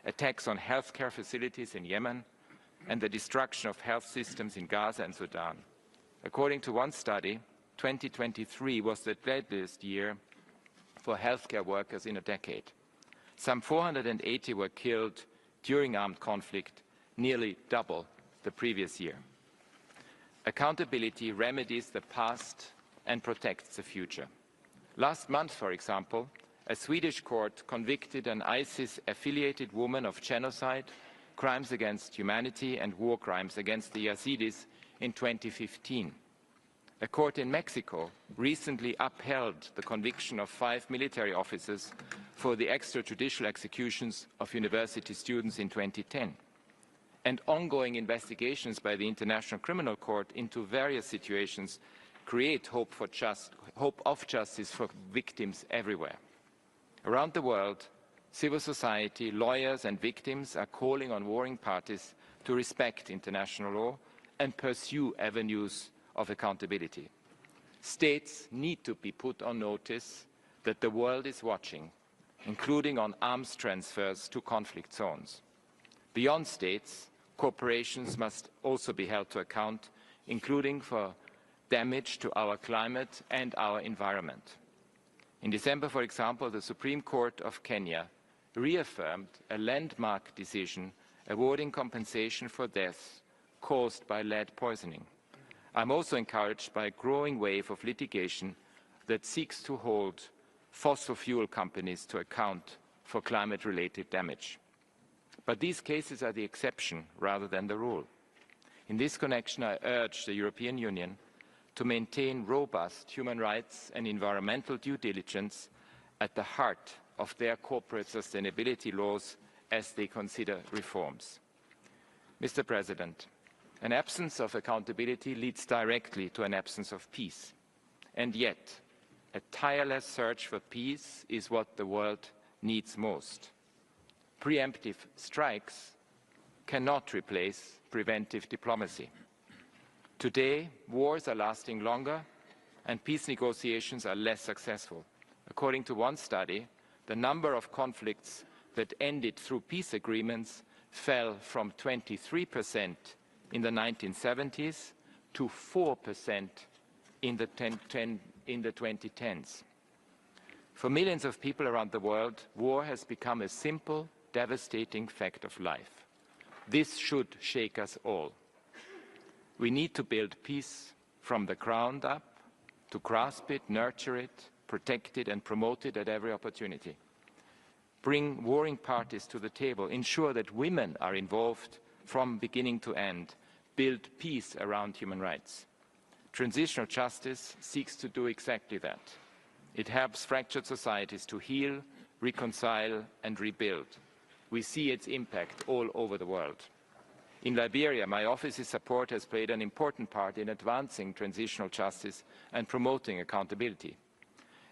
attacks on healthcare facilities in Yemen, and the destruction of health systems in Gaza and Sudan. According to one study, 2023 was the deadliest year for healthcare workers in a decade. Some 480 were killed during armed conflict, nearly double the previous year. Accountability remedies the past and protects the future. Last month, for example, a Swedish court convicted an ISIS-affiliated woman of genocide, crimes against humanity and war crimes against the Yazidis in 2015. A court in Mexico recently upheld the conviction of 5 military officers for the extrajudicial executions of university students in 2010. And ongoing investigations by the International Criminal Court into various situations create hope of justice for victims everywhere. Around the world, civil society, lawyers and victims are calling on warring parties to respect international law and pursue avenues of accountability. States need to be put on notice that the world is watching, including on arms transfers to conflict zones. Beyond states, corporations must also be held to account, including for damage to our climate and our environment. In December, for example, the Supreme Court of Kenya reaffirmed a landmark decision awarding compensation for deaths caused by lead poisoning. I'm also encouraged by a growing wave of litigation that seeks to hold fossil fuel companies to account for climate-related damage. But these cases are the exception rather than the rule. In this connection, I urge the European Union to maintain robust human rights and environmental due diligence at the heart of their corporate sustainability laws as they consider reforms. Mr. President, an absence of accountability leads directly to an absence of peace. And yet, a tireless search for peace is what the world needs most. Preemptive strikes cannot replace preventive diplomacy. Today, wars are lasting longer and peace negotiations are less successful. According to one study, the number of conflicts that ended through peace agreements fell from 23% in the 1970s to 4% in the 2010s. For millions of people around the world, war has become a simple, devastating fact of life. This should shake us all. We need to build peace from the ground up, to grasp it, nurture it, protect it and promote it at every opportunity. Bring warring parties to the table, ensure that women are involved from beginning to end, build peace around human rights. Transitional justice seeks to do exactly that. It helps fractured societies to heal, reconcile and rebuild. We see its impact all over the world. In Liberia, my office's support has played an important part in advancing transitional justice and promoting accountability.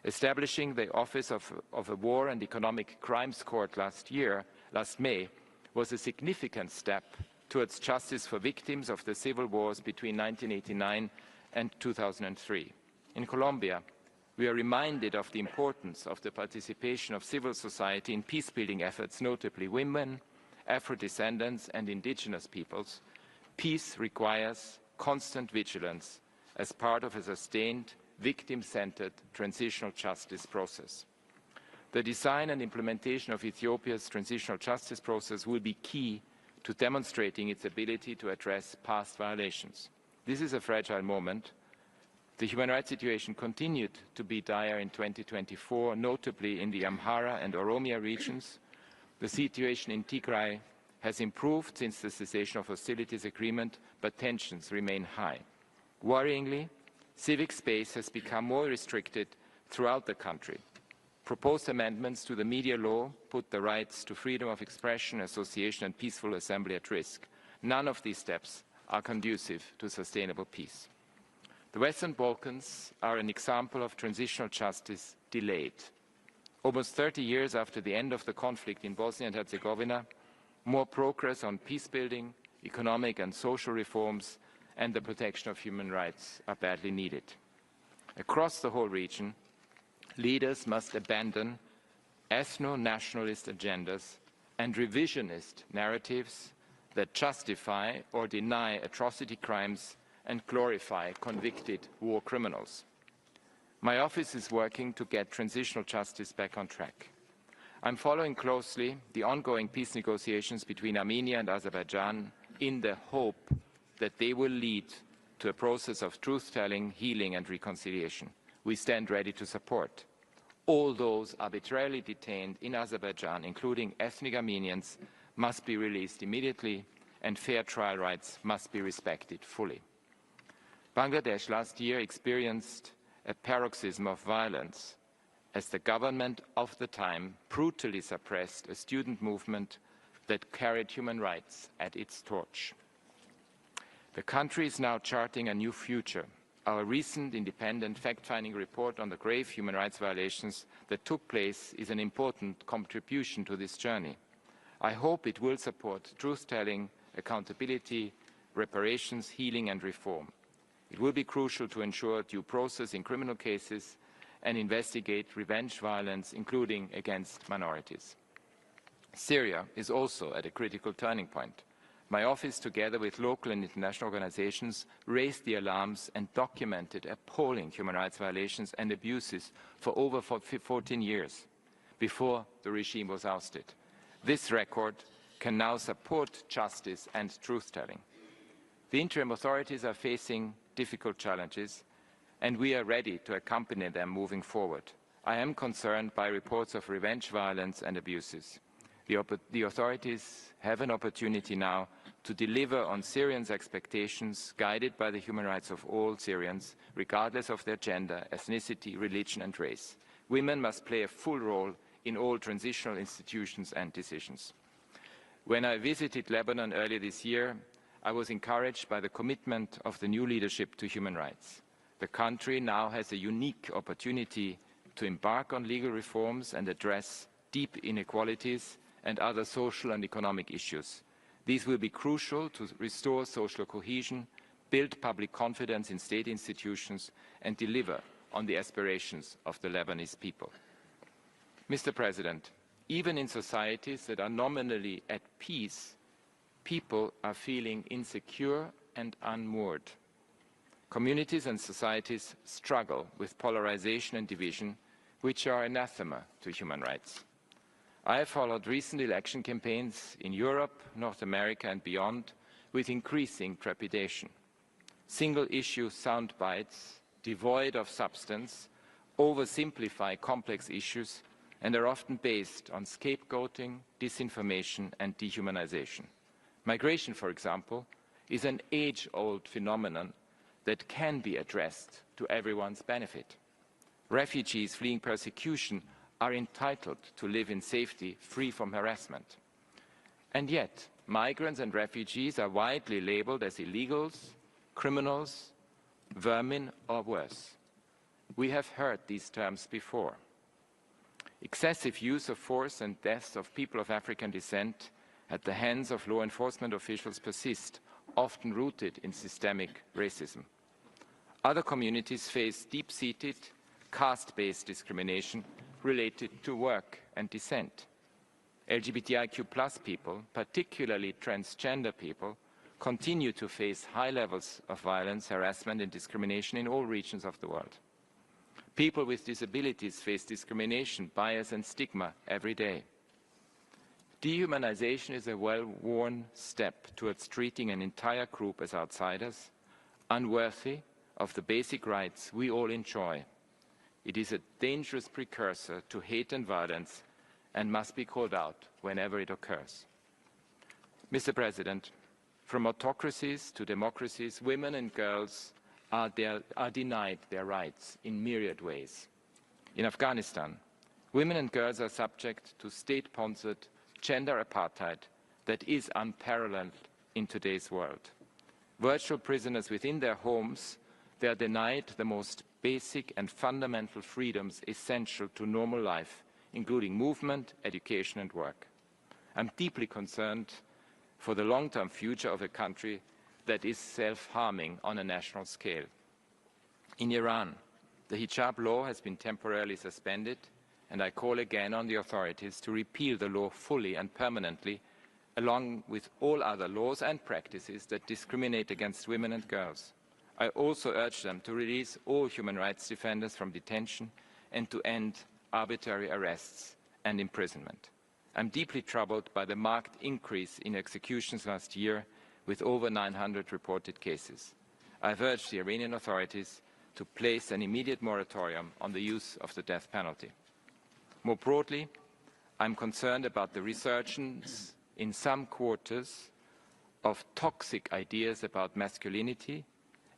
Establishing the Office of a War and Economic Crimes Court last May, was a significant step towards justice for victims of the civil wars between 1989 and 2003. In Colombia, we are reminded of the importance of the participation of civil society in peace-building efforts, notably women, Afro-descendants and indigenous peoples. Peace requires constant vigilance as part of a sustained, victim-centered transitional justice process. The design and implementation of Ethiopia's transitional justice process will be key to demonstrating its ability to address past violations. This is a fragile moment. The human rights situation continued to be dire in 2024, notably in the Amhara and Oromia regions. The situation in Tigray has improved since the cessation of hostilities agreement, but tensions remain high. Worryingly, civic space has become more restricted throughout the country. Proposed amendments to the media law put the rights to freedom of expression, association and peaceful assembly at risk. None of these steps are conducive to sustainable peace. The Western Balkans are an example of transitional justice delayed. Almost 30 years after the end of the conflict in Bosnia and Herzegovina, more progress on peace-building, economic and social reforms, and the protection of human rights are badly needed. Across the whole region, leaders must abandon ethno-nationalist agendas and revisionist narratives that justify or deny atrocity crimes and glorify convicted war criminals. My office is working to get transitional justice back on track. I'm following closely the ongoing peace negotiations between Armenia and Azerbaijan in the hope that they will lead to a process of truth-telling, healing and reconciliation. We stand ready to support. All those arbitrarily detained in Azerbaijan, including ethnic Armenians, must be released immediately and fair trial rights must be respected fully. Bangladesh last year experienced a paroxysm of violence as the government of the time brutally suppressed a student movement that carried human rights at its torch. The country is now charting a new future. Our recent independent fact-finding report on the grave human rights violations that took place is an important contribution to this journey. I hope it will support truth-telling, accountability, reparations, healing and reform. It will be crucial to ensure due process in criminal cases and investigate revenge violence, including against minorities. Syria is also at a critical turning point. My office, together with local and international organizations, raised the alarms and documented appalling human rights violations and abuses for over 14 years before the regime was ousted. This record can now support justice and truth-telling. The interim authorities are facing difficult challenges, and we are ready to accompany them moving forward. I am concerned by reports of revenge violence and abuses. The authorities have an opportunity now to deliver on Syrians' expectations, guided by the human rights of all Syrians, regardless of their gender, ethnicity, religion and race. Women must play a full role in all transitional institutions and decisions. When I visited Lebanon earlier this year, I was encouraged by the commitment of the new leadership to human rights. The country now has a unique opportunity to embark on legal reforms and address deep inequalities and other social and economic issues. These will be crucial to restore social cohesion, build public confidence in state institutions, and deliver on the aspirations of the Lebanese people. Mr. President, even in societies that are nominally at peace, people are feeling insecure and unmoored. Communities and societies struggle with polarization and division, which are anathema to human rights. I have followed recent election campaigns in Europe, North America and beyond with increasing trepidation. Single-issue sound bites, devoid of substance, oversimplify complex issues and are often based on scapegoating, disinformation and dehumanization. Migration, for example, is an age-old phenomenon that can be addressed to everyone's benefit. Refugees fleeing persecution are entitled to live in safety, free from harassment. And yet, migrants and refugees are widely labeled as illegals, criminals, vermin, or worse. We have heard these terms before. Excessive use of force and deaths of people of African descent at the hands of law enforcement officials persist, often rooted in systemic racism. Other communities face deep-seated, caste-based discrimination related to work and descent. LGBTIQ+ people, particularly transgender people, continue to face high levels of violence, harassment and discrimination in all regions of the world. People with disabilities face discrimination, bias and stigma every day. Dehumanization is a well-worn step towards treating an entire group as outsiders, unworthy of the basic rights we all enjoy. It is a dangerous precursor to hate and violence and must be called out whenever it occurs. Mr. President, from autocracies to democracies, women and girls are denied their rights in myriad ways. In Afghanistan, women and girls are subject to state-sponsored gender apartheid that is unparalleled in today's world. Virtual prisoners within their homes, they are denied the most basic and fundamental freedoms essential to normal life, including movement, education and work. I'm deeply concerned for the long-term future of a country that is self-harming on a national scale. In Iran, the hijab law has been temporarily suspended and I call again on the authorities to repeal the law fully and permanently, along with all other laws and practices that discriminate against women and girls. I also urge them to release all human rights defenders from detention and to end arbitrary arrests and imprisonment. I'm deeply troubled by the marked increase in executions last year, with over 900 reported cases. I've urged the Iranian authorities to place an immediate moratorium on the use of the death penalty. More broadly, I'm concerned about the resurgence in some quarters of toxic ideas about masculinity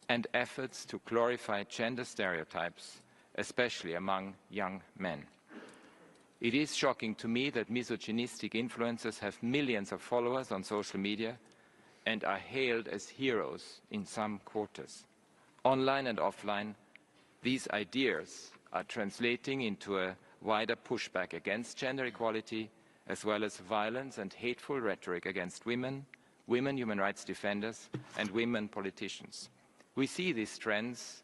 and efforts to glorify gender stereotypes, especially among young men. It is shocking to me that misogynistic influencers have millions of followers on social media and are hailed as heroes in some quarters. Online and offline, these ideas are translating into a wider pushback against gender equality, as well as violence and hateful rhetoric against women, human rights defenders, and women politicians. We see these trends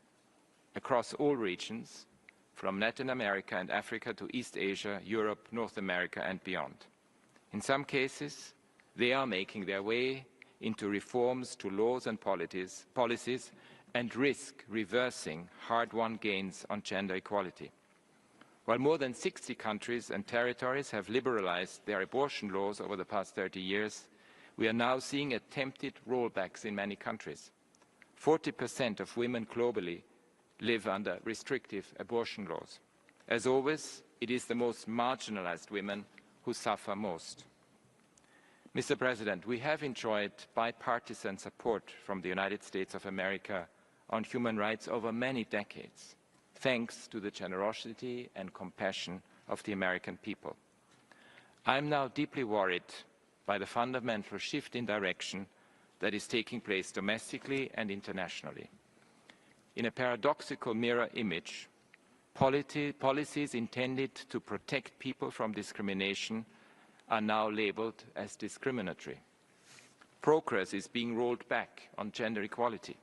across all regions, from Latin America and Africa to East Asia, Europe, North America, and beyond. In some cases, they are making their way into reforms to laws and policies and risk reversing hard-won gains on gender equality. While more than 60 countries and territories have liberalized their abortion laws over the past 30 years, we are now seeing attempted rollbacks in many countries. 40% of women globally live under restrictive abortion laws. As always, it is the most marginalized women who suffer most. Mr. President, we have enjoyed bipartisan support from the United States of America on human rights over many decades, thanks to the generosity and compassion of the American people. I am now deeply worried by the fundamental shift in direction that is taking place domestically and internationally. In a paradoxical mirror image, policies intended to protect people from discrimination are now labeled as discriminatory. Progress is being rolled back on gender equality.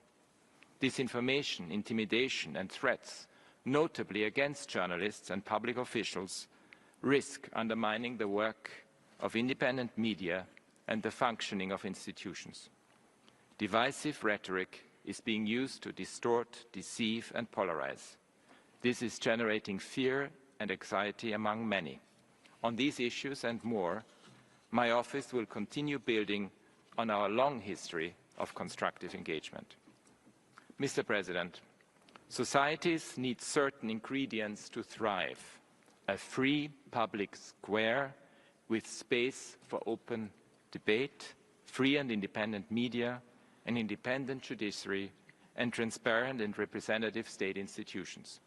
Disinformation, intimidation, and threats, notably against journalists and public officials, risk undermining the work of independent media and the functioning of institutions. Divisive rhetoric is being used to distort, deceive, and polarize. This is generating fear and anxiety among many. On these issues and more, my office will continue building on our long history of constructive engagement. Mr. President, societies need certain ingredients to thrive: a free public square with space for open debate, free and independent media, an independent judiciary, and transparent and representative state institutions.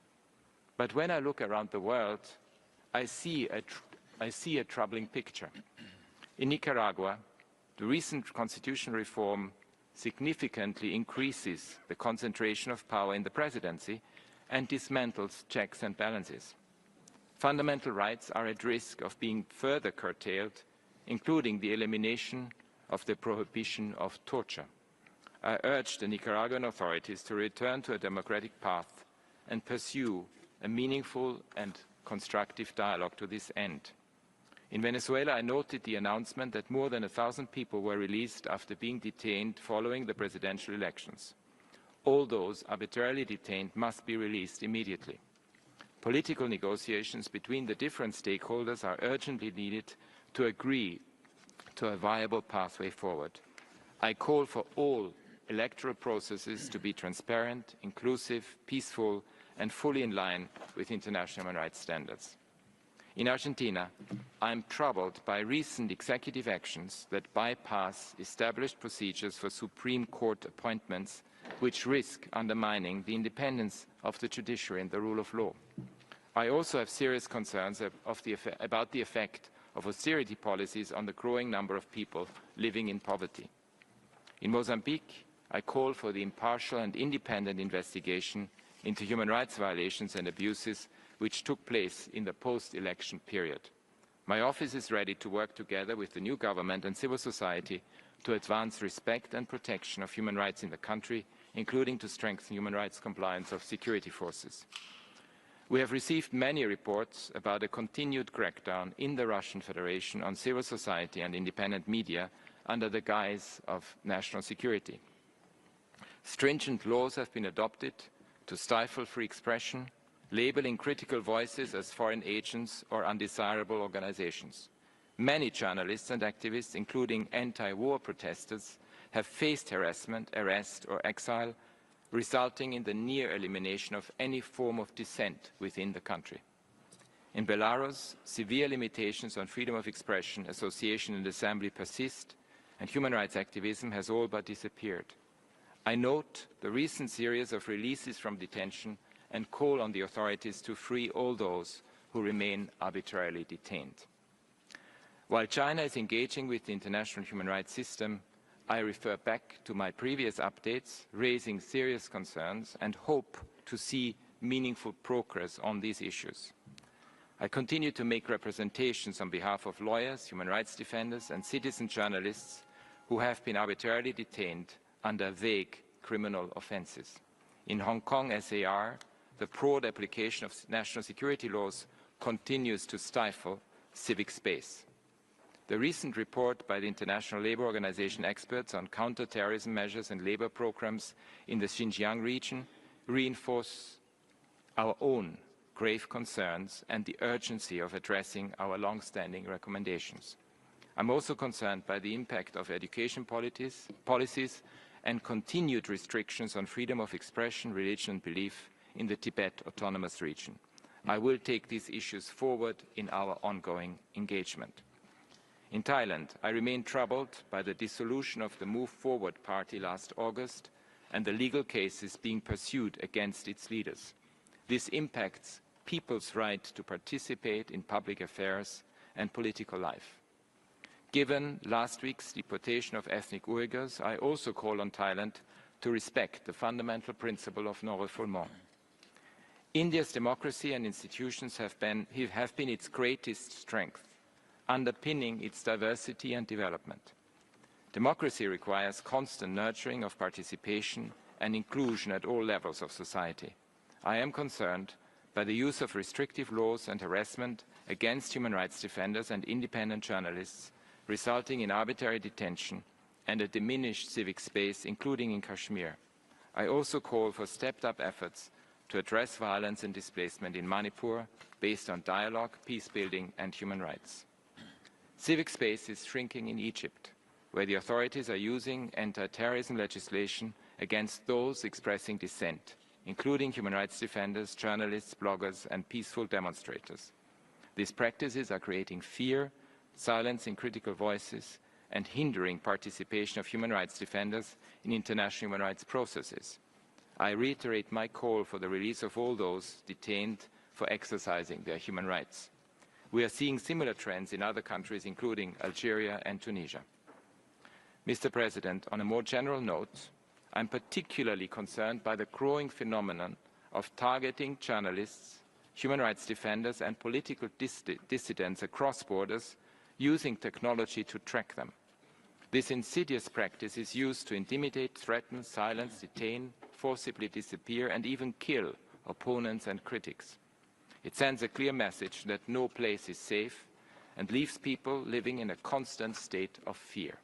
But when I look around the world, I see a troubling picture. In Nicaragua, the recent constitutional reform significantly increases the concentration of power in the presidency and dismantles checks and balances. Fundamental rights are at risk of being further curtailed, including the elimination of the prohibition of torture. I urge the Nicaraguan authorities to return to a democratic path and pursue a meaningful and constructive dialogue to this end. In Venezuela, I noted the announcement that more than 1,000 people were released after being detained following the presidential elections. All those arbitrarily detained must be released immediately. Political negotiations between the different stakeholders are urgently needed to agree to a viable pathway forward. I call for all electoral processes to be transparent, inclusive, peaceful, and fully in line with international human rights standards. In Argentina, I am troubled by recent executive actions that bypass established procedures for Supreme Court appointments, which risk undermining the independence of the judiciary and the rule of law. I also have serious concerns about the effect of austerity policies on the growing number of people living in poverty. In Mozambique, I call for the impartial and independent investigation into human rights violations and abuses which took place in the post-election period. My office is ready to work together with the new government and civil society to advance respect and protection of human rights in the country, including to strengthen human rights compliance of security forces. We have received many reports about a continued crackdown in the Russian Federation on civil society and independent media under the guise of national security. Stringent laws have been adopted to stifle free expression, labeling critical voices as foreign agents or undesirable organizations. Many journalists and activists, including anti-war protesters, have faced harassment, arrest or exile, resulting in the near elimination of any form of dissent within the country. In Belarus, severe limitations on freedom of expression, association and assembly persist, and human rights activism has all but disappeared. I note the recent series of releases from detention and call on the authorities to free all those who remain arbitrarily detained. While China is engaging with the international human rights system, I refer back to my previous updates, raising serious concerns and hope to see meaningful progress on these issues. I continue to make representations on behalf of lawyers, human rights defenders and citizen journalists who have been arbitrarily detained under vague criminal offences. In Hong Kong SAR, the broad application of national security laws continues to stifle civic space. The recent report by the International Labour Organization experts on counter-terrorism measures and labour programs in the Xinjiang region reinforce our own grave concerns and the urgency of addressing our long-standing recommendations. I'm also concerned by the impact of education policies and continued restrictions on freedom of expression, religion and belief in the Tibet Autonomous Region. I will take these issues forward in our ongoing engagement. In Thailand, I remain troubled by the dissolution of the Move Forward Party last August and the legal cases being pursued against its leaders. This impacts people's right to participate in public affairs and political life. Given last week's deportation of ethnic Uyghurs, I also call on Thailand to respect the fundamental principle of non-refoulement. India's democracy and institutions have been its greatest strength, underpinning its diversity and development. Democracy requires constant nurturing of participation and inclusion at all levels of society. I am concerned by the use of restrictive laws and harassment against human rights defenders and independent journalists, resulting in arbitrary detention and a diminished civic space, including in Kashmir. I also call for stepped-up efforts to address violence and displacement in Manipur based on dialogue, peace-building and human rights. Civic space is shrinking in Egypt, where the authorities are using anti-terrorism legislation against those expressing dissent, including human rights defenders, journalists, bloggers and peaceful demonstrators. These practices are creating fear, silencing critical voices and hindering participation of human rights defenders in international human rights processes. I reiterate my call for the release of all those detained for exercising their human rights. We are seeing similar trends in other countries, including Algeria and Tunisia. Mr. President, on a more general note, I'm particularly concerned by the growing phenomenon of targeting journalists, human rights defenders and political dissidents across borders using technology to track them. This insidious practice is used to intimidate, threaten, silence, detain, forcibly disappear and even kill opponents and critics. It sends a clear message that no place is safe and leaves people living in a constant state of fear.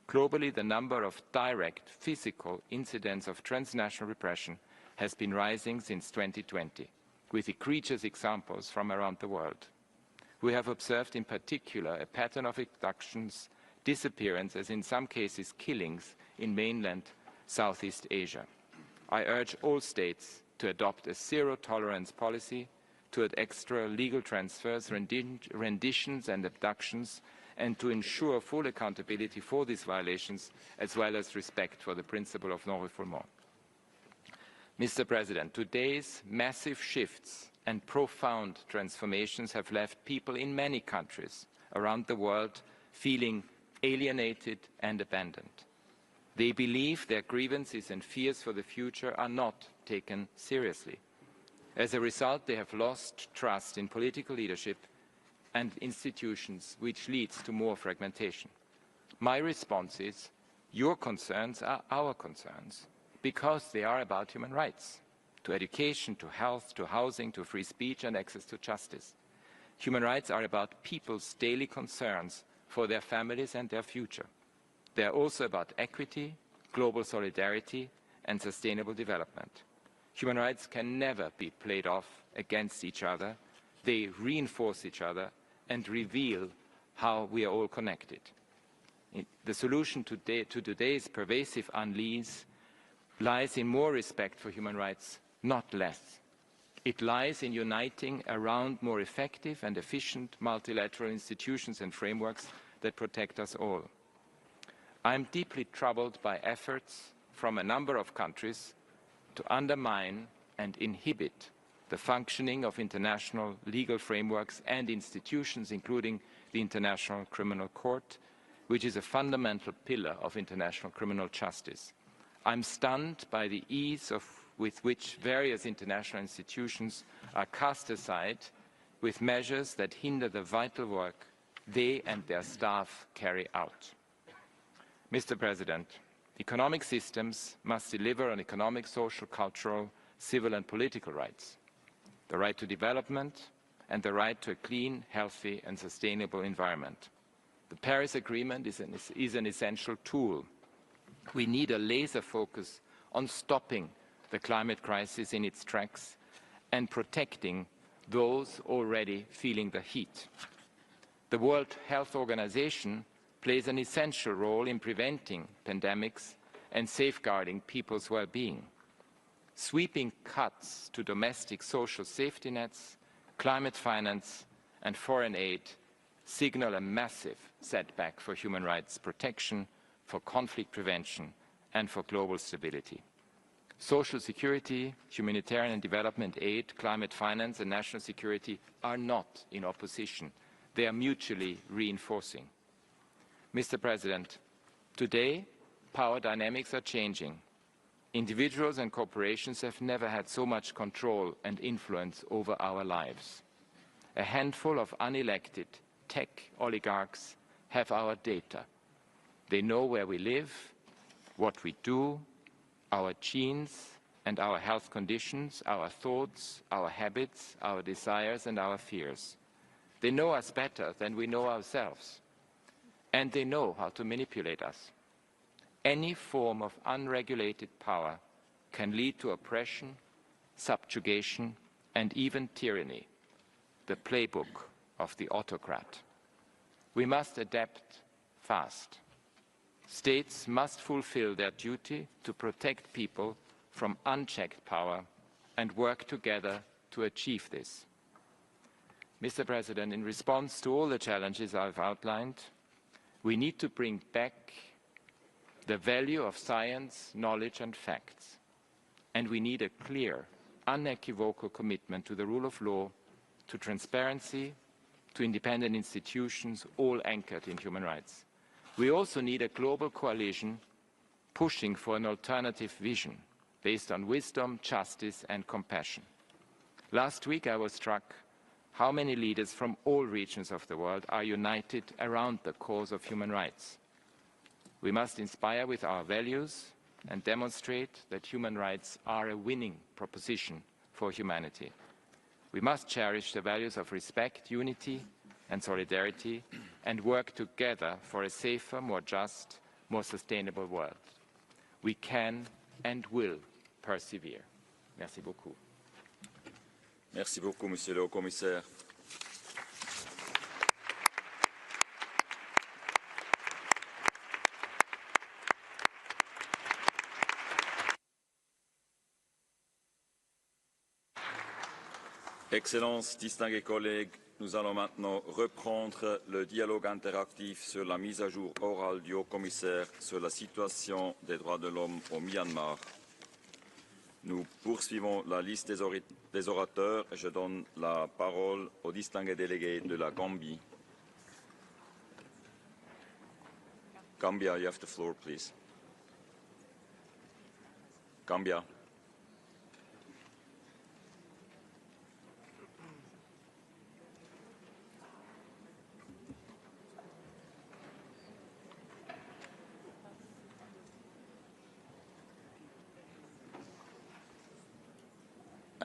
Globally, the number of direct physical incidents of transnational repression has been rising since 2020, with egregious examples from around the world. We have observed in particular a pattern of abductions, disappearances, in some cases killings, in mainland Southeast Asia. I urge all states to adopt a zero-tolerance policy to extra legal transfers, renditions and abductions, and to ensure full accountability for these violations, as well as respect for the principle of non-refoulement. Mr. President, today's massive shifts and profound transformations have left people in many countries around the world feeling alienated and abandoned. They believe their grievances and fears for the future are not taken seriously. As a result, they have lost trust in political leadership and institutions, which leads to more fragmentation. My response is, your concerns are our concerns, because they are about human rights. to education, to health, to housing, to free speech and access to justice. Human rights are about people's daily concerns for their families and their future. They are also about equity, global solidarity, and sustainable development. Human rights can never be played off against each other. They reinforce each other and reveal how we are all connected. The solution to today's pervasive unease lies in more respect for human rights, not less. It lies in uniting around more effective and efficient multilateral institutions and frameworks that protect us all. I am deeply troubled by efforts from a number of countries to undermine and inhibit the functioning of international legal frameworks and institutions, including the International Criminal Court, which is a fundamental pillar of international criminal justice. I'm stunned by the ease with which various international institutions are cast aside with measures that hinder the vital work they and their staff carry out. Mr. President, economic systems must deliver on economic, social, cultural, civil and political rights, the right to development and the right to a clean, healthy and sustainable environment. The Paris Agreement is an essential tool. We need a laser focus on stopping the climate crisis in its tracks and protecting those already feeling the heat. The World Health Organization plays an essential role in preventing pandemics and safeguarding people's well-being. Sweeping cuts to domestic social safety nets, climate finance and foreign aid signal a massive setback for human rights protection, for conflict prevention and for global stability. Social security, humanitarian and development aid, climate finance and national security are not in opposition. They are mutually reinforcing. Mr. President, today power dynamics are changing. Individuals and corporations have never had so much control and influence over our lives. A handful of unelected tech oligarchs have our data. They know where we live, what we do, our genes and our health conditions, our thoughts, our habits, our desires and our fears. They know us better than we know ourselves, and they know how to manipulate us. Any form of unregulated power can lead to oppression, subjugation, and even tyranny, the playbook of the autocrat. We must adapt fast. States must fulfill their duty to protect people from unchecked power and work together to achieve this. Mr. President, in response to all the challenges I've outlined, we need to bring back the value of science, knowledge and facts. And we need a clear, unequivocal commitment to the rule of law, to transparency, to independent institutions, all anchored in human rights. We also need a global coalition pushing for an alternative vision based on wisdom, justice and compassion. Last week I was struck how many leaders from all regions of the world are united around the cause of human rights. We must inspire with our values and demonstrate that human rights are a winning proposition for humanity. We must cherish the values of respect, unity and solidarity and work together for a safer, more just, more sustainable world. We can and will persevere. Merci beaucoup. Merci beaucoup, Monsieur le Haut-Commissaire. Excellences, distingués collègues, nous allons maintenant reprendre le dialogue interactif sur la mise à jour orale du Haut-Commissaire sur la situation des droits de l'homme au Myanmar. Nous poursuivons la liste des orateurs et je donne la parole au distingué délégué de la Gambie. Gambia, you have the floor, please. Gambia.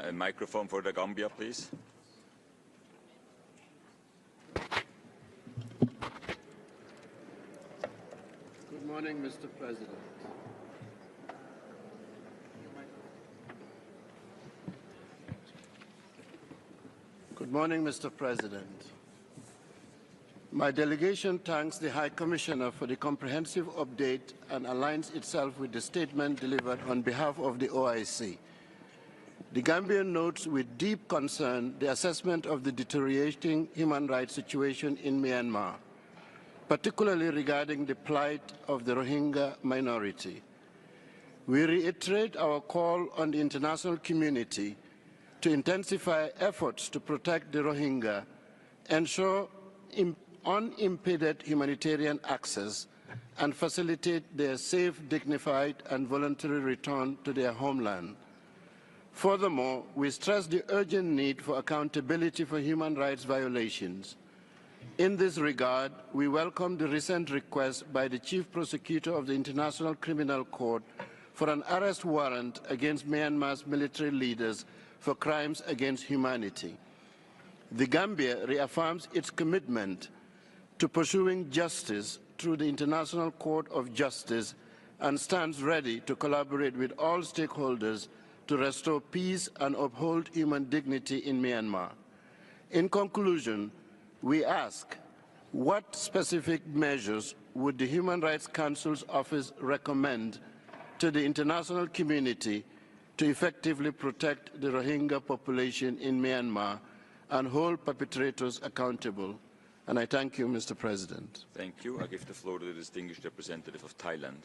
A microphone for the Gambia, please. Good morning, Mr. President. Good morning, Mr. President. My delegation thanks the High Commissioner for the comprehensive update and aligns itself with the statement delivered on behalf of the OIC. The Gambia notes with deep concern the assessment of the deteriorating human rights situation in Myanmar, particularly regarding the plight of the Rohingya minority. We reiterate our call on the international community to intensify efforts to protect the Rohingya, ensure unimpeded humanitarian access, and facilitate their safe, dignified, and voluntary return to their homeland. Furthermore, we stress the urgent need for accountability for human rights violations. In this regard, we welcome the recent request by the Chief Prosecutor of the International Criminal Court for an arrest warrant against Myanmar's military leaders for crimes against humanity. The Gambia reaffirms its commitment to pursuing justice through the International Court of Justice and stands ready to collaborate with all stakeholders to restore peace and uphold human dignity in Myanmar. In conclusion, we ask, what specific measures would the Human Rights Council's office recommend to the international community to effectively protect the Rohingya population in Myanmar and hold perpetrators accountable? And I thank you, Mr. President. Thank you. I give the floor to the distinguished representative of Thailand.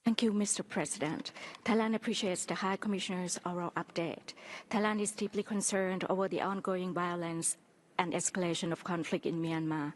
Thank you, Mr. President. Thailand appreciates the High Commissioner's oral update. Thailand is deeply concerned over the ongoing violence and escalation of conflict in Myanmar.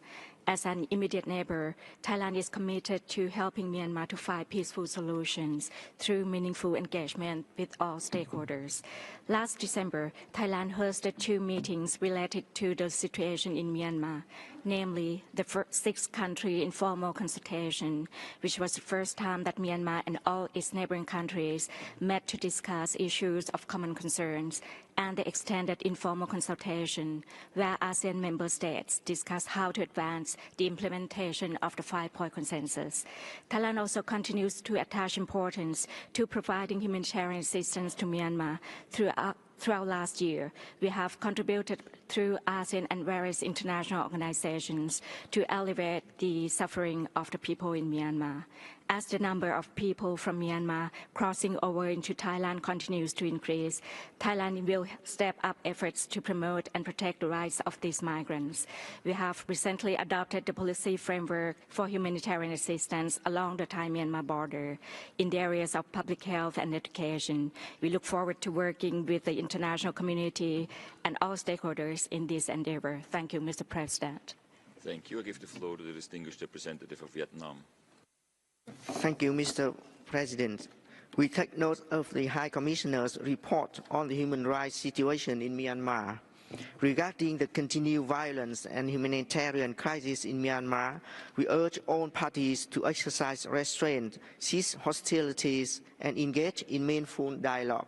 As an immediate neighbor, Thailand is committed to helping Myanmar to find peaceful solutions through meaningful engagement with all stakeholders. Last December, Thailand hosted 2 meetings related to the situation in Myanmar, namely the sixth country informal consultation, which was the first time that Myanmar and all its neighboring countries met to discuss issues of common concerns, and the extended informal consultation, where ASEAN member states discussed how to advance the implementation of the 5-point consensus. Thailand also continues to attach importance to providing humanitarian assistance to Myanmar throughout last year. We have contributed through ASEAN and various international organizations to alleviate the suffering of the people in Myanmar. As the number of people from Myanmar crossing over into Thailand continues to increase, Thailand will step up efforts to promote and protect the rights of these migrants. We have recently adopted the policy framework for humanitarian assistance along the Thai-Myanmar border in the areas of public health and education. We look forward to working with the international community and all stakeholders in this endeavor. Thank you, Mr. President. Thank you. I give the floor to the distinguished representative of Vietnam. Thank you, Mr. President. We take note of the High Commissioner's report on the human rights situation in Myanmar. Regarding the continued violence and humanitarian crisis in Myanmar, we urge all parties to exercise restraint, cease hostilities, and engage in meaningful dialogue.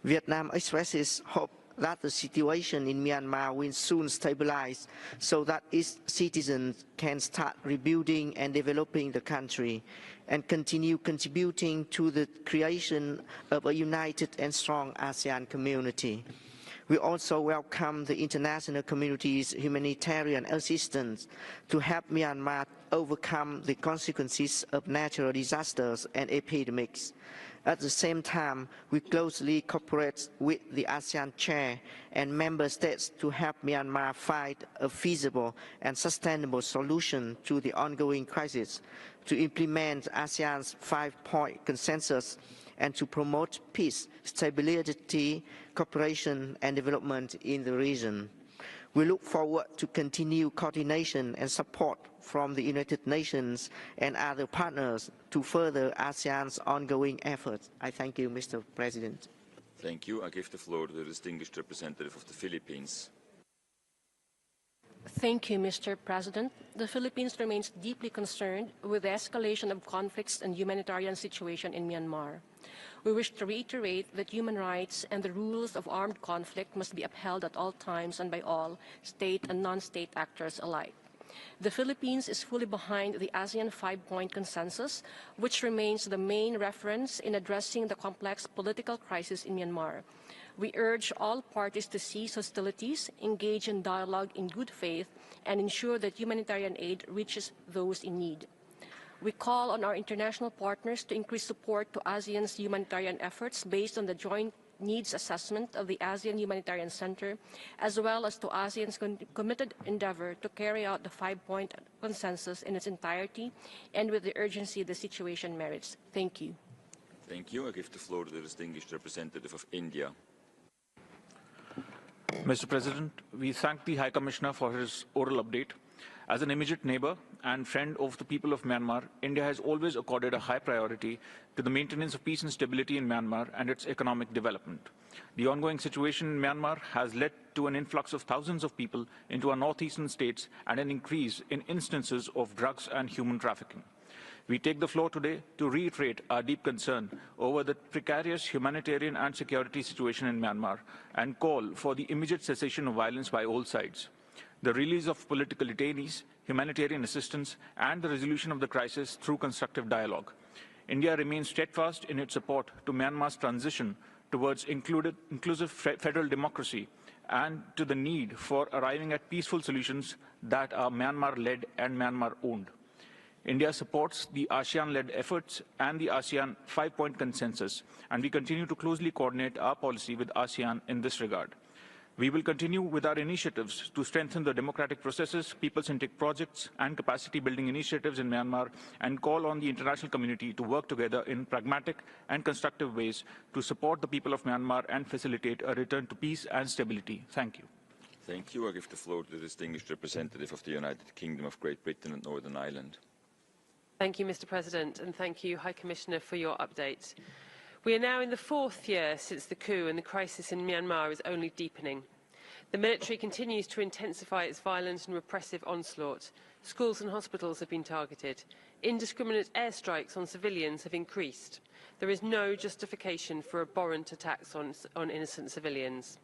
Vietnam expresses hope that the situation in Myanmar will soon stabilize so that its citizens can start rebuilding and developing the country and continue contributing to the creation of a united and strong ASEAN community. We also welcome the international community's humanitarian assistance to help Myanmar overcome the consequences of natural disasters and epidemics. At the same time, we closely cooperate with the ASEAN Chair and member states to help Myanmar find a feasible and sustainable solution to the ongoing crisis, to implement ASEAN's 5-point consensus, and to promote peace, stability, cooperation, and development in the region. We look forward to continued coordination and support from the United Nations and other partners to further ASEAN's ongoing efforts. I thank you, Mr. President. Thank you. I give the floor to the distinguished representative of the Philippines. Thank you, Mr. President. The Philippines remains deeply concerned with the escalation of conflicts and humanitarian situation in Myanmar. We wish to reiterate that human rights and the rules of armed conflict must be upheld at all times and by all, state and non-state actors alike. The Philippines is fully behind the ASEAN 5-point consensus, which remains the main reference in addressing the complex political crisis in Myanmar. We urge all parties to cease hostilities, engage in dialogue in good faith, and ensure that humanitarian aid reaches those in need. We call on our international partners to increase support to ASEAN's humanitarian efforts based on the joint needs assessment of the ASEAN Humanitarian Center, as well as to ASEAN's committed endeavor to carry out the 5-point consensus in its entirety and with the urgency the situation merits. Thank you. Thank you. I give the floor to the distinguished representative of India. Mr. President, we thank the High Commissioner for his oral update. As an immediate neighbor and friend of the people of Myanmar, India has always accorded a high priority to the maintenance of peace and stability in Myanmar and its economic development. The ongoing situation in Myanmar has led to an influx of thousands of people into our northeastern states and an increase in instances of drugs and human trafficking. We take the floor today to reiterate our deep concern over the precarious humanitarian and security situation in Myanmar and call for the immediate cessation of violence by all sides, the release of political detainees, humanitarian assistance, and the resolution of the crisis through constructive dialogue. India remains steadfast in its support to Myanmar's transition towards inclusive federal democracy and to the need for arriving at peaceful solutions that are Myanmar-led and Myanmar-owned. India supports the ASEAN-led efforts and the ASEAN 5-point consensus, and we continue to closely coordinate our policy with ASEAN in this regard. We will continue with our initiatives to strengthen the democratic processes, people-centric projects, and capacity-building initiatives in Myanmar, and call on the international community to work together in pragmatic and constructive ways to support the people of Myanmar and facilitate a return to peace and stability. Thank you. Thank you. I give the floor to the distinguished representative of the United Kingdom of Great Britain and Northern Ireland. Thank you, Mr. President, and thank you, High Commissioner, for your update. We are now in the 4th year since the coup, and the crisis in Myanmar is only deepening. The military continues to intensify its violent and repressive onslaught. Schools and hospitals have been targeted. Indiscriminate airstrikes on civilians have increased. There is no justification for abhorrent attacks on innocent civilians.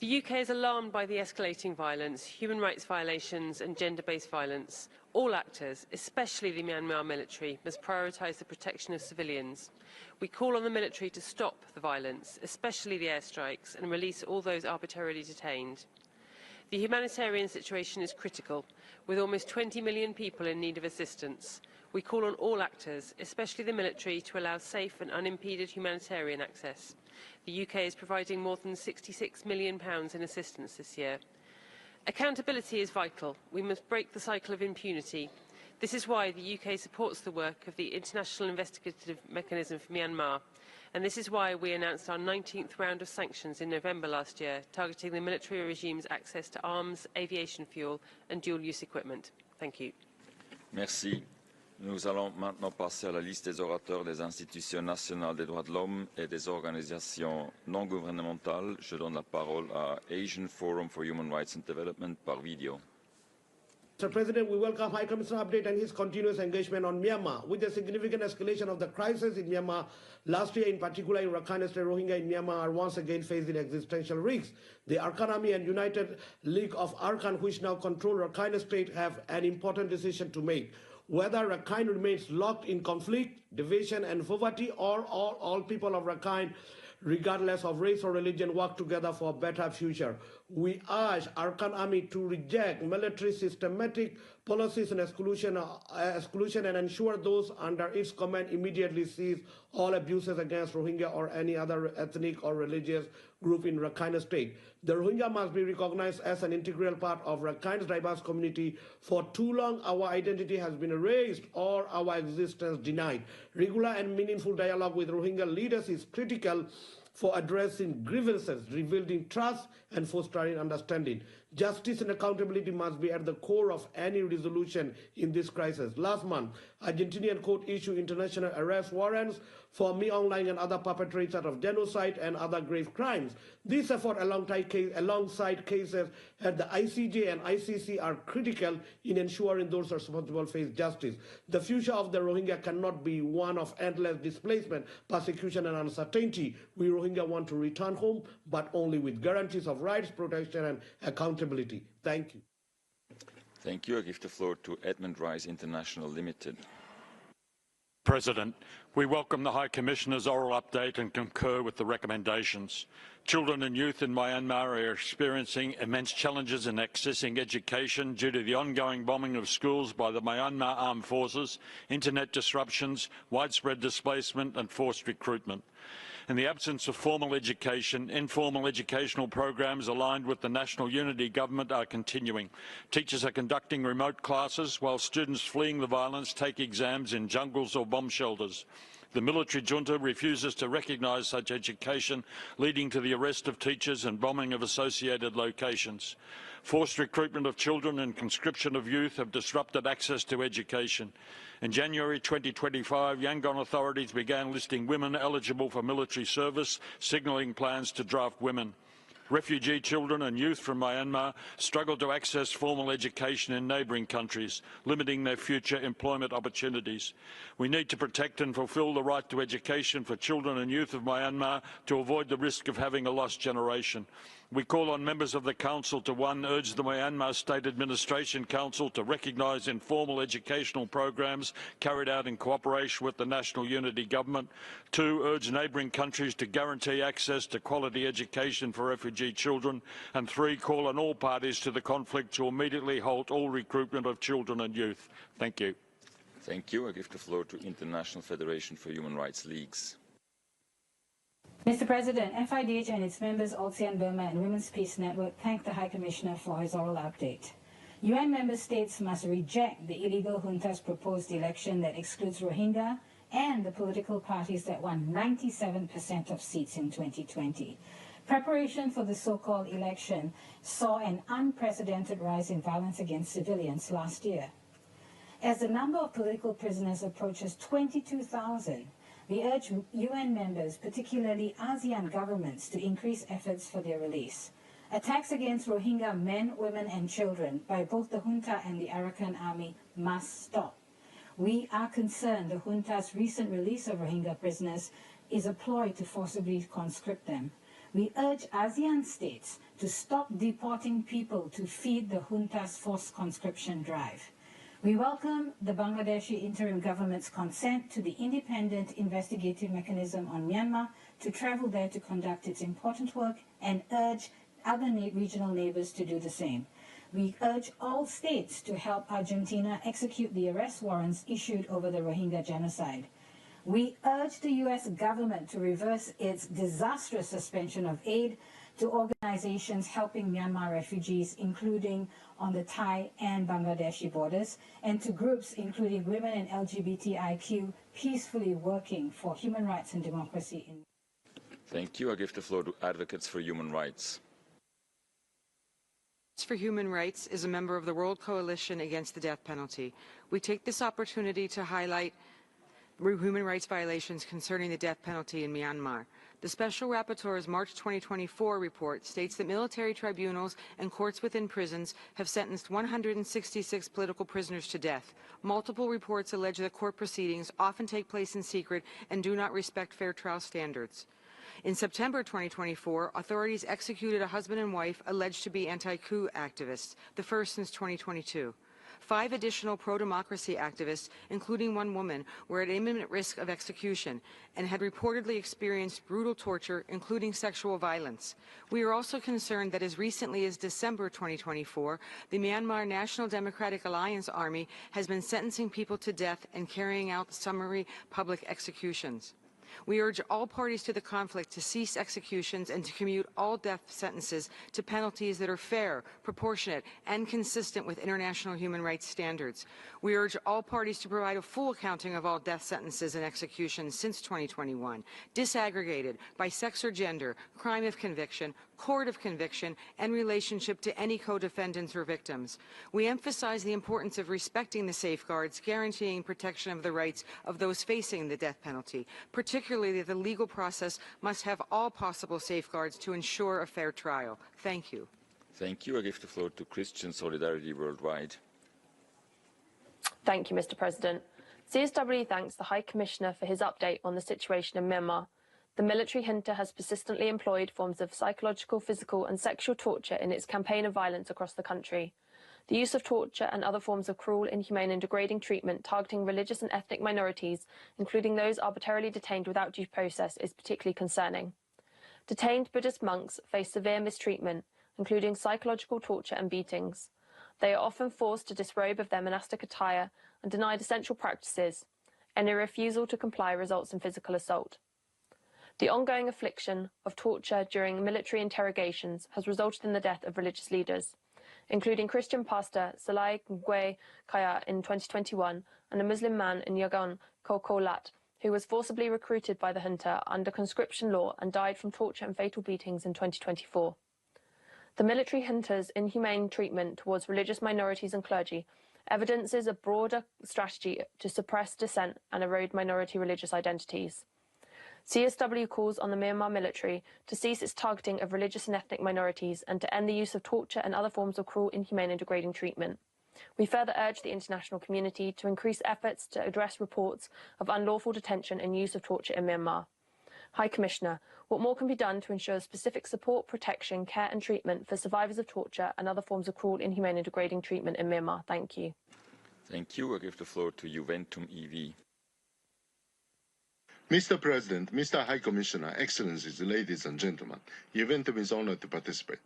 The UK is alarmed by the escalating violence, human rights violations and gender-based violence. All actors, especially the Myanmar military, must prioritise the protection of civilians. We call on the military to stop the violence, especially the airstrikes, and release all those arbitrarily detained. The humanitarian situation is critical, with almost 20 million people in need of assistance. We call on all actors, especially the military, to allow safe and unimpeded humanitarian access. The UK is providing more than £66 million in assistance this year. Accountability is vital. We must break the cycle of impunity. This is why the UK supports the work of the International Investigative Mechanism for Myanmar, and this is why we announced our 19th round of sanctions in November last year, targeting the military regime's access to arms, aviation fuel and dual-use equipment. Thank you. Merci. Nous allons maintenant passer à la liste des orateurs des institutions nationales des droits de l'homme et des organisations non gouvernementales. Je donne la parole à Asian Forum for Human Rights and Development par video. Mr. President, we welcome High Commissioner update and his continuous engagement on Myanmar. With the significant escalation of the crisis in Myanmar last year, in particular in Rakhine State, Rohingya in Myanmar are once again facing existential risks. The Arkan Army and United League of Arkan, which now control Rakhine State, have an important decision to make. Whether Rakhine remains locked in conflict, division and poverty, or all people of Rakhine, regardless of race or religion, work together for a better future. We urge Arkan Army to reject military systematic policies and exclusion and ensure those under its command immediately cease all abuses against Rohingya or any other ethnic or religious group in Rakhine State. The Rohingya must be recognized as an integral part of Rakhine's diverse community. For too long, our identity has been erased or our existence denied. Regular and meaningful dialogue with Rohingya leaders is critical for addressing grievances, rebuilding trust, and fostering understanding. Justice and accountability must be at the core of any resolution in this crisis. Last month, Argentinian court issued international arrest warrants for Mia Aung Hlaing and other perpetrators of genocide and other grave crimes. This effort alongside cases at the ICJ and ICC are critical in ensuring those responsible face justice. The future of the Rohingya cannot be one of endless displacement, persecution and uncertainty. We Rohingya want to return home, but only with guarantees of rights, protection and accountability. Thank you. Thank you. I give the floor to Edmund Rice International Limited. President, we welcome the High Commissioner's oral update and concur with the recommendations. Children and youth in Myanmar are experiencing immense challenges in accessing education due to the ongoing bombing of schools by the Myanmar Armed Forces, internet disruptions, widespread displacement and forced recruitment. In the absence of formal education, informal educational programs aligned with the National Unity Government are continuing. Teachers are conducting remote classes while students fleeing the violence take exams in jungles or bomb shelters. The military junta refuses to recognise such education, leading to the arrest of teachers and bombing of associated locations. Forced recruitment of children and conscription of youth have disrupted access to education. In January 2025, Yangon authorities began listing women eligible for military service, signalling plans to draft women. Refugee children and youth from Myanmar struggle to access formal education in neighbouring countries, limiting their future employment opportunities. We need to protect and fulfil the right to education for children and youth of Myanmar to avoid the risk of having a lost generation. We call on members of the Council to 1. Urge the Myanmar State Administration Council to recognise informal educational programs carried out in cooperation with the National Unity Government. 2. Urge neighbouring countries to guarantee access to quality education for refugee children. And 3. Call on all parties to the conflict to immediately halt all recruitment of children and youth. Thank you. Thank you. I give the floor to International Federation for Human Rights Leagues. Mr. President, FIDH and its members, ASEAN Burma and Women's Peace Network, thank the High Commissioner for his oral update. UN member states must reject the illegal junta's proposed election that excludes Rohingya and the political parties that won 97% of seats in 2020. Preparation for the so-called election saw an unprecedented rise in violence against civilians last year. As the number of political prisoners approaches 22,000, we urge UN members, particularly ASEAN governments, to increase efforts for their release. Attacks against Rohingya men, women and children by both the junta and the Arakan army must stop. We are concerned the junta's recent release of Rohingya prisoners is a ploy to forcibly conscript them. We urge ASEAN states to stop deporting people to feed the junta's forced conscription drive. We welcome the Bangladeshi interim government's consent to the independent investigative mechanism on Myanmar to travel there to conduct its important work and urge other regional neighbors to do the same. We urge all states to help Argentina execute the arrest warrants issued over the Rohingya genocide. We urge the U.S. government to reverse its disastrous suspension of aid to organizations helping Myanmar refugees, including on the Thai and Bangladeshi borders, and to groups including women and LGBTIQ peacefully working for human rights and democracy. Thank you. I give the floor to Advocates for Human Rights. For Human Rights is a member of the World Coalition Against the Death Penalty. We take this opportunity to highlight human rights violations concerning the death penalty in Myanmar. The Special Rapporteur's March 2024 report states that military tribunals and courts within prisons have sentenced 166 political prisoners to death. Multiple reports allege that court proceedings often take place in secret and do not respect fair trial standards. In September 2024, authorities executed a husband and wife alleged to be anti-coup activists, the first since 2022. 5 additional pro-democracy activists, including one woman, were at imminent risk of execution and had reportedly experienced brutal torture, including sexual violence. We are also concerned that as recently as December 2024, the Myanmar National Democratic Alliance Army has been sentencing people to death and carrying out summary public executions. We urge all parties to the conflict to cease executions and to commute all death sentences to penalties that are fair, proportionate, and consistent with international human rights standards. We urge all parties to provide a full accounting of all death sentences and executions since 2021, disaggregated by sex or gender, crime of conviction, court of conviction, and relationship to any co-defendants or victims. We emphasize the importance of respecting the safeguards, guaranteeing protection of the rights of those facing the death penalty, particularly that the legal process must have all possible safeguards to ensure a fair trial. Thank you. Thank you. I give the floor to Christian Solidarity Worldwide. Thank you, Mr. President. CSW thanks the High Commissioner for his update on the situation in Myanmar. The military junta has persistently employed forms of psychological, physical and sexual torture in its campaign of violence across the country. The use of torture and other forms of cruel, inhumane and degrading treatment targeting religious and ethnic minorities, including those arbitrarily detained without due process, is particularly concerning. Detained Buddhist monks face severe mistreatment, including psychological torture and beatings. They are often forced to disrobe of their monastic attire and denied essential practices. Any refusal to comply results in physical assault. The ongoing affliction of torture during military interrogations has resulted in the death of religious leaders, including Christian pastor Salai Ngwe Kaya in 2021 and a Muslim man in Yangon, Koko Lat, who was forcibly recruited by the junta under conscription law and died from torture and fatal beatings in 2024. The military junta's inhumane treatment towards religious minorities and clergy evidences a broader strategy to suppress dissent and erode minority religious identities. CSW calls on the Myanmar military to cease its targeting of religious and ethnic minorities and to end the use of torture and other forms of cruel, inhumane and degrading treatment. We further urge the international community to increase efforts to address reports of unlawful detention and use of torture in Myanmar. High Commissioner, what more can be done to ensure specific support, protection, care and treatment for survivors of torture and other forms of cruel, inhumane and degrading treatment in Myanmar? Thank you. Thank you. I give the floor to Juventum EV. Mr. President, Mr. High Commissioner, Excellencies, ladies and gentlemen, Juventum is honored to participate.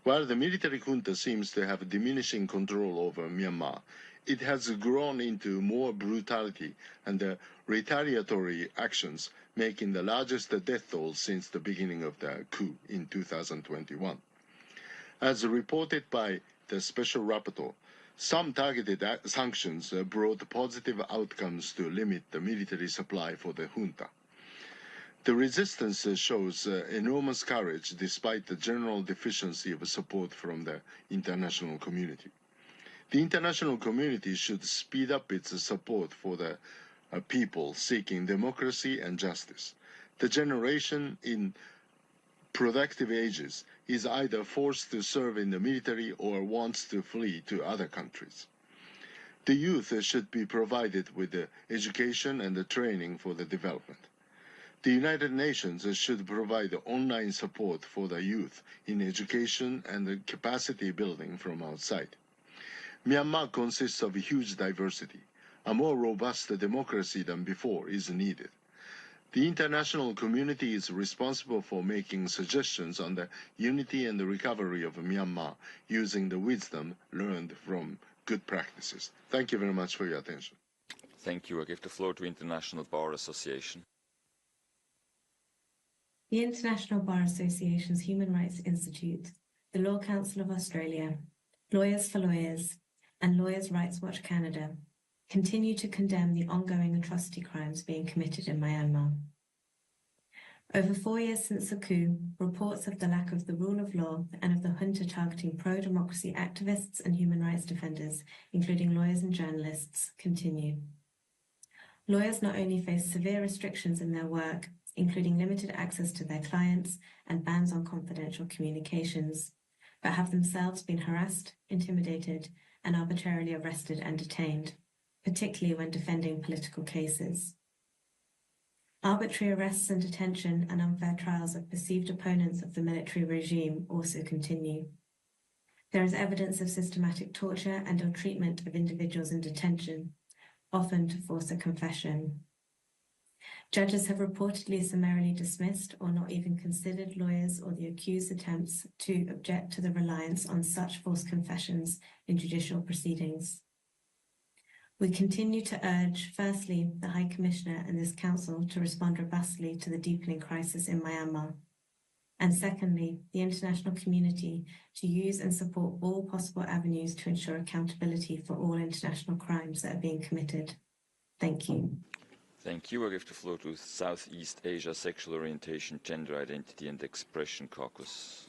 While the military junta seems to have diminishing control over Myanmar, it has grown into more brutality and retaliatory actions, making the largest death toll since the beginning of the coup in 2021. As reported by the Special Rapporteur, some targeted sanctions brought positive outcomes to limit the military supply for the junta. The resistance shows enormous courage despite the general deficiency of support from the international community. The international community should speed up its support for the people seeking democracy and justice. The generation in productive ages is either forced to serve in the military or wants to flee to other countries. The youth should be provided with the education and the training for the development. The United Nations should provide online support for the youth in education and capacity building from outside. Myanmar consists of huge diversity. A more robust democracy than before is needed. The international community is responsible for making suggestions on the unity and the recovery of Myanmar using the wisdom learned from good practices. Thank you very much for your attention. Thank you. I give the floor to International Bar Association. The International Bar Association's Human Rights Institute, the Law Council of Australia, Lawyers for Lawyers, and Lawyers' Rights Watch Canada continue to condemn the ongoing atrocity crimes being committed in Myanmar. Over 4 years since the coup, reports of the lack of the rule of law and of the junta targeting pro-democracy activists and human rights defenders, including lawyers and journalists, continue. Lawyers not only face severe restrictions in their work, including limited access to their clients and bans on confidential communications, but have themselves been harassed, intimidated, and arbitrarily arrested and detained, particularly when defending political cases. Arbitrary arrests and detention and unfair trials of perceived opponents of the military regime also continue. There is evidence of systematic torture and ill-treatment of individuals in detention, often to force a confession. Judges have reportedly summarily dismissed or not even considered lawyers or the accused's attempts to object to the reliance on such false confessions in judicial proceedings. We continue to urge, firstly, the High Commissioner and this Council to respond robustly to the deepening crisis in Myanmar, and secondly, the international community to use and support all possible avenues to ensure accountability for all international crimes that are being committed. Thank you. Thank you. I give the floor to Southeast Asia Sexual Orientation, Gender Identity and Expression Caucus.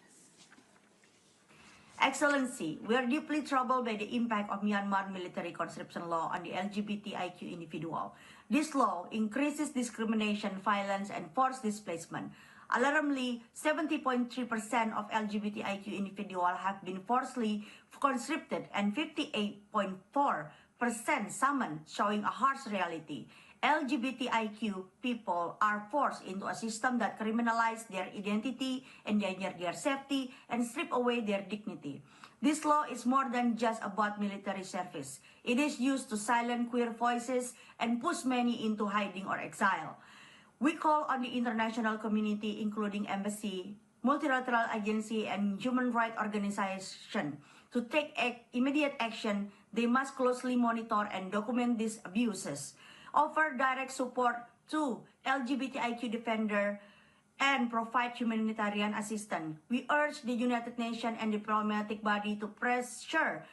Excellency, we are deeply troubled by the impact of Myanmar military conscription law on the LGBTIQ individual. This law increases discrimination, violence, and forced displacement. Alarmingly, 70.3% of LGBTIQ individuals have been forcibly conscripted and 58.4% summoned, showing a harsh reality. LGBTIQ people are forced into a system that criminalizes their identity, endanger their safety, and strip away their dignity. This law is more than just about military service. It is used to silence queer voices and push many into hiding or exile. We call on the international community, including embassy, multilateral agency, and human rights organizations, to take immediate action. They must closely monitor and document these abuses, offer direct support to LGBTIQ defenders, and provide humanitarian assistance. We urge the United Nations and diplomatic body to pressure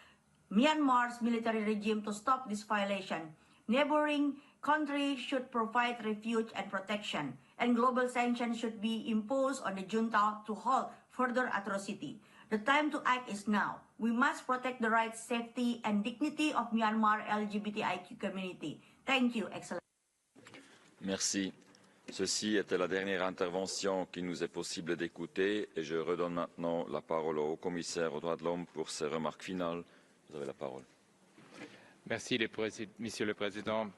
Myanmar's military regime to stop this violation. Neighboring countries should provide refuge and protection, and global sanctions should be imposed on the junta to halt further atrocity. The time to act is now. We must protect the rights, safety, and dignity of Myanmar LGBTIQ community. Thank you, Excellency. Merci. Ceci était la dernière intervention qu'il nous est possible d'écouter et je redonne maintenant la parole au haut-commissaire aux droits de l'homme pour ses remarques finales. Vous avez la parole. Merci, Monsieur le Président.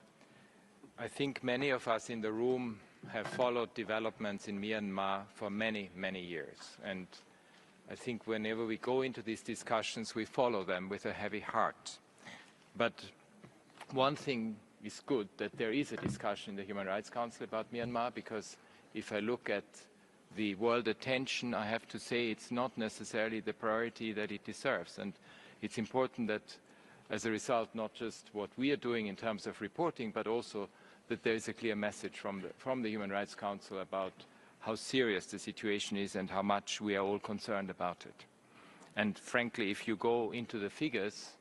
I think many of us in the room have followed developments in Myanmar for many, many years. And I think whenever we go into these discussions, we follow them with a heavy heart. But one thing is good, that there is a discussion in the Human Rights Council about Myanmar, because if I look at the world attention, I have to say it's not necessarily the priority that it deserves. And it's important that, as a result, not just what we are doing in terms of reporting, but also that there is a clear message from the Human Rights Council about how serious the situation is and how much we are all concerned about it. And frankly, if you go into the figures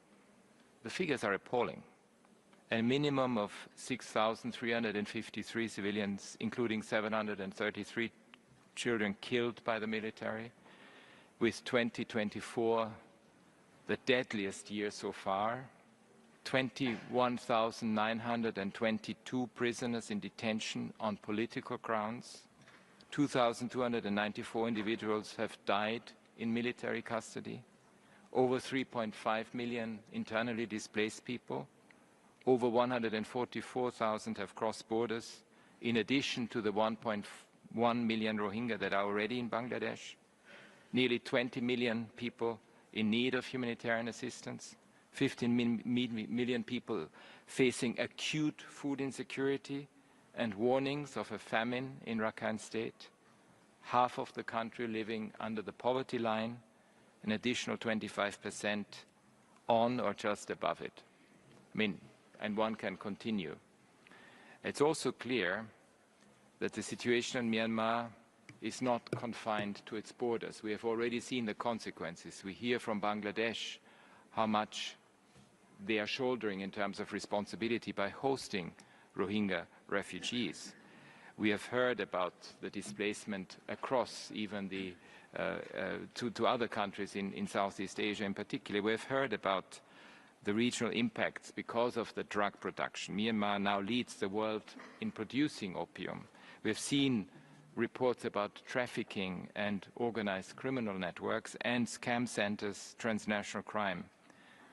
are appalling. A minimum of 6,353 civilians, including 733 children killed by the military, with 2024 the deadliest year so far, 21,922 prisoners in detention on political grounds, 2,294 individuals have died in military custody, over 3.5 million internally displaced people, over 144,000 have crossed borders, in addition to the 1.1 million Rohingya that are already in Bangladesh, nearly 20 million people in need of humanitarian assistance, 15 million people facing acute food insecurity and warnings of a famine in Rakhine State, half of the country living under the poverty line, an additional 25% on or just above it. And one can continue. It's also clear that the situation in Myanmar is not confined to its borders. We have already seen the consequences. We hear from Bangladesh how much they are shouldering in terms of responsibility by hosting Rohingya refugees. We have heard about the displacement across even to other countries in Southeast Asia in particular. We have heard about the regional impacts because of the drug production. Myanmar now leads the world in producing opium. We have seen reports about trafficking and organized criminal networks and scam centers, transnational crime.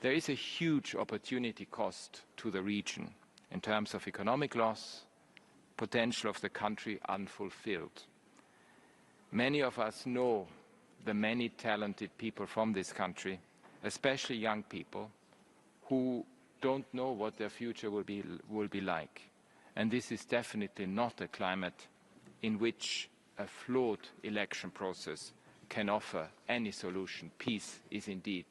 There is a huge opportunity cost to the region in terms of economic loss, potential of the country unfulfilled. Many of us know the many talented people from this country, especially young people, who don't know what their future will be like. And this is definitely not a climate in which a flawed election process can offer any solution. Peace is indeed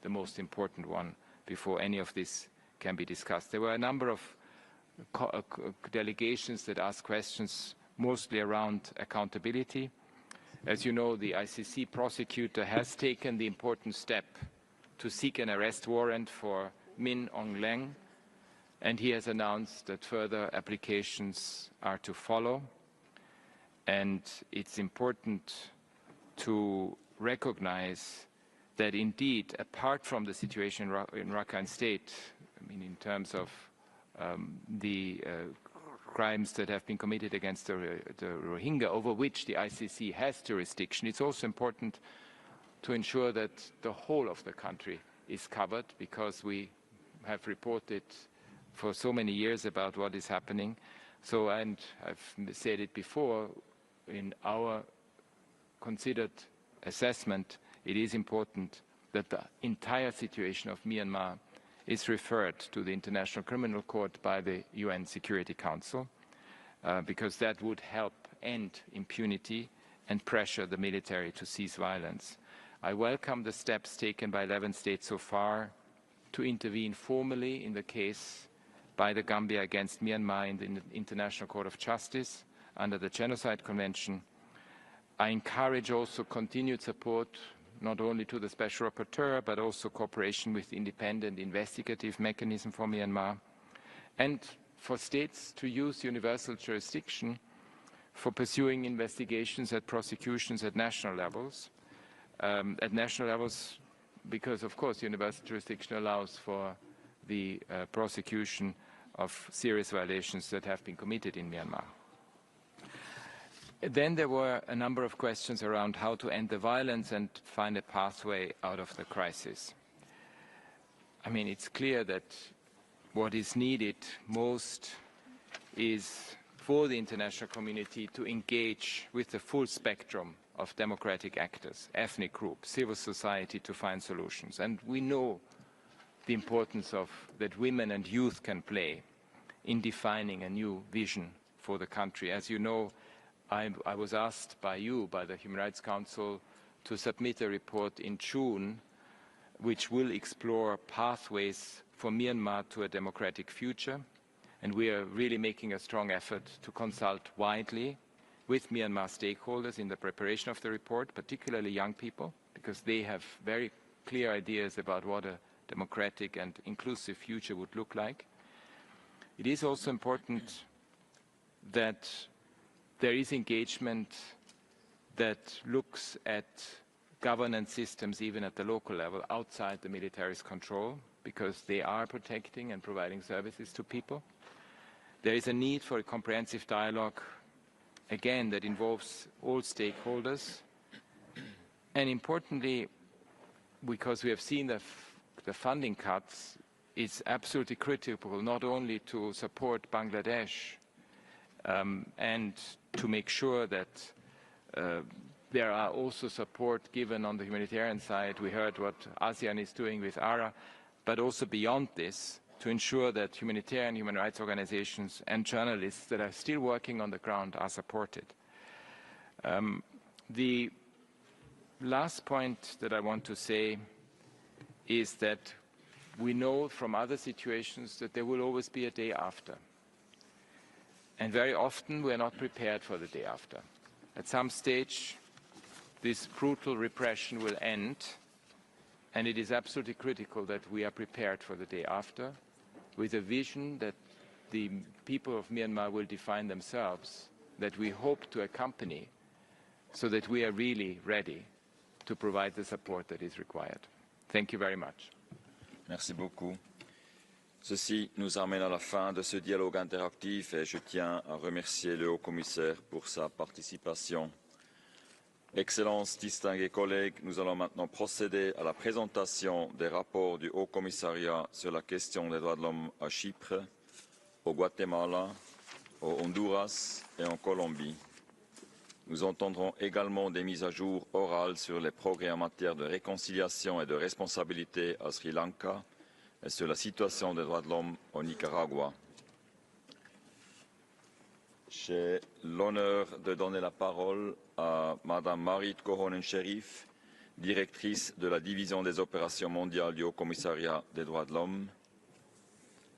the most important one before any of this can be discussed. There were a number of delegations that asked questions mostly around accountability. As you know, the ICC prosecutor has taken the important step to seek an arrest warrant for Min Aung Hlaing, and he has announced that further applications are to follow. And it's important to recognize that indeed, apart from the situation in Rakhine State, I mean, in terms of the crimes that have been committed against the Rohingya, over which the ICC has jurisdiction, it's also important to ensure that the whole of the country is covered, because we have reported for so many years about what is happening. So, and I've said it before, in our considered assessment, it is important that the entire situation of Myanmar is referred to the International Criminal Court by the UN Security Council, because that would help end impunity and pressure the military to cease violence. I welcome the steps taken by 11 states so far to intervene formally in the case by the Gambia against Myanmar in the International Court of Justice under the Genocide Convention. I encourage also continued support not only to the Special Rapporteur, but also cooperation with the independent investigative mechanism for Myanmar, and for states to use universal jurisdiction for pursuing investigations and prosecutions at national levels. Because, of course, universal jurisdiction allows for the prosecution of serious violations that have been committed in Myanmar. Then there were a number of questions around how to end the violence and find a pathway out of the crisis. I mean, it's clear that what is needed most is for the international community to engage with the full spectrum of democratic actors, ethnic groups, civil society, to find solutions. And we know the importance of that women and youth can play in defining a new vision for the country. As you know, I was asked by you, by the Human Rights Council, to submit a report in June which will explore pathways for Myanmar to a democratic future. And we are really making a strong effort to consult widely with Myanmar stakeholders in the preparation of the report, particularly young people, because they have very clear ideas about what a democratic and inclusive future would look like. It is also important that there is engagement that looks at governance systems even at the local level, outside the military's control, because they are protecting and providing services to people. There is a need for a comprehensive dialogue, again, that involves all stakeholders. And importantly, because we have seen the funding cuts, it's absolutely critical not only to support Bangladesh and to make sure that there are also support given on the humanitarian side. We heard what ASEAN is doing with ARA, but also beyond this, to ensure that humanitarian human rights organizations and journalists that are still working on the ground are supported. The last point that I want to say is that we know from other situations that there will always be a day after. And very often we are not prepared for the day after. At some stage, this brutal repression will end, and it is absolutely critical that we are prepared for the day after, with a vision that the people of Myanmar will define themselves, that we hope to accompany, so that we are really ready to provide the support that is required. Thank you very much. Merci beaucoup. Ceci nous amène à la fin de ce dialogue interactif et je tiens à remercier le haut-commissaire pour sa participation. Excellences, distingués collègues, nous allons maintenant procéder à la présentation des rapports du Haut-Commissariat sur la question des droits de l'homme à Chypre, au Guatemala, au Honduras et en Colombie. Nous entendrons également des mises à jour orales sur les progrès en matière de réconciliation et de responsabilité à Sri Lanka et sur la situation des droits de l'homme au Nicaragua. J'ai l'honneur de donner la parole à Madame Marit Kohonen-Sherif, directrice de la division des opérations mondiales du Haut-Commissariat des droits de l'homme.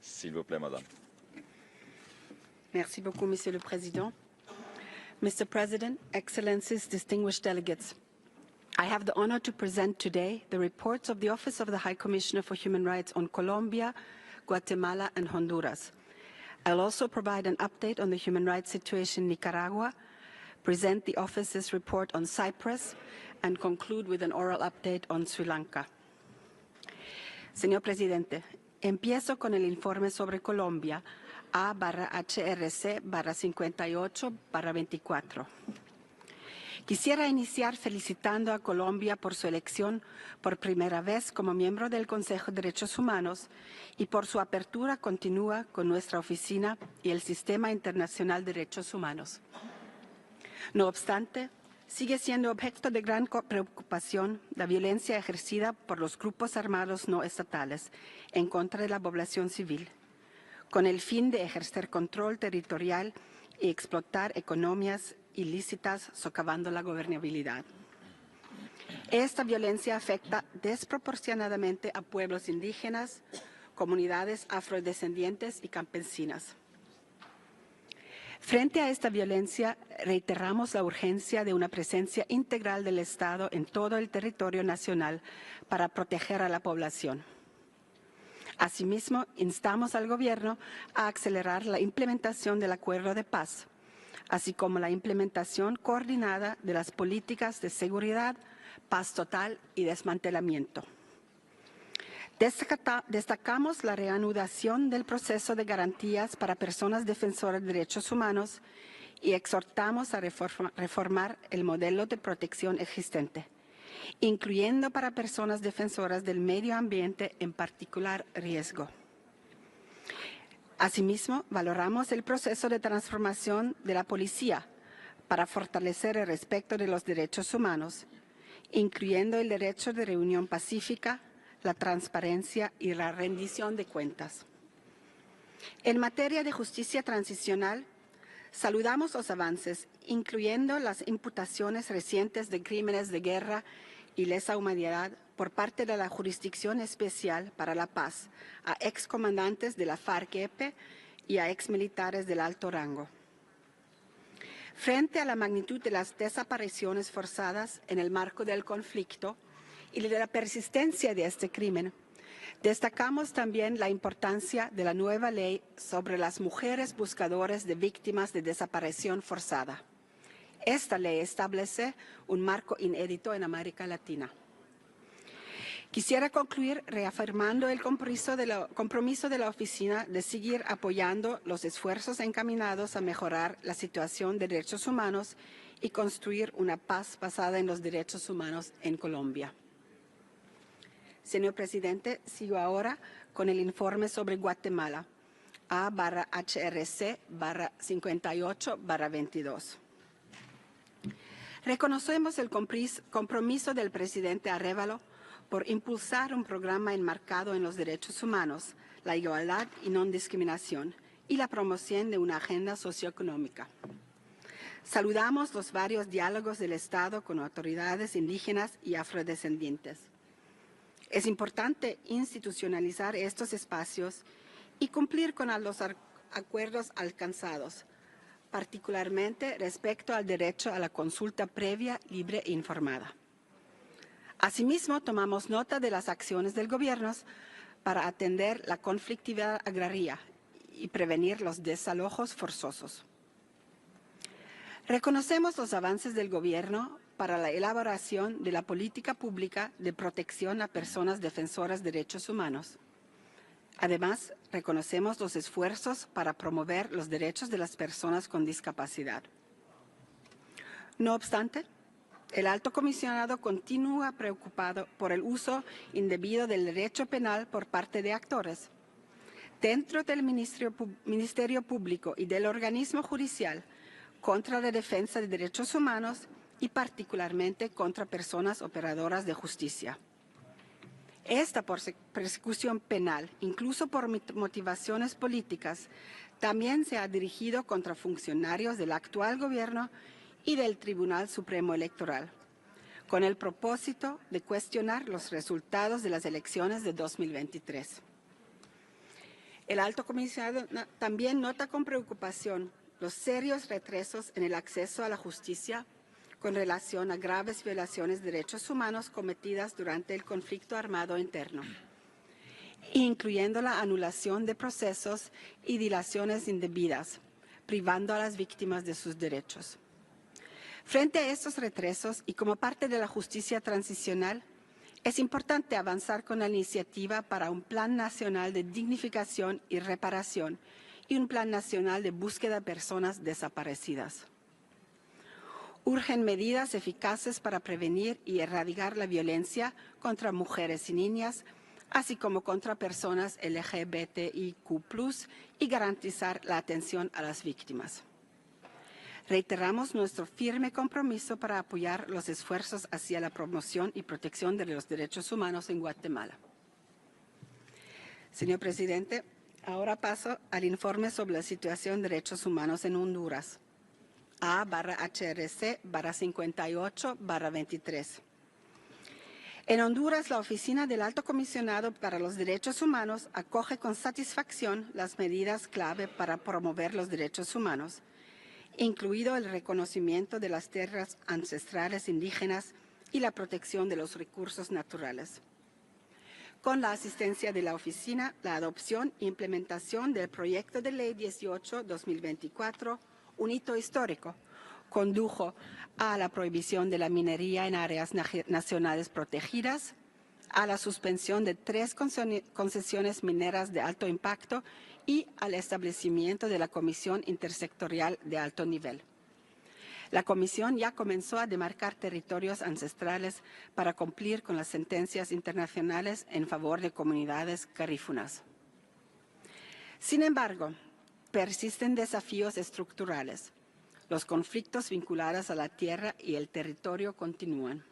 S'il vous plaît, Madame. Merci beaucoup, Monsieur le Président. Mr. President, Excellencies, distinguished delegates, I have the honor to present today the reports of the Office of the High Commissioner for Human Rights on Colombia, Guatemala, and Honduras. I'll also provide an update on the human rights situation in Nicaragua, present the Office's report on Cyprus, and conclude with an oral update on Sri Lanka. Señor Presidente, empiezo con el informe sobre Colombia, A/HRC/58/24. Quisiera iniciar felicitando a Colombia por su elección por primera vez como miembro del Consejo de Derechos Humanos y por su apertura continua con nuestra oficina y el Sistema Internacional de Derechos Humanos. No obstante, sigue siendo objeto de gran preocupación la violencia ejercida por los grupos armados no estatales en contra de la población civil, con el fin de ejercer control territorial y explotar economías ilícitas, socavando la gobernabilidad. Esta violencia afecta desproporcionadamente a pueblos indígenas, comunidades afrodescendientes y campesinas. Frente a esta violencia, reiteramos la urgencia de una presencia integral del Estado en todo el territorio nacional para proteger a la población. Asimismo, instamos al Gobierno a acelerar la implementación del acuerdo de paz, así como la implementación coordinada de las políticas de seguridad, paz total y desmantelamiento. Destacamos la reanudación del proceso de garantías para personas defensoras de derechos humanos y exhortamos a reformar el modelo de protección existente, incluyendo para personas defensoras del medio ambiente en particular riesgo. Asimismo, valoramos el proceso de transformación de la policía para fortalecer el respeto de los derechos humanos, incluyendo el derecho de reunión pacífica, la transparencia y la rendición de cuentas. En materia de justicia transicional, saludamos los avances, incluyendo las imputaciones recientes de crímenes de guerra y lesa humanidad por parte de la Jurisdicción Especial para la Paz a excomandantes de la FARC-EP y a exmilitares del alto rango. Frente a la magnitud de las desapariciones forzadas en el marco del conflicto y de la persistencia de este crimen, destacamos también la importancia de la nueva ley sobre las mujeres buscadoras de víctimas de desaparición forzada. Esta ley establece un marco inédito en América Latina. Quisiera concluir reafirmando el compromiso de la Oficina de seguir apoyando los esfuerzos encaminados a mejorar la situación de derechos humanos y construir una paz basada en los derechos humanos en Colombia. Señor Presidente, sigo ahora con el informe sobre Guatemala, A/HRC/58/22. Reconocemos el compromiso del presidente Arévalo por impulsar un programa enmarcado en los derechos humanos, la igualdad y no discriminación y la promoción de una agenda socioeconómica. Saludamos los varios diálogos del Estado con autoridades indígenas y afrodescendientes. Es importante institucionalizar estos espacios y cumplir con los acuerdos alcanzados, particularmente respecto al derecho a la consulta previa, libre e informada. Asimismo, tomamos nota de las acciones del Gobierno para atender la conflictividad agraria y prevenir los desalojos forzosos. Reconocemos los avances del Gobierno para la elaboración de la política pública de protección a personas defensoras de derechos humanos. Además, reconocemos los esfuerzos para promover los derechos de las personas con discapacidad. No obstante, el Alto Comisionado continúa preocupado por el uso indebido del derecho penal por parte de actores. Dentro del Ministerio Público y del organismo judicial contra la defensa de derechos humanos y particularmente contra personas operadoras de justicia. Esta persecución penal, incluso por motivaciones políticas, también se ha dirigido contra funcionarios del actual Gobierno y del Tribunal Supremo Electoral, con el propósito de cuestionar los resultados de las elecciones de 2023. El Alto Comisionado también nota con preocupación los serios retrasos en el acceso a la justicia con relación a graves violaciones de derechos humanos cometidas durante el conflicto armado interno, incluyendo la anulación de procesos y dilaciones indebidas, privando a las víctimas de sus derechos. Frente a estos retrasos y como parte de la justicia transicional, es importante avanzar con la iniciativa para un Plan Nacional de Dignificación y Reparación y un Plan Nacional de Búsqueda de Personas Desaparecidas. Urgen medidas eficaces para prevenir y erradicar la violencia contra mujeres y niñas, así como contra personas LGBTIQ+, y garantizar la atención a las víctimas. Reiteramos nuestro firme compromiso para apoyar los esfuerzos hacia la promoción y protección de los derechos humanos en Guatemala. Señor presidente, ahora paso al informe sobre la situación de derechos humanos en Honduras. A/HRC/58/23. En Honduras, la Oficina del Alto Comisionado para los Derechos Humanos acoge con satisfacción las medidas clave para promover los derechos humanos, incluido el reconocimiento de las tierras ancestrales indígenas y la protección de los recursos naturales. Con la asistencia de la Oficina, la adopción e implementación del Proyecto de Ley 18-2024, un hito histórico, condujo a la prohibición de la minería en áreas nacionales protegidas, a la suspensión de 3 concesiones mineras de alto impacto y al establecimiento de la Comisión Intersectorial de Alto Nivel. La Comisión ya comenzó a demarcar territorios ancestrales para cumplir con las sentencias internacionales en favor de comunidades garífunas. Sin embargo, persisten desafíos estructurales. Los conflictos vinculados a la tierra y el territorio continúan.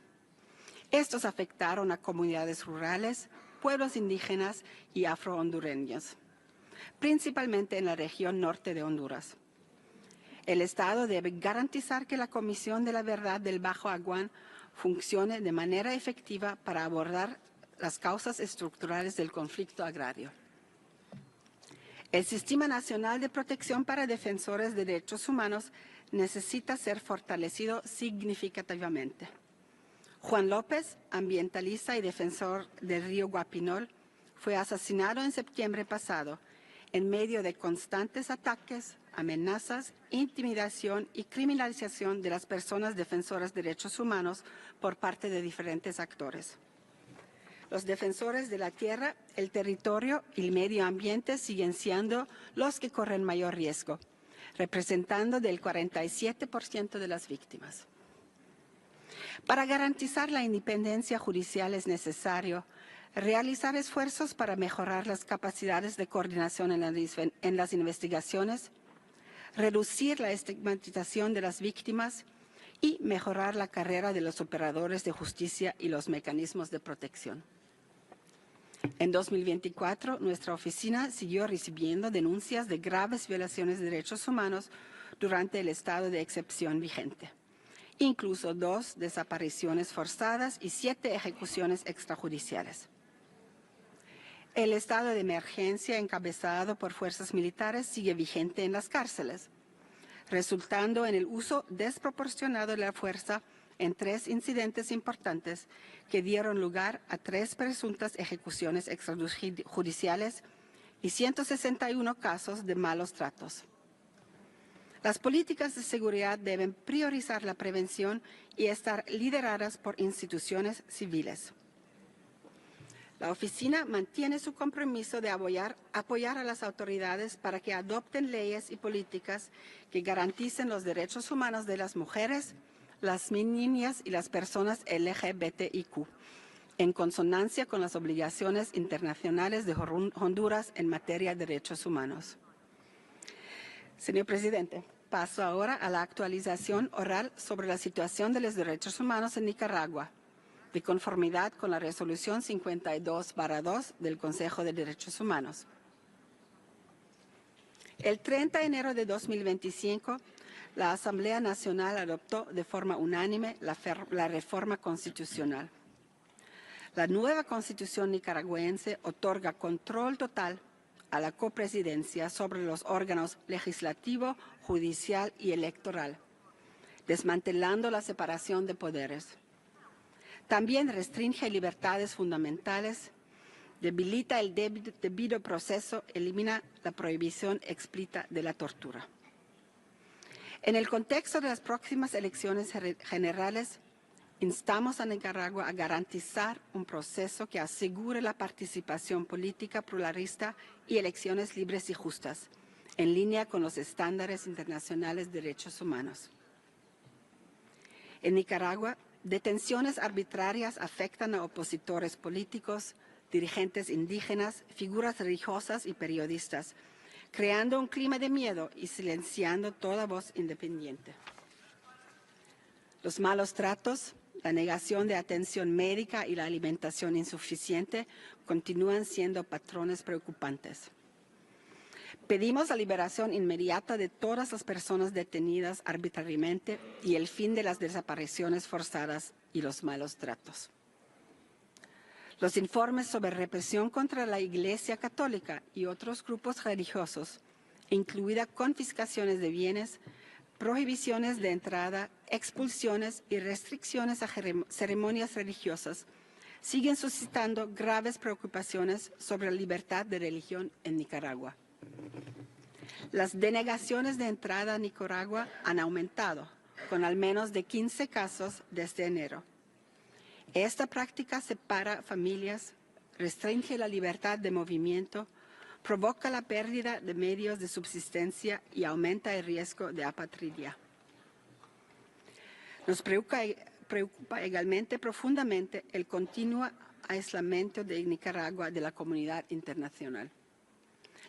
Estos afectaron a comunidades rurales, pueblos indígenas y afrohondureños, principalmente en la región norte de Honduras. El Estado debe garantizar que la Comisión de la Verdad del Bajo Aguán funcione de manera efectiva para abordar las causas estructurales del conflicto agrario. El Sistema Nacional de Protección para Defensores de Derechos Humanos necesita ser fortalecido significativamente. Juan López, ambientalista y defensor del río Guapinol, fue asesinado en septiembre pasado en medio de constantes ataques, amenazas, intimidación y criminalización de las personas defensoras de derechos humanos por parte de diferentes actores. Los defensores de la tierra, el territorio y el medio ambiente siguen siendo los que corren mayor riesgo, representando del 47% de las víctimas. Para garantizar la independencia judicial es necesario realizar esfuerzos para mejorar las capacidades de coordinación en las investigaciones, reducir la estigmatización de las víctimas y mejorar la carrera de los operadores de justicia y los mecanismos de protección. En 2024, nuestra oficina siguió recibiendo denuncias de graves violaciones de derechos humanos durante el estado de excepción vigente, incluso 2 desapariciones forzadas y 7 ejecuciones extrajudiciales. El estado de emergencia encabezado por fuerzas militares sigue vigente en las cárceles, resultando en el uso desproporcionado de la fuerza en 3 incidentes importantes que dieron lugar a 3 presuntas ejecuciones extrajudiciales y 161 casos de malos tratos. Las políticas de seguridad deben priorizar la prevención y estar lideradas por instituciones civiles. La oficina mantiene su compromiso de apoyar a las autoridades para que adopten leyes y políticas que garanticen los derechos humanos de las mujeres, las niñas y las personas LGBTIQ, en consonancia con las obligaciones internacionales de Honduras en materia de derechos humanos. Señor presidente, paso ahora a la actualización oral sobre la situación de los derechos humanos en Nicaragua, de conformidad con la resolución 52/2 del Consejo de Derechos Humanos. El 30 de enero de 2025, la Asamblea Nacional adoptó de forma unánime la reforma constitucional. La nueva Constitución nicaragüense otorga control total a la copresidencia sobre los órganos legislativo, judicial y electoral, desmantelando la separación de poderes. También restringe libertades fundamentales, debilita el debido proceso, elimina la prohibición explícita de la tortura. En el contexto de las próximas elecciones generales, instamos a Nicaragua a garantizar un proceso que asegure la participación política pluralista y elecciones libres y justas, en línea con los estándares internacionales de derechos humanos. En Nicaragua, detenciones arbitrarias afectan a opositores políticos, dirigentes indígenas, figuras religiosas y periodistas, creando un clima de miedo y silenciando toda voz independiente. Los malos tratos, la negación de atención médica y la alimentación insuficiente continúan siendo patrones preocupantes. Pedimos la liberación inmediata de todas las personas detenidas arbitrariamente y el fin de las desapariciones forzadas y los malos tratos. Los informes sobre represión contra la Iglesia Católica y otros grupos religiosos, incluidas confiscaciones de bienes, prohibiciones de entrada, expulsiones y restricciones a ceremonias religiosas, siguen suscitando graves preocupaciones sobre la libertad de religión en Nicaragua. Las denegaciones de entrada a Nicaragua han aumentado, con al menos de 15 casos desde enero. Esta práctica separa familias, restringe la libertad de movimiento, provoca la pérdida de medios de subsistencia y aumenta el riesgo de apatridia. Nos preocupa igualmente profundamente el continuo aislamiento de Nicaragua de la comunidad internacional.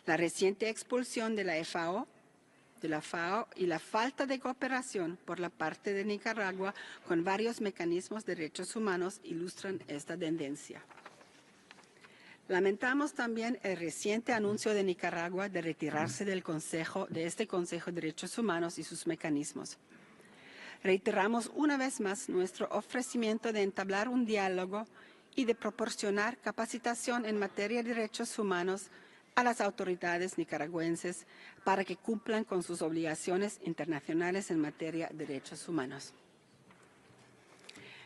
La reciente expulsión de la FAO y la falta de cooperación por la parte de Nicaragua con varios mecanismos de derechos humanos ilustran esta tendencia. Lamentamos también el reciente anuncio de Nicaragua de retirarse de este Consejo de Derechos Humanos y sus mecanismos. Reiteramos una vez más nuestro ofrecimiento de entablar un diálogo y de proporcionar capacitación en materia de derechos humanos a las autoridades nicaragüenses para que cumplan con sus obligaciones internacionales en materia de derechos humanos.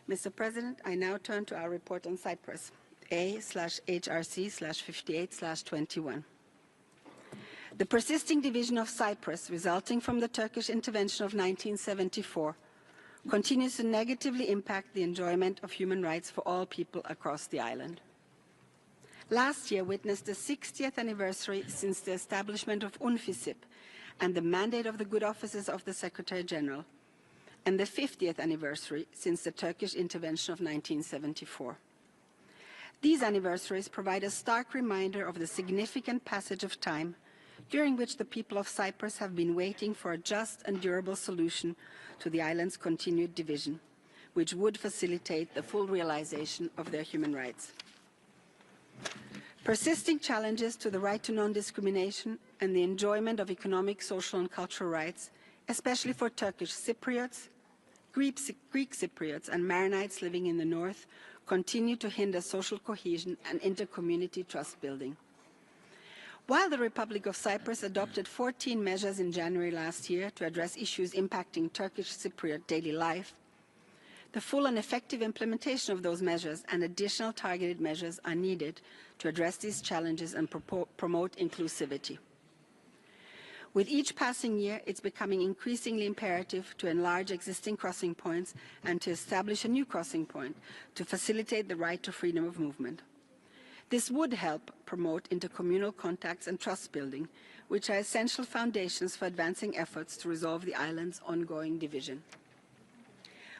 Mr. President, I now turn to our report on Cyprus, A/HRC/58/21. The persisting division of Cyprus resulting from the Turkish intervention of 1974 continues to negatively impact the enjoyment of human rights for all people across the island. Last year witnessed the 60th anniversary since the establishment of UNFICYP and the mandate of the good offices of the Secretary General, and the 50th anniversary since the Turkish intervention of 1974. These anniversaries provide a stark reminder of the significant passage of time during which the people of Cyprus have been waiting for a just and durable solution to the island's continued division, which would facilitate the full realization of their human rights. Persisting challenges to the right to non-discrimination and the enjoyment of economic, social and cultural rights, especially for Turkish Cypriots, Greek Cypriots and Maronites living in the north, continue to hinder social cohesion and inter-community trust building. While the Republic of Cyprus adopted 14 measures in January last year to address issues impacting Turkish Cypriot daily life, the full and effective implementation of those measures and additional targeted measures are needed to address these challenges and promote inclusivity. With each passing year, it's becoming increasingly imperative to enlarge existing crossing points and to establish a new crossing point to facilitate the right to freedom of movement. This would help promote intercommunal contacts and trust building, which are essential foundations for advancing efforts to resolve the island's ongoing division.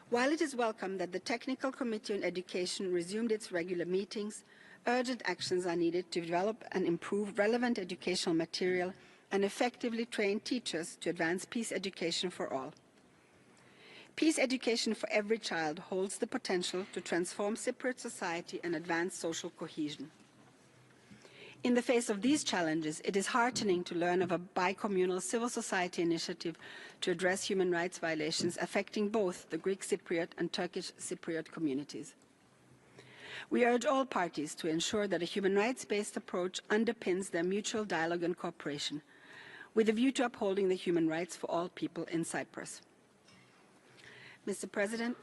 While it is welcome that the Technical Committee on Education resumed its regular meetings, urgent actions are needed to develop and improve relevant educational material and effectively train teachers to advance peace education for all. Peace education for every child holds the potential to transform Cypriot society and advance social cohesion. In the face of these challenges, it is heartening to learn of a bi-communal civil society initiative to address human rights violations affecting both the Greek Cypriot and Turkish Cypriot communities. We urge all parties to ensure that a human rights-based approach underpins their mutual dialogue and cooperation, with a view to upholding the human rights for all people in Cyprus. Mr. President,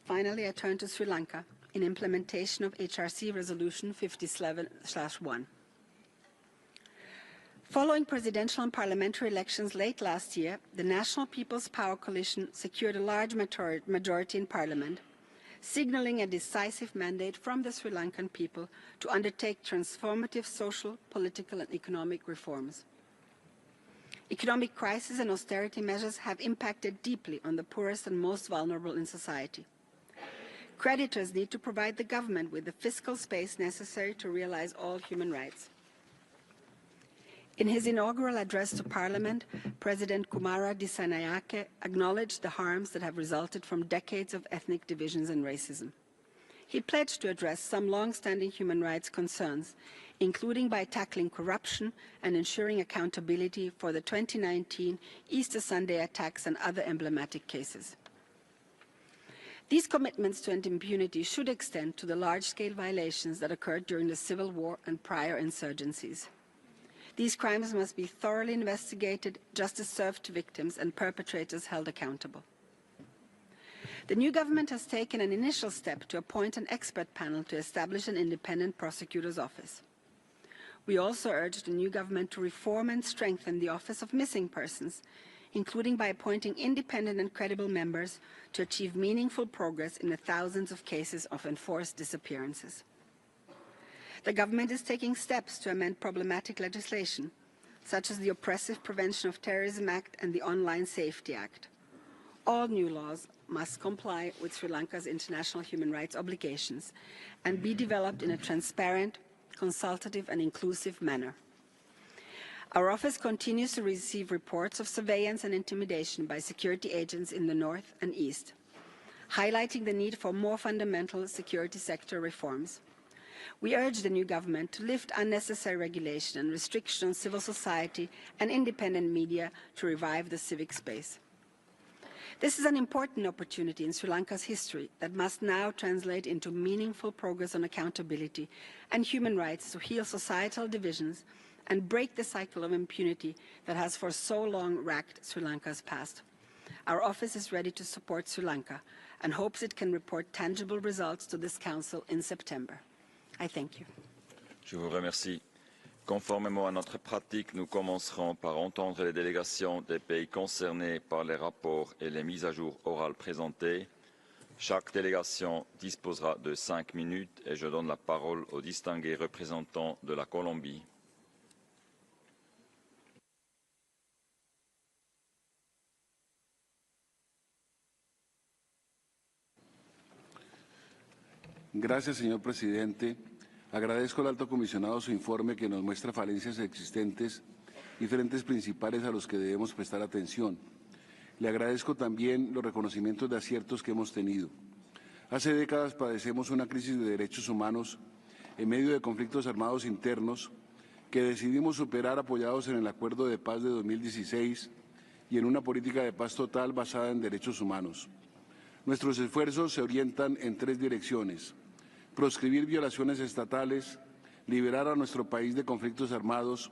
finally I turn to Sri Lanka in implementation of HRC Resolution 57/1. Following presidential and parliamentary elections late last year, the National People's Power Coalition secured a large majority in parliament, signaling a decisive mandate from the Sri Lankan people to undertake transformative social, political and economic reforms. Economic crisis and austerity measures have impacted deeply on the poorest and most vulnerable in society. Creditors need to provide the government with the fiscal space necessary to realize all human rights. In his inaugural address to Parliament, President Kumara Dissanayake acknowledged the harms that have resulted from decades of ethnic divisions and racism. He pledged to address some long-standing human rights concerns, including by tackling corruption and ensuring accountability for the 2019 Easter Sunday attacks and other emblematic cases. These commitments to end impunity should extend to the large-scale violations that occurred during the civil war and prior insurgencies. These crimes must be thoroughly investigated, justice served to victims, and perpetrators held accountable. The new government has taken an initial step to appoint an expert panel to establish an independent prosecutor's office. We also urge the new government to reform and strengthen the Office of Missing Persons, including by appointing independent and credible members to achieve meaningful progress in the thousands of cases of enforced disappearances. The government is taking steps to amend problematic legislation, such as the Oppressive Prevention of Terrorism Act and the Online Safety Act. All new laws must comply with Sri Lanka's international human rights obligations and be developed in a transparent, consultative and inclusive manner. Our office continues to receive reports of surveillance and intimidation by security agents in the north and east, highlighting the need for more fundamental security sector reforms. We urge the new government to lift unnecessary regulation and restriction on civil society and independent media to revive the civic space. This is an important opportunity in Sri Lanka's history that must now translate into meaningful progress on accountability and human rights to heal societal divisions and break the cycle of impunity that has for so long racked Sri Lanka's past. Our office is ready to support Sri Lanka and hopes it can report tangible results to this Council in September. I thank you. Je vous remercie. Conformément à notre pratique, nous commencerons par entendre les délégations des pays concernés par les rapports et les mises à jour orales présentées. Chaque délégation disposera de 5 minutes et je donne la parole au distingué représentant de la Colombie. Gracias, señor presidente. Agradezco al alto comisionado su informe que nos muestra falencias existentes y frentes principales a los que debemos prestar atención. Le agradezco también los reconocimientos de aciertos que hemos tenido. Hace décadas padecemos una crisis de derechos humanos en medio de conflictos armados internos que decidimos superar apoyados en el Acuerdo de Paz de 2016 y en una política de paz total basada en derechos humanos. Nuestros esfuerzos se orientan en 3 direcciones: proscribir violaciones estatales, liberar a nuestro país de conflictos armados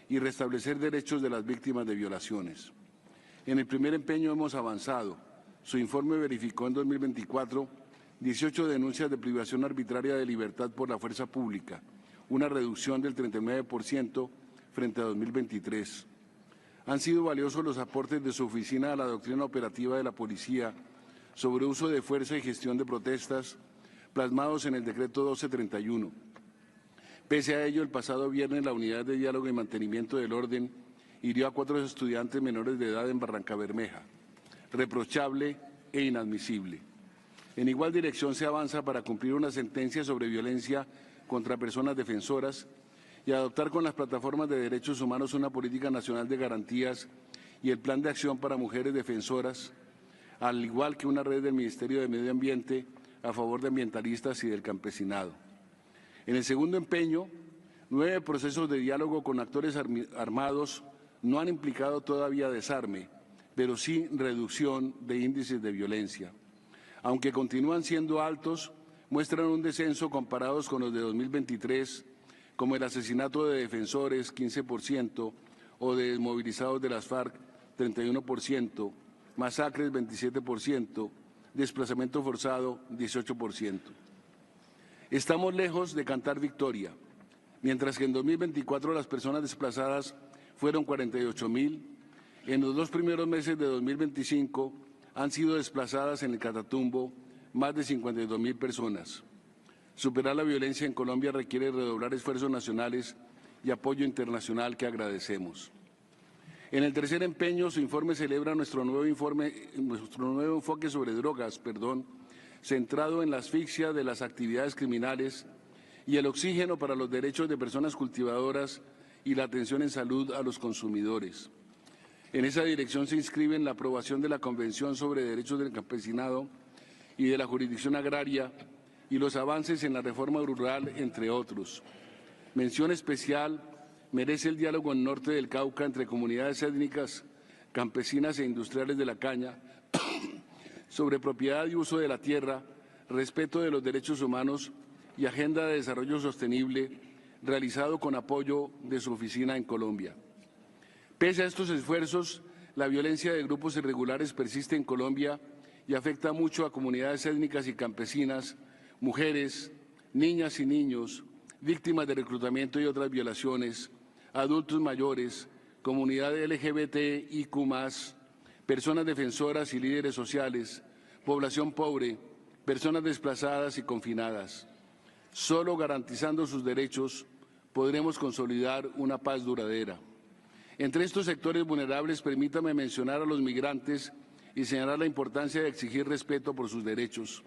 y restablecer derechos de las víctimas de violaciones. En el primer empeño hemos avanzado. Su informe verificó en 2024 18 denuncias de privación arbitraria de libertad por la fuerza pública, una reducción del 39% frente a 2023. Han sido valiosos los aportes de su oficina a la doctrina operativa de la policía sobre uso de fuerza y gestión de protestas, plasmados en el decreto 1231. Pese a ello, el pasado viernes la Unidad de Diálogo y Mantenimiento del Orden hirió a 4 estudiantes menores de edad en Barrancabermeja. Reprochable e inadmisible. En igual dirección se avanza para cumplir una sentencia sobre violencia contra personas defensoras y adoptar con las plataformas de derechos humanos una política nacional de garantías y el plan de acción para mujeres defensoras, al igual que una red del Ministerio de Medio Ambiente a favor de ambientalistas y del campesinado. En el segundo empeño, 9 procesos de diálogo con actores armados no han implicado todavía desarme, pero sí reducción de índices de violencia. Aunque continúan siendo altos, muestran un descenso comparados con los de 2023, como el asesinato de defensores, 15%, o de desmovilizados de las FARC, 31%, masacres, 27%, desplazamiento forzado, 18%. Estamos lejos de cantar victoria. Mientras que en 2024 las personas desplazadas fueron 48.000. En los 2 primeros meses de 2025 han sido desplazadas en el Catatumbo más de 52.000 personas. Superar la violencia en Colombia requiere redoblar esfuerzos nacionales y apoyo internacional que agradecemos. En el tercer empeño, su informe celebra nuestro nuevo enfoque sobre drogas, centrado en la asfixia de las actividades criminales y el oxígeno para los derechos de personas cultivadoras y la atención en salud a los consumidores. En esa dirección se inscribe en la aprobación de la Convención sobre Derechos del Campesinado y de la Jurisdicción Agraria y los avances en la reforma rural, entre otros. Mención especial merece el diálogo en el norte del Cauca entre comunidades étnicas, campesinas e industriales de la caña sobre propiedad y uso de la tierra, respeto de los derechos humanos y agenda de desarrollo sostenible, realizado con apoyo de su oficina en Colombia. Pese a estos esfuerzos, la violencia de grupos irregulares persiste en Colombia y afecta mucho a comunidades étnicas y campesinas, mujeres, niñas y niños, víctimas de reclutamiento y otras violaciones, adultos mayores, comunidad LGBTIQ+, personas defensoras y líderes sociales, población pobre, personas desplazadas y confinadas. Solo garantizando sus derechos podremos consolidar una paz duradera. Entre estos sectores vulnerables, permítame mencionar a los migrantes y señalar la importancia de exigir respeto por sus derechos.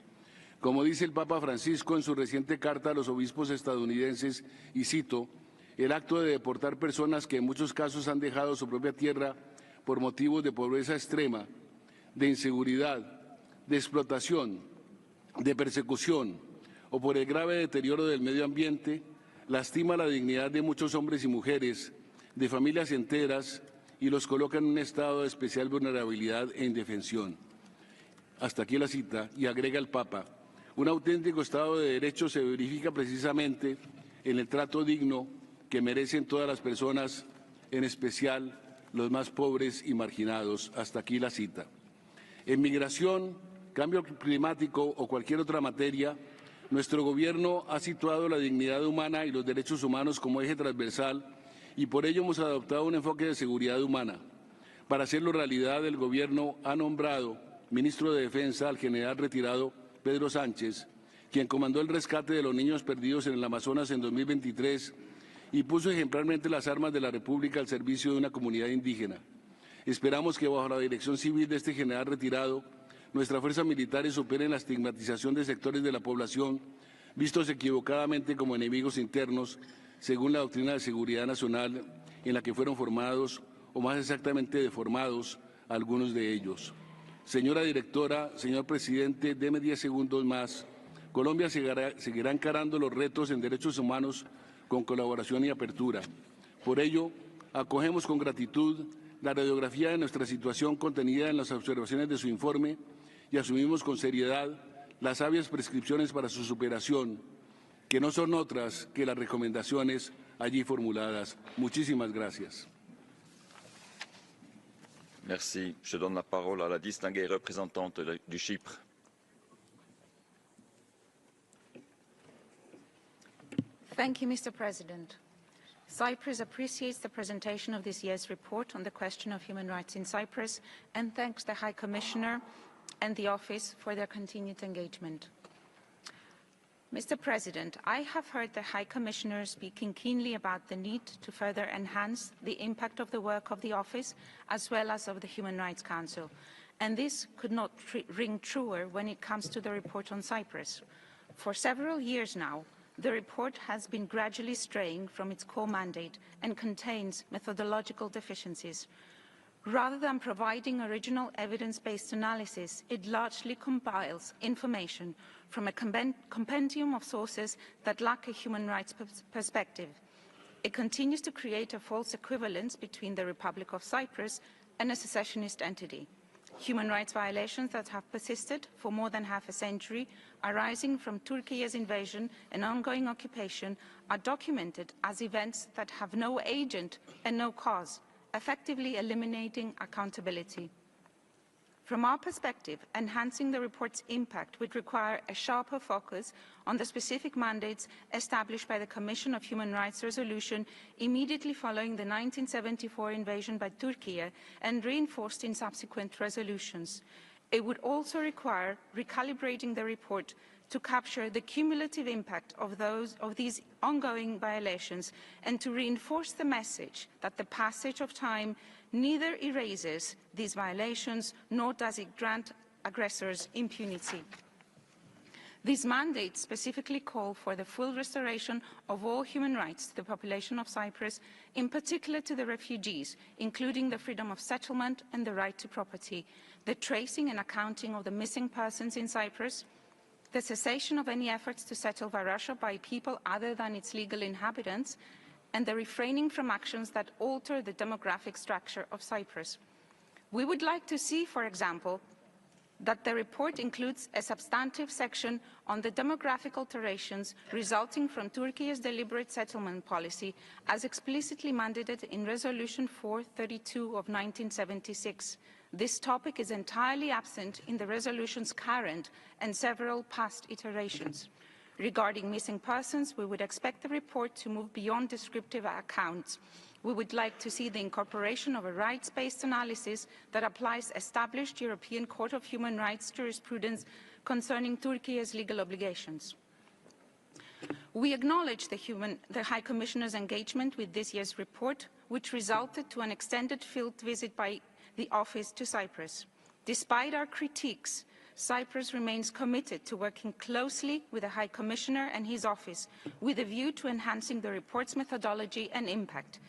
Como dice el Papa Francisco en su reciente carta a los obispos estadounidenses, y cito, el acto de deportar personas que en muchos casos han dejado su propia tierra por motivos de pobreza extrema, de inseguridad, de explotación, de persecución o por el grave deterioro del medio ambiente, lastima la dignidad de muchos hombres y mujeres, de familias enteras y los coloca en un estado de especial vulnerabilidad e indefensión. Hasta aquí la cita, y agrega el Papa, un auténtico Estado de Derecho se verifica precisamente en el trato digno que merecen todas las personas, en especial los más pobres y marginados. Hasta aquí la cita. En migración, cambio climático o cualquier otra materia, nuestro Gobierno ha situado la dignidad humana y los derechos humanos como eje transversal y por ello hemos adoptado un enfoque de seguridad humana. Para hacerlo realidad, el Gobierno ha nombrado ministro de Defensa al general retirado Pedro Sánchez, quien comandó el rescate de los niños perdidos en el Amazonas en 2023 y puso ejemplarmente las armas de la República al servicio de una comunidad indígena. Esperamos que bajo la dirección civil de este general retirado, nuestras fuerzas militares superen la estigmatización de sectores de la población vistos equivocadamente como enemigos internos, según la doctrina de seguridad nacional en la que fueron formados, o más exactamente deformados, algunos de ellos. Señora directora, señor presidente, deme 10 segundos más. Colombia seguirá encarando los retos en derechos humanos con colaboración y apertura. Por ello, acogemos con gratitud la radiografía de nuestra situación contenida en las observaciones de su informe y asumimos con seriedad las sabias prescripciones para su superación, que no son otras que las recomendaciones allí formuladas. Muchísimas gracias. Merci. Je donne la parole à la distinguée représentante du Chypre. Thank you, Mr. President. Cyprus appreciates the presentation of this year's report on the question of human rights in Cyprus and thanks the High Commissioner and the Office for their continued engagement. Mr. President, I have heard the High Commissioner speaking keenly about the need to further enhance the impact of the work of the Office as well as of the Human Rights Council, and this could not ring truer when it comes to the report on Cyprus. For several years now, the report has been gradually straying from its core mandate and contains methodological deficiencies. Rather than providing original evidence-based analysis, it largely compiles information from a compendium of sources that lack a human rights perspective. It continues to create a false equivalence between the Republic of Cyprus and a secessionist entity. Human rights violations that have persisted for more than half a century, arising from Turkey's invasion and ongoing occupation, are documented as events that have no agent and no cause, effectively eliminating accountability. From our perspective, enhancing the report's impact would require a sharper focus on the specific mandates established by the Commission of Human Rights resolution immediately following the 1974 invasion by Turkey and reinforced in subsequent resolutions. It would also require recalibrating the report to capture the cumulative impact of these ongoing violations and to reinforce the message that the passage of time neither erases these violations nor does it grant aggressors impunity. These mandates specifically call for the full restoration of all human rights to the population of Cyprus, in particular to the refugees, including the freedom of settlement and the right to property, the tracing and accounting of the missing persons in Cyprus, the cessation of any efforts to settle Varosha by people other than its legal inhabitants, and the refraining from actions that alter the demographic structure of Cyprus. We would like to see, for example, that the report includes a substantive section on the demographic alterations resulting from Turkey's deliberate settlement policy, as explicitly mandated in Resolution 432 of 1976. This topic is entirely absent in the resolution's current and several past iterations. Regarding missing persons, we would expect the report to move beyond descriptive accounts. We would like to see the incorporation of a rights-based analysis that applies established European Court of Human Rights jurisprudence concerning Turkey's legal obligations. We acknowledge the High Commissioner's engagement with this year's report, which resulted to an extended field visit by the Office to Cyprus. Despite our critiques, Cyprus remains committed to working closely with the High Commissioner and his office with a view to enhancing the report's methodology and impact.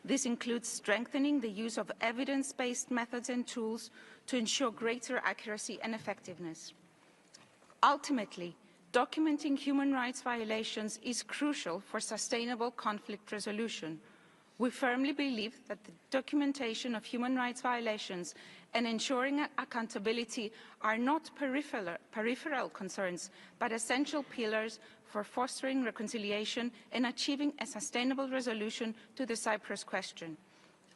This includes strengthening the use of evidence-based methods and tools to ensure greater accuracy and effectiveness. Ultimately, documenting human rights violations is crucial for sustainable conflict resolution. We firmly believe that the documentation of human rights violations and ensuring accountability are not peripheral concerns, but essential pillars for fostering reconciliation and achieving a sustainable resolution to the Cyprus question.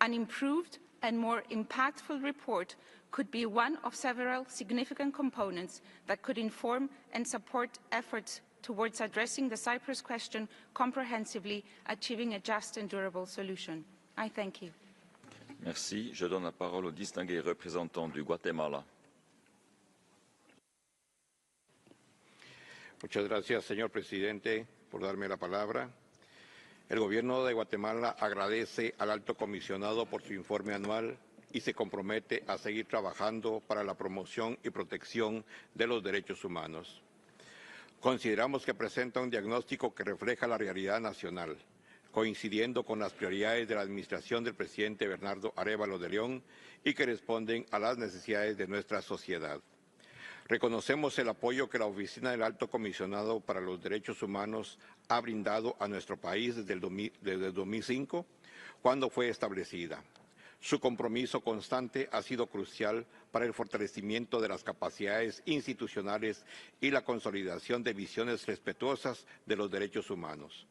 An improved and more impactful report could be one of several significant components that could inform and support efforts towards addressing the Cyprus question comprehensively, achieving a just and durable solution. I thank you. Merci. Je donne la parole au distingué représentant du Guatemala. Muchas gracias, señor presidente, por darme la palabra. El Gobierno de Guatemala agradece al Alto Comisionado por su informe anual y se compromete a seguir trabajando para la promoción y protección de los derechos humanos. Consideramos que presenta un diagnóstico que refleja la realidad nacional, coincidiendo con las prioridades de la administración del presidente Bernardo Arévalo de León y que responden a las necesidades de nuestra sociedad. Reconocemos el apoyo que la Oficina del Alto Comisionado para los Derechos Humanos ha brindado a nuestro país desde el 2005, cuando fue establecida. Su compromiso constante ha sido crucial para el fortalecimiento de las capacidades institucionales y la consolidación de visiones respetuosas de los derechos humanos.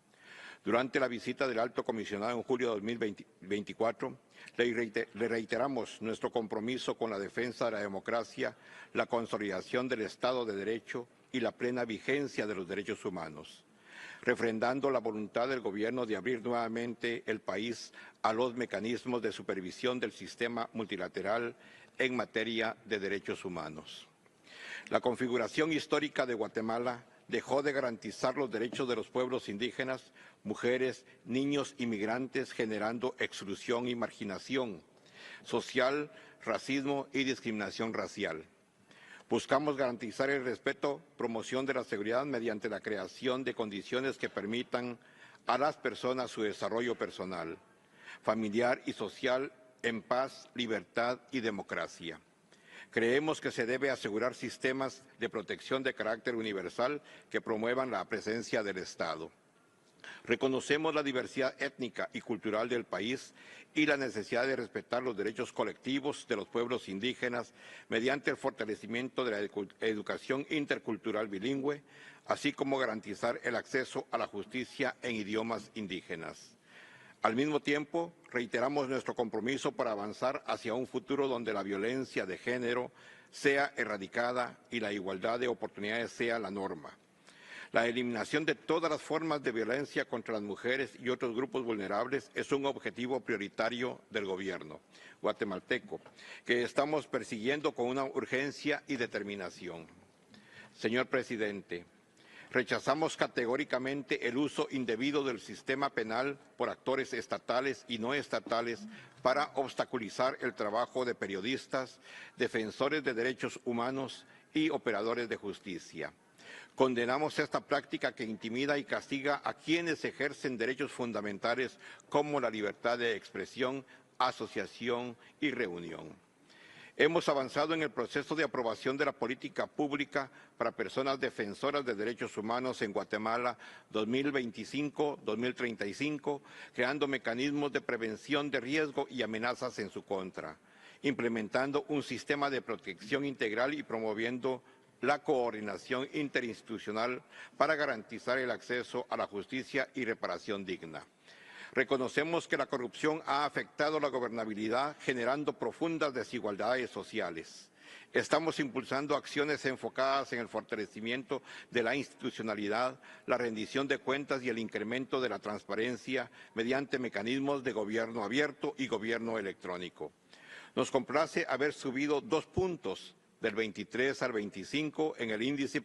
Durante la visita del Alto Comisionado en julio de 2024, le reiteramos nuestro compromiso con la defensa de la democracia, la consolidación del Estado de Derecho y la plena vigencia de los derechos humanos, refrendando la voluntad del Gobierno de abrir nuevamente el país a los mecanismos de supervisión del sistema multilateral en materia de derechos humanos. La configuración histórica de Guatemala dejó de garantizar los derechos de los pueblos indígenas, mujeres, niños y migrantes, generando exclusión y marginación social, racismo y discriminación racial. Buscamos garantizar el respeto, promoción de la seguridad mediante la creación de condiciones que permitan a las personas su desarrollo personal, familiar y social en paz, libertad y democracia. Creemos que se debe asegurar sistemas de protección de carácter universal que promuevan la presencia del Estado. Reconocemos la diversidad étnica y cultural del país y la necesidad de respetar los derechos colectivos de los pueblos indígenas mediante el fortalecimiento de la educación intercultural bilingüe, así como garantizar el acceso a la justicia en idiomas indígenas. Al mismo tiempo, reiteramos nuestro compromiso para avanzar hacia un futuro donde la violencia de género sea erradicada y la igualdad de oportunidades sea la norma. La eliminación de todas las formas de violencia contra las mujeres y otros grupos vulnerables es un objetivo prioritario del gobierno guatemalteco, que estamos persiguiendo con una urgencia y determinación. Señor presidente, rechazamos categóricamente el uso indebido del sistema penal por actores estatales y no estatales para obstaculizar el trabajo de periodistas, defensores de derechos humanos y operadores de justicia. Condenamos esta práctica que intimida y castiga a quienes ejercen derechos fundamentales como la libertad de expresión, asociación y reunión. Hemos avanzado en el proceso de aprobación de la política pública para personas defensoras de derechos humanos en Guatemala 2025-2035, creando mecanismos de prevención de riesgo y amenazas en su contra, implementando un sistema de protección integral y promoviendo la coordinación interinstitucional para garantizar el acceso a la justicia y reparación digna. Reconocemos que la corrupción ha afectado la gobernabilidad, generando profundas desigualdades sociales. Estamos impulsando acciones enfocadas en el fortalecimiento de la institucionalidad, la rendición de cuentas y el incremento de la transparencia mediante mecanismos de gobierno abierto y gobierno electrónico. Nos complace haber subido 2 puntos del 23 al 25 en el índice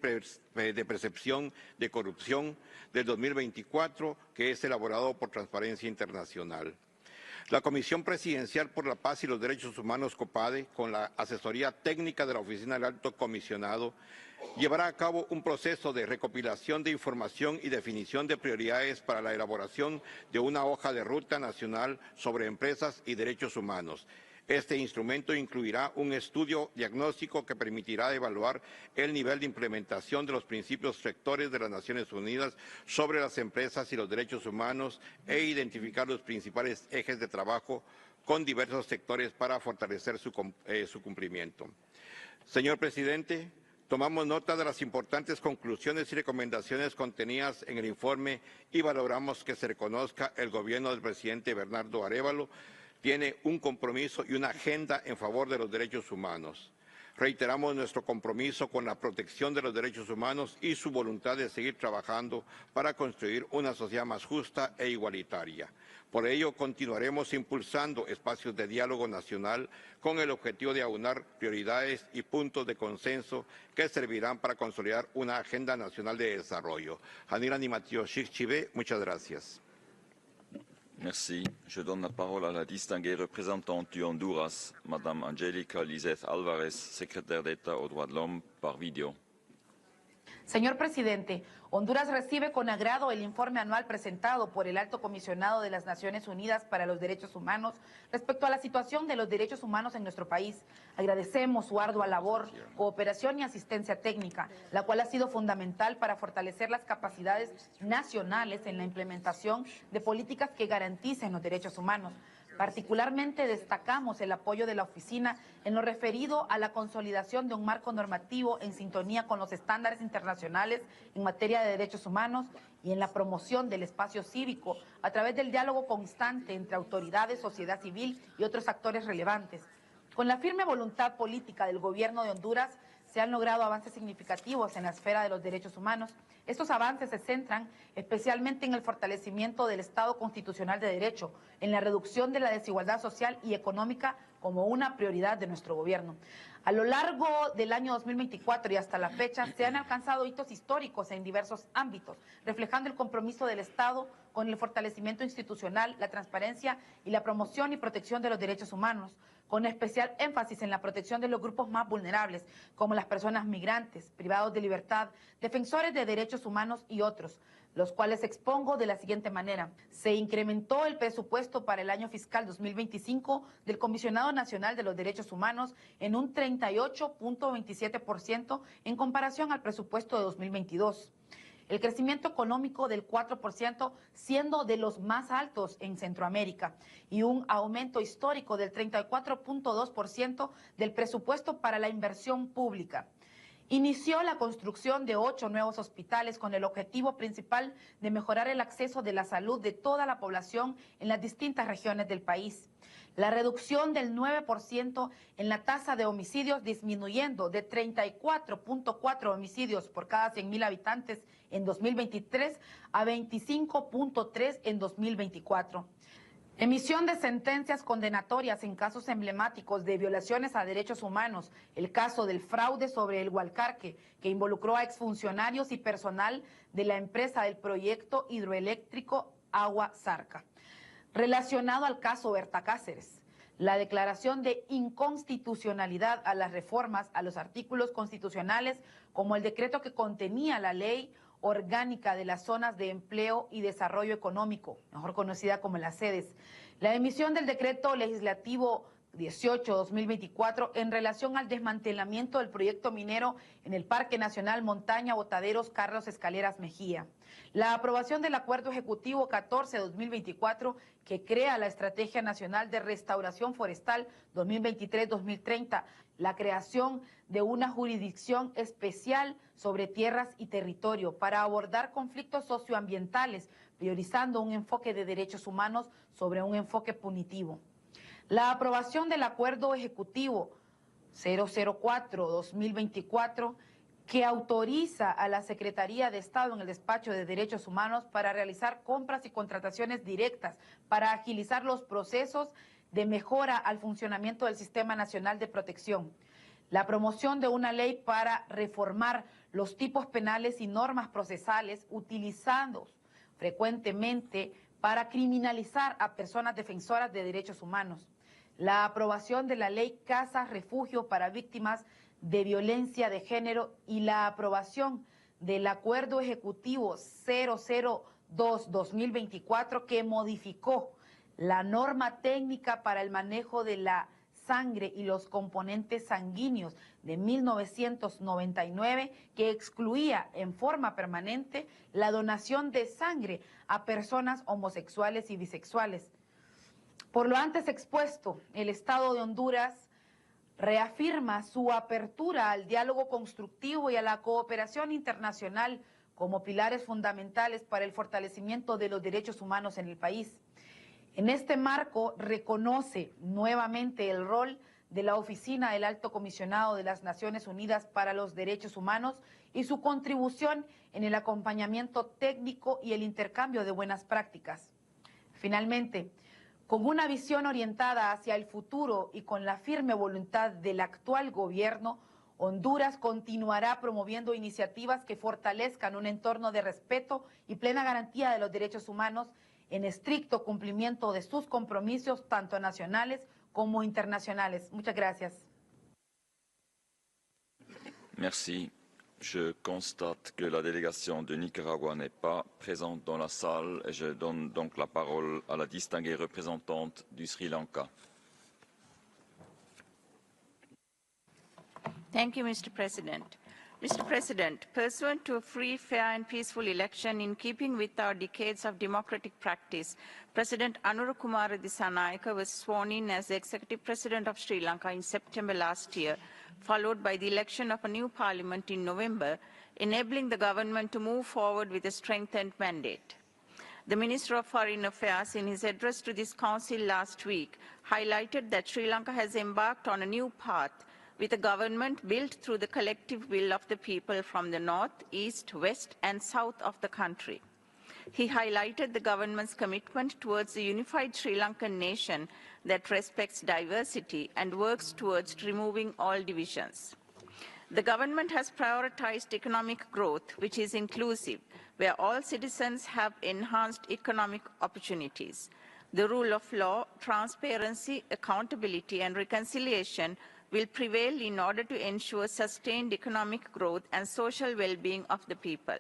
de percepción de corrupción del 2024, que es elaborado por Transparencia Internacional. La Comisión Presidencial por la Paz y los Derechos Humanos, COPADE, con la asesoría técnica de la Oficina del Alto Comisionado, llevará a cabo un proceso de recopilación de información y definición de prioridades para la elaboración de una hoja de ruta nacional sobre empresas y derechos humanos. Este instrumento incluirá un estudio diagnóstico que permitirá evaluar el nivel de implementación de los principios rectores de las Naciones Unidas sobre las empresas y los derechos humanos e identificar los principales ejes de trabajo con diversos sectores para fortalecer su cumplimiento. Señor presidente, tomamos nota de las importantes conclusiones y recomendaciones contenidas en el informe y valoramos que se reconozca el gobierno del presidente Bernardo Arévalo tiene un compromiso y una agenda en favor de los derechos humanos. Reiteramos nuestro compromiso con la protección de los derechos humanos y su voluntad de seguir trabajando para construir una sociedad más justa e igualitaria. Por ello, continuaremos impulsando espacios de diálogo nacional con el objetivo de aunar prioridades y puntos de consenso que servirán para consolidar una agenda nacional de desarrollo. Hanira Nimatio Chichibe, muchas gracias. Merci. Je donne la parole à la distinguée représentante du Honduras, Madame Angélica Lizeth Álvarez, secrétaire d'État aux droits de l'homme, par vidéo. Señor presidente, Honduras recibe con agrado el informe anual presentado por el Alto Comisionado de las Naciones Unidas para los Derechos Humanos respecto a la situación de los derechos humanos en nuestro país. Agradecemos su ardua labor, cooperación y asistencia técnica, la cual ha sido fundamental para fortalecer las capacidades nacionales en la implementación de políticas que garanticen los derechos humanos. Particularmente destacamos el apoyo de la oficina en lo referido a la consolidación de un marco normativo en sintonía con los estándares internacionales en materia de derechos humanos y en la promoción del espacio cívico a través del diálogo constante entre autoridades, sociedad civil y otros actores relevantes. Con la firme voluntad política del gobierno de Honduras, se han logrado avances significativos en la esfera de los derechos humanos. Estos avances se centran especialmente en el fortalecimiento del Estado constitucional de derecho, en la reducción de la desigualdad social y económica como una prioridad de nuestro gobierno. A lo largo del año 2024 y hasta la fecha se han alcanzado hitos históricos en diversos ámbitos, reflejando el compromiso del Estado con el fortalecimiento institucional, la transparencia y la promoción y protección de los derechos humanos, con especial énfasis en la protección de los grupos más vulnerables, como las personas migrantes, privados de libertad, defensores de derechos humanos y otros, los cuales expongo de la siguiente manera. Se incrementó el presupuesto para el año fiscal 2025 del Comisionado Nacional de los Derechos Humanos en un 38.27% en comparación al presupuesto de 2022. El crecimiento económico del 4%, siendo de los más altos en Centroamérica, y un aumento histórico del 34.2% del presupuesto para la inversión pública. inició la construcción de 8 nuevos hospitales con el objetivo principal de mejorar el acceso de la salud de toda la población en las distintas regiones del país. La reducción del 9% en la tasa de homicidios, disminuyendo de 34.4 homicidios por cada 100.000 habitantes en 2023 a 25.3 en 2024. Emisión de sentencias condenatorias en casos emblemáticos de violaciones a derechos humanos, el caso del fraude sobre el Hualcarque, que involucró a exfuncionarios y personal de la empresa del proyecto hidroeléctrico Agua Zarca. Relacionado al caso Berta Cáceres, la declaración de inconstitucionalidad a las reformas a los artículos constitucionales, como el decreto que contenía la ley orgánica de las zonas de empleo y desarrollo económico, mejor conocida como las sedes. La emisión del decreto legislativo 18-2024 en relación al desmantelamiento del proyecto minero en el Parque Nacional Montaña Botaderos Carlos Escaleras Mejía. La aprobación del Acuerdo Ejecutivo 14-2024 que crea la Estrategia Nacional de Restauración Forestal 2023-2030, la creación de una jurisdicción especial sobre tierras y territorio para abordar conflictos socioambientales, priorizando un enfoque de derechos humanos sobre un enfoque punitivo. La aprobación del Acuerdo Ejecutivo 004-2024 que autoriza a la Secretaría de Estado en el Despacho de Derechos Humanos para realizar compras y contrataciones directas para agilizar los procesos de mejora al funcionamiento del Sistema Nacional de Protección. La promoción de una ley para reformar los tipos penales y normas procesales utilizados frecuentemente para criminalizar a personas defensoras de derechos humanos. La aprobación de la ley Casa Refugio para víctimas de violencia de género y la aprobación del Acuerdo Ejecutivo 002-2024 que modificó la norma técnica para el manejo de la sangre y los componentes sanguíneos de 1999 que excluía en forma permanente la donación de sangre a personas homosexuales y bisexuales. Por lo antes expuesto, el Estado de Honduras reafirma su apertura al diálogo constructivo y a la cooperación internacional como pilares fundamentales para el fortalecimiento de los derechos humanos en el país. En este marco, reconoce nuevamente el rol de la Oficina del Alto Comisionado de las Naciones Unidas para los Derechos Humanos y su contribución en el acompañamiento técnico y el intercambio de buenas prácticas. Finalmente, con una visión orientada hacia el futuro y con la firme voluntad del actual gobierno, Honduras continuará promoviendo iniciativas que fortalezcan un entorno de respeto y plena garantía de los derechos humanos en estricto cumplimiento de sus compromisos tanto nacionales como internacionales. Muchas gracias. Merci. Je constate que la délégation de Nicaragua n'est pas présente dans la salle et je donne donc la parole à la distinguée représentante du Sri Lanka. Thank you, Mr. President. Mr. President, pursuant to a free, fair and peaceful election in keeping with our decades of democratic practice, President Anura Kumara Dissanayake was sworn in as the Executive President of Sri Lanka in September last year, followed by the election of a new parliament in November, enabling the government to move forward with a strengthened mandate. The Minister of Foreign Affairs, in his address to this Council last week, highlighted that Sri Lanka has embarked on a new path with a government built through the collective will of the people from the north, east, west, and south of the country. He highlighted the government's commitment towards a unified Sri Lankan nation that respects diversity and works towards removing all divisions. The government has prioritized economic growth, which is inclusive, where all citizens have enhanced economic opportunities. The rule of law, transparency, accountability, and reconciliation will prevail in order to ensure sustained economic growth and social well-being of the people.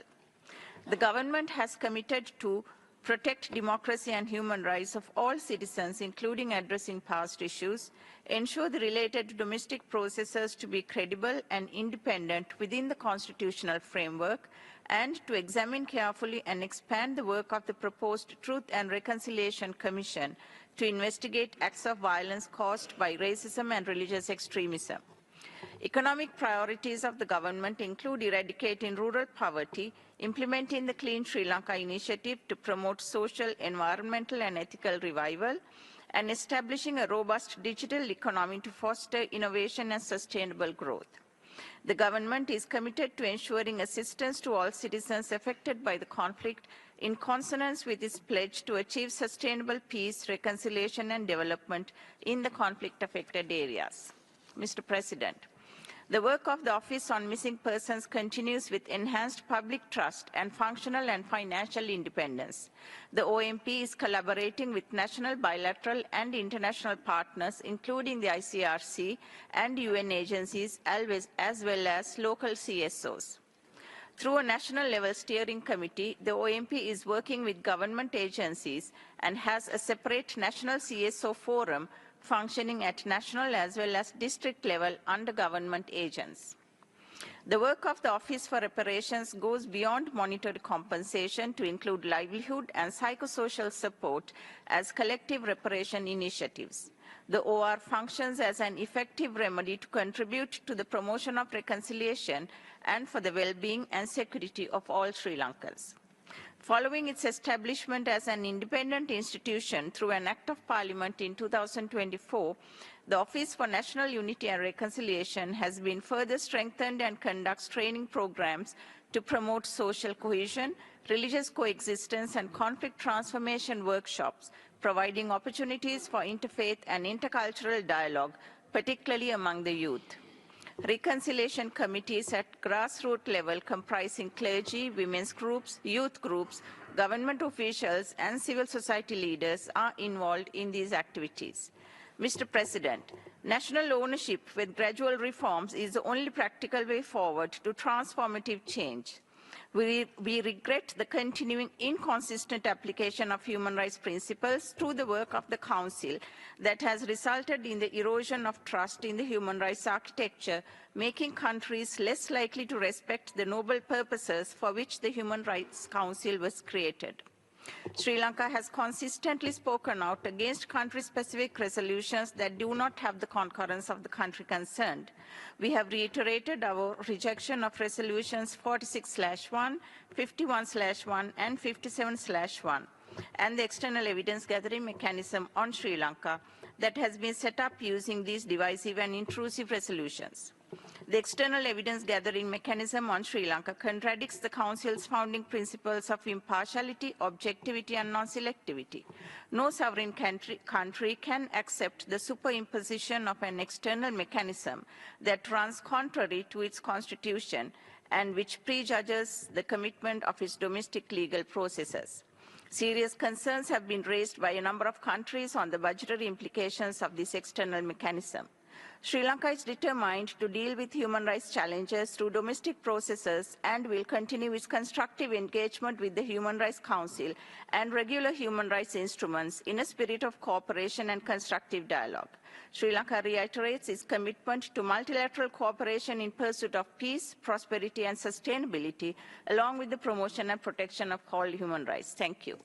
The government has committed to protect democracy and human rights of all citizens, including addressing past issues, ensure the related domestic processes to be credible and independent within the constitutional framework, and to examine carefully and expand the work of the proposed Truth and Reconciliation Commission to investigate acts of violence caused by racism and religious extremism. Economic priorities of the government include eradicating rural poverty, implementing the Clean Sri Lanka initiative to promote social, environmental and ethical revival, and establishing a robust digital economy to foster innovation and sustainable growth. The government is committed to ensuring assistance to all citizens affected by the conflict in consonance with its pledge to achieve sustainable peace, reconciliation and development in the conflict-affected areas. Mr. President, the work of the Office on Missing Persons continues with enhanced public trust and functional and financial independence. The OMP is collaborating with national, bilateral and international partners, including the ICRC and UN agencies, as well as local CSOs. Through a national-level steering committee, the OMP is working with government agencies and has a separate national CSO forum functioning at national as well as district level under government agents. The work of the Office for Reparations goes beyond monetary compensation to include livelihood and psychosocial support as collective reparation initiatives. The OR functions as an effective remedy to contribute to the promotion of reconciliation and for the well-being and security of all Sri Lankans. Following its establishment as an independent institution through an Act of Parliament in 2024, the Office for National Unity and Reconciliation has been further strengthened and conducts training programs to promote social cohesion, religious coexistence and conflict transformation workshops, providing opportunities for interfaith and intercultural dialogue, particularly among the youth. Reconciliation committees at grassroots level comprising clergy, women's groups, youth groups, government officials and civil society leaders are involved in these activities. Mr. President, national ownership with gradual reforms is the only practical way forward to transformative change. We regret the continuing inconsistent application of human rights principles through the work of the Council that has resulted in the erosion of trust in the human rights architecture, making countries less likely to respect the noble purposes for which the Human Rights Council was created. Sri Lanka has consistently spoken out against country-specific resolutions that do not have the concurrence of the country concerned. We have reiterated our rejection of resolutions 46/1, 51/1, and 57/1, and the external evidence gathering mechanism on Sri Lanka that has been set up using these divisive and intrusive resolutions. The external evidence gathering mechanism on Sri Lanka contradicts the Council's founding principles of impartiality, objectivity and non-selectivity. No sovereign country can accept the superimposition of an external mechanism that runs contrary to its constitution and which prejudges the commitment of its domestic legal processes. Serious concerns have been raised by a number of countries on the budgetary implications of this external mechanism. Sri Lanka is determined to deal with human rights challenges through domestic processes and will continue its constructive engagement with the Human Rights Council and regular human rights instruments in a spirit of cooperation and constructive dialogue. Sri Lanka reiterates its commitment to multilateral cooperation in pursuit of peace, prosperity and sustainability, along with the promotion and protection of all human rights. Thank you.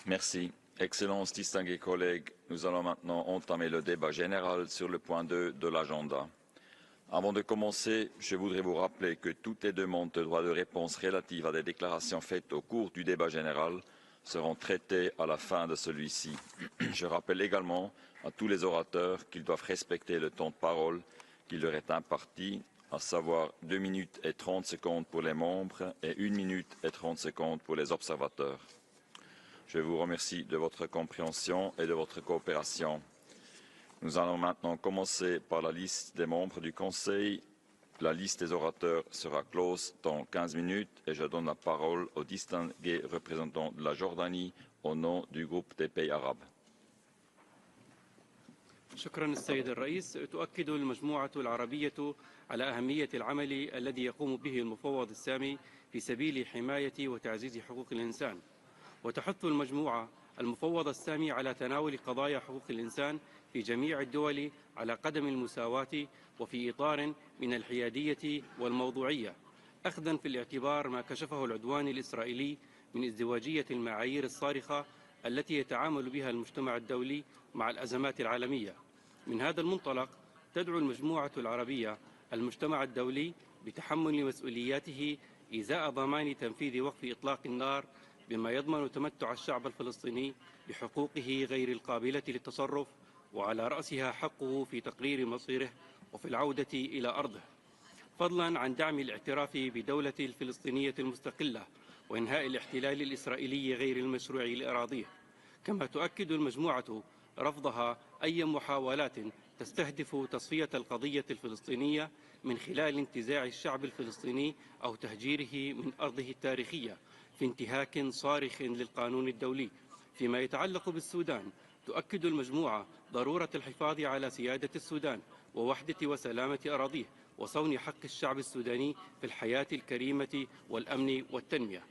Merci. Excellences, distingués collègues, nous allons maintenant entamer le débat général sur le point 2 de l'agenda. Avant de commencer, je voudrais vous rappeler que toutes les demandes de droit de réponse relatives à des déclarations faites au cours du débat général seront traitées à la fin de celui-ci. Je rappelle également à tous les orateurs qu'ils doivent respecter le temps de parole qui leur est imparti, à savoir 2 minutes et 30 secondes pour les membres et 1 minute et 30 secondes pour les observateurs. Je vous remercie de votre compréhension et de votre coopération. Nous allons maintenant commencer par la liste des membres du Conseil. La liste des orateurs sera close dans 15 minutes et je donne la parole aux distingués représentants de la Jordanie au nom du groupe des pays arabes. شكرا السيد الرئيس. تؤكد المجموعة العربية على أهمية العمل الذي يقوم به المفوض السامي في سبيل حماية وتعزيز حقوق الإنسان، وتحث المجموعة المفوض السامي على تناول قضايا حقوق الإنسان في جميع الدول على قدم المساواة وفي إطار من الحيادية والموضوعية، أخذا في الاعتبار ما كشفه العدوان الإسرائيلي من ازدواجية المعايير الصارخة التي يتعامل بها المجتمع الدولي مع الأزمات العالمية. من هذا المنطلق تدعو المجموعة العربية المجتمع الدولي بتحمل مسؤولياته إزاء ضمان تنفيذ وقف إطلاق النار بما يضمن تمتع الشعب الفلسطيني بحقوقه غير القابلة للتصرف، وعلى رأسها حقه في تقرير مصيره وفي العودة إلى أرضه، فضلا عن دعم الاعتراف بدولة الفلسطينية المستقلة وإنهاء الاحتلال الإسرائيلي غير المشروع لأراضيه. كما تؤكد المجموعة رفضها أي محاولات تستهدف تصفية القضية الفلسطينية من خلال انتزاع الشعب الفلسطيني أو تهجيره من أرضه التاريخية في انتهاك صارخ للقانون الدولي. فيما يتعلق بالسودان، تؤكد المجموعة ضرورة الحفاظ على سيادة السودان ووحدة وسلامة أراضيه وصون حق الشعب السوداني في الحياة الكريمة والأمن والتنمية.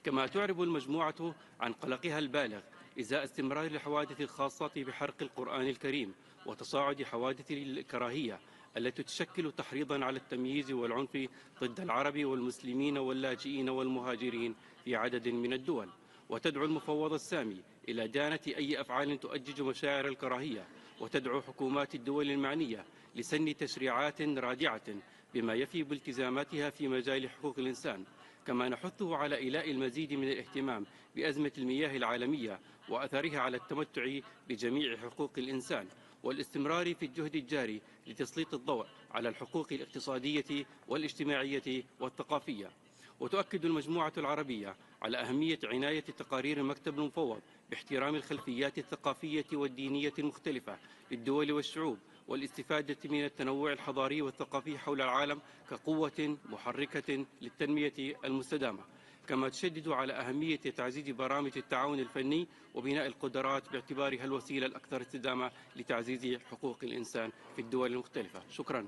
كما تعرب المجموعة عن قلقها البالغ إزاء استمرار الحوادث الخاصة بحرق القرآن الكريم وتصاعد حوادث الكراهية التي تشكل تحريضا على التمييز والعنف ضد العرب والمسلمين واللاجئين والمهاجرين في عدد من الدول. وتدعو المفوض السامي إلى دانة أي أفعال تؤجج مشاعر الكراهية، وتدعو حكومات الدول المعنية لسن تشريعات رادعة بما يفي بالتزاماتها في مجال حقوق الإنسان. كما نحثه على إيلاء المزيد من الاهتمام بأزمة المياه العالمية وأثرها على التمتع بجميع حقوق الإنسان، والاستمرار في الجهد الجاري لتسليط الضوء على الحقوق الاقتصادية والاجتماعية والثقافية. وتؤكد المجموعة العربية على أهمية عناية تقارير المكتب المفوض باحترام الخلفيات الثقافية والدينية المختلفة للدول والشعوب، والاستفادة من التنوع الحضاري والثقافي حول العالم كقوة محركة للتنمية المستدامة. كما تشدد على أهمية تعزيز برامج التعاون الفني وبناء القدرات باعتبارها الوسيلة الأكثر استدامة لتعزيز حقوق الإنسان في الدول المختلفة. شكرا.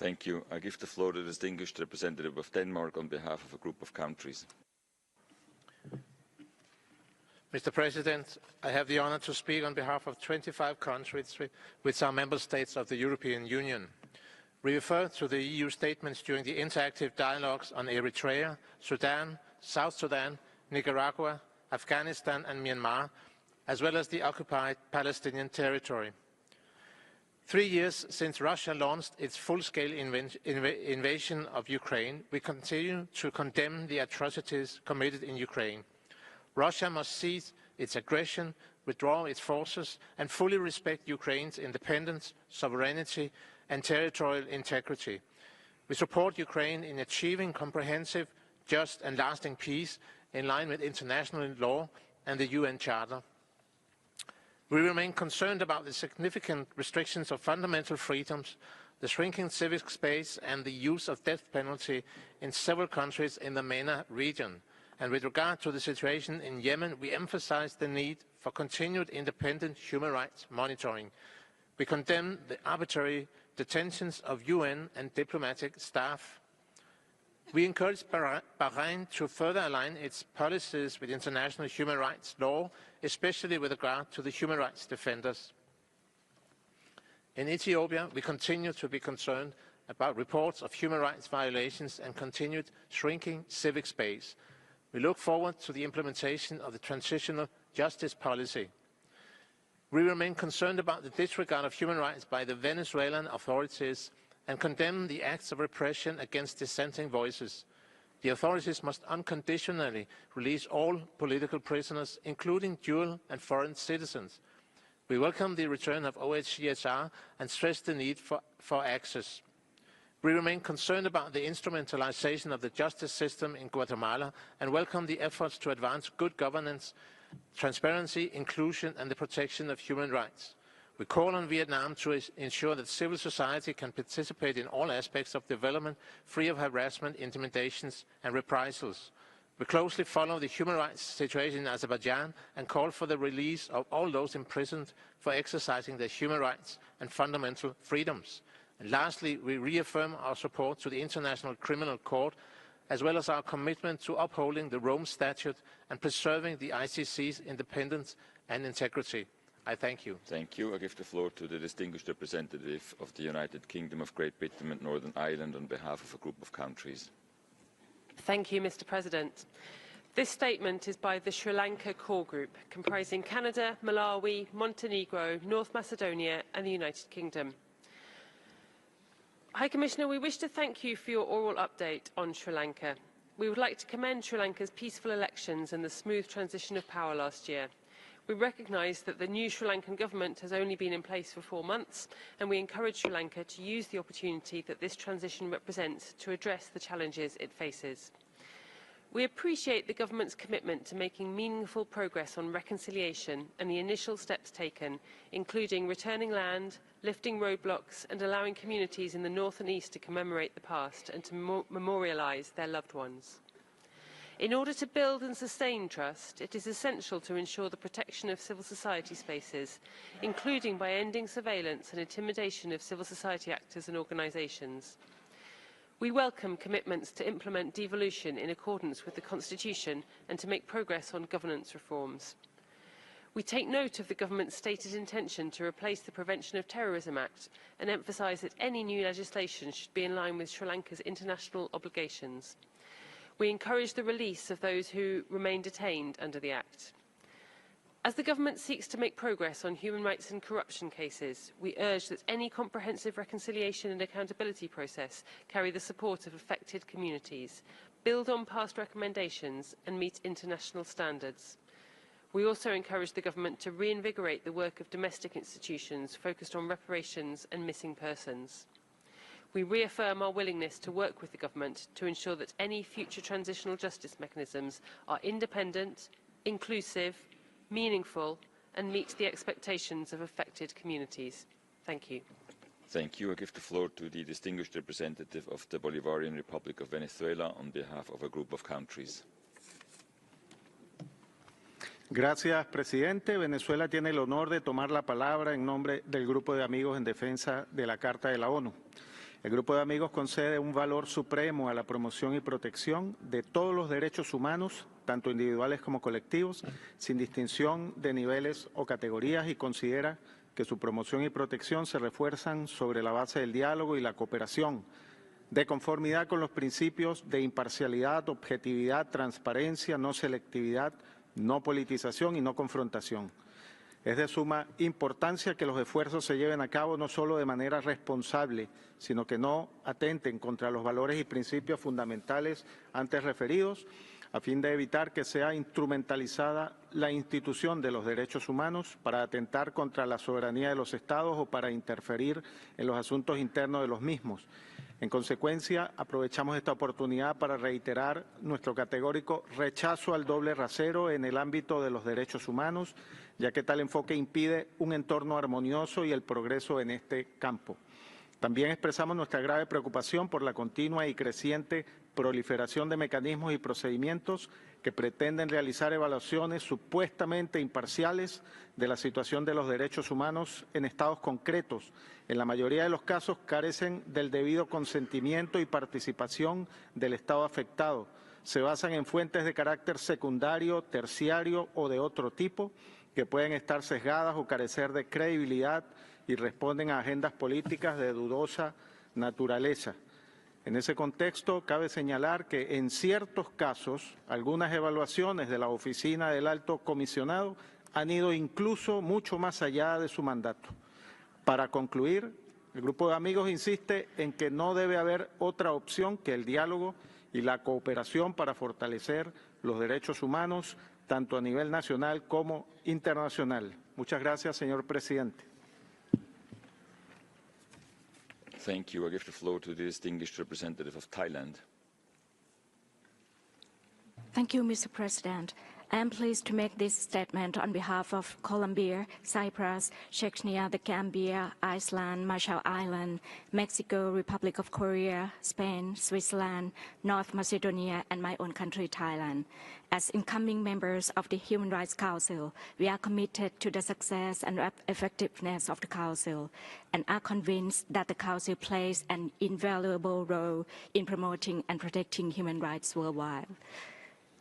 Thank you. I give the floor to the distinguished representative of Denmark on behalf of a group of countries. Mr. President, I have the honor to speak on behalf of 25 countries which are member states of the European Union. We refer to the EU statements during the interactive dialogues on Eritrea, Sudan, South Sudan, Nicaragua, Afghanistan and Myanmar, as well as the occupied Palestinian territory. 3 years since Russia launched its full-scale invasion of Ukraine, we continue to condemn the atrocities committed in Ukraine. Russia must cease its aggression, withdraw its forces, and fully respect Ukraine's independence, sovereignty, and territorial integrity. We support Ukraine in achieving comprehensive, just, and lasting peace in line with international law and the UN Charter. We remain concerned about the significant restrictions of fundamental freedoms, the shrinking civic space, and the use of death penalty in several countries in the MENA region. And with regard to the situation in Yemen, we emphasize the need for continued independent human rights monitoring. We condemn the arbitrary detentions of UN and diplomatic staff. We encourage Bahrain to further align its policies with international human rights law, especially with regard to the human rights defenders. In Ethiopia, we continue to be concerned about reports of human rights violations and continued shrinking civic space. We look forward to the implementation of the transitional justice policy. We remain concerned about the disregard of human rights by the Venezuelan authorities and condemn the acts of repression against dissenting voices. The authorities must unconditionally release all political prisoners, including dual and foreign citizens. We welcome the return of UNHRC and stress the need for access. We remain concerned about the instrumentalization of the justice system in Guatemala and welcome the efforts to advance good governance, transparency, inclusion, and the protection of human rights. We call on Vietnam to ensure that civil society can participate in all aspects of development, free of harassment, intimidations, and reprisals. We closely follow the human rights situation in Azerbaijan and call for the release of all those imprisoned for exercising their human rights and fundamental freedoms. And lastly, we reaffirm our support to the International Criminal Court, as well as our commitment to upholding the Rome Statute and preserving the ICC's independence and integrity. I thank you. Thank you. I give the floor to the distinguished representative of the United Kingdom of Great Britain and Northern Ireland on behalf of a group of countries. Thank you, Mr. President. This statement is by the Sri Lanka Core Group, comprising Canada, Malawi, Montenegro, North Macedonia and the United Kingdom. High Commissioner, we wish to thank you for your oral update on Sri Lanka. We would like to commend Sri Lanka's peaceful elections and the smooth transition of power last year. We recognise that the new Sri Lankan government has only been in place for 4 months, and we encourage Sri Lanka to use the opportunity that this transition represents to address the challenges it faces. We appreciate the government's commitment to making meaningful progress on reconciliation and the initial steps taken, including returning land, lifting roadblocks and allowing communities in the north and east to commemorate the past and to memorialise their loved ones. In order to build and sustain trust, it is essential to ensure the protection of civil society spaces, including by ending surveillance and intimidation of civil society actors and organisations. We welcome commitments to implement devolution in accordance with the Constitution and to make progress on governance reforms. We take note of the government's stated intention to replace the Prevention of Terrorism Act and emphasise that any new legislation should be in line with Sri Lanka's international obligations. We encourage the release of those who remain detained under the Act. As the government seeks to make progress on human rights and corruption cases, we urge that any comprehensive reconciliation and accountability process carry the support of affected communities, build on past recommendations and meet international standards. We also encourage the government to reinvigorate the work of domestic institutions focused on reparations and missing persons. We reaffirm our willingness to work with the government to ensure that any future transitional justice mechanisms are independent, inclusive, meaningful and meet the expectations of affected communities. Thank you. Thank you. I give the floor to the distinguished representative of the Bolivarian Republic of Venezuela on behalf of a group of countries. Gracias, presidente. Venezuela tiene el honor de tomar la palabra en nombre del Grupo de Amigos en Defensa de la Carta de la ONU. El Grupo de Amigos concede un valor supremo a la promoción y protección de todos los derechos humanos, tanto individuales como colectivos, sin distinción de niveles o categorías, y considera que su promoción y protección se refuerzan sobre la base del diálogo y la cooperación, de conformidad con los principios de imparcialidad, objetividad, transparencia, no selectividad, no politización y no confrontación. Es de suma importancia que los esfuerzos se lleven a cabo no solo de manera responsable, sino que no atenten contra los valores y principios fundamentales antes referidos, a fin de evitar que sea instrumentalizada la institución de los derechos humanos para atentar contra la soberanía de los Estados o para interferir en los asuntos internos de los mismos. En consecuencia, aprovechamos esta oportunidad para reiterar nuestro categórico rechazo al doble rasero en el ámbito de los derechos humanos, ya que tal enfoque impide un entorno armonioso y el progreso en este campo. También expresamos nuestra grave preocupación por la continua y creciente proliferación de mecanismos y procedimientos que pretenden realizar evaluaciones supuestamente imparciales de la situación de los derechos humanos en estados concretos. En la mayoría de los casos carecen del debido consentimiento y participación del estado afectado. Se basan en fuentes de carácter secundario, terciario o de otro tipo, que pueden estar sesgadas o carecer de credibilidad y responden a agendas políticas de dudosa naturaleza. En ese contexto, cabe señalar que en ciertos casos, algunas evaluaciones de la Oficina del Alto Comisionado han ido incluso mucho más allá de su mandato. Para concluir, el Grupo de Amigos insiste en que no debe haber otra opción que el diálogo y la cooperación para fortalecer los derechos humanos, tanto a nivel nacional como internacional. Muchas gracias, señor presidente. Thank you. I give the floor to the distinguished representative of Thailand. Thank you, Mr. President. I am pleased to make this statement on behalf of Colombia, Cyprus, Chechnya, the Gambia, Iceland, Marshall Islands, Mexico, Republic of Korea, Spain, Switzerland, North Macedonia, and my own country, Thailand. As incoming members of the Human Rights Council, we are committed to the success and effectiveness of the Council and are convinced that the Council plays an invaluable role in promoting and protecting human rights worldwide.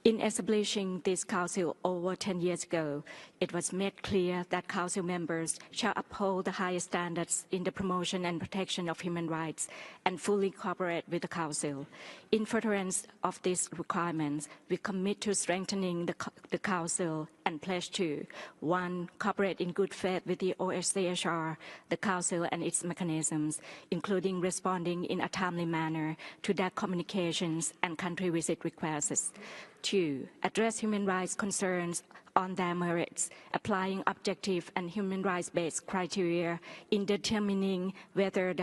In establishing this Council over 10 years ago, it was made clear that Council members shall uphold the highest standards in the promotion and protection of human rights and fully cooperate with the Council. In furtherance of these requirements, we commit to strengthening the Council and pledge to 1. Cooperate in good faith with the UNHRC, the Council and its mechanisms, including responding in a timely manner to their communications and country visit requests. 2. Address human rights concerns on their merits, applying objective and human rights-based criteria in determining whether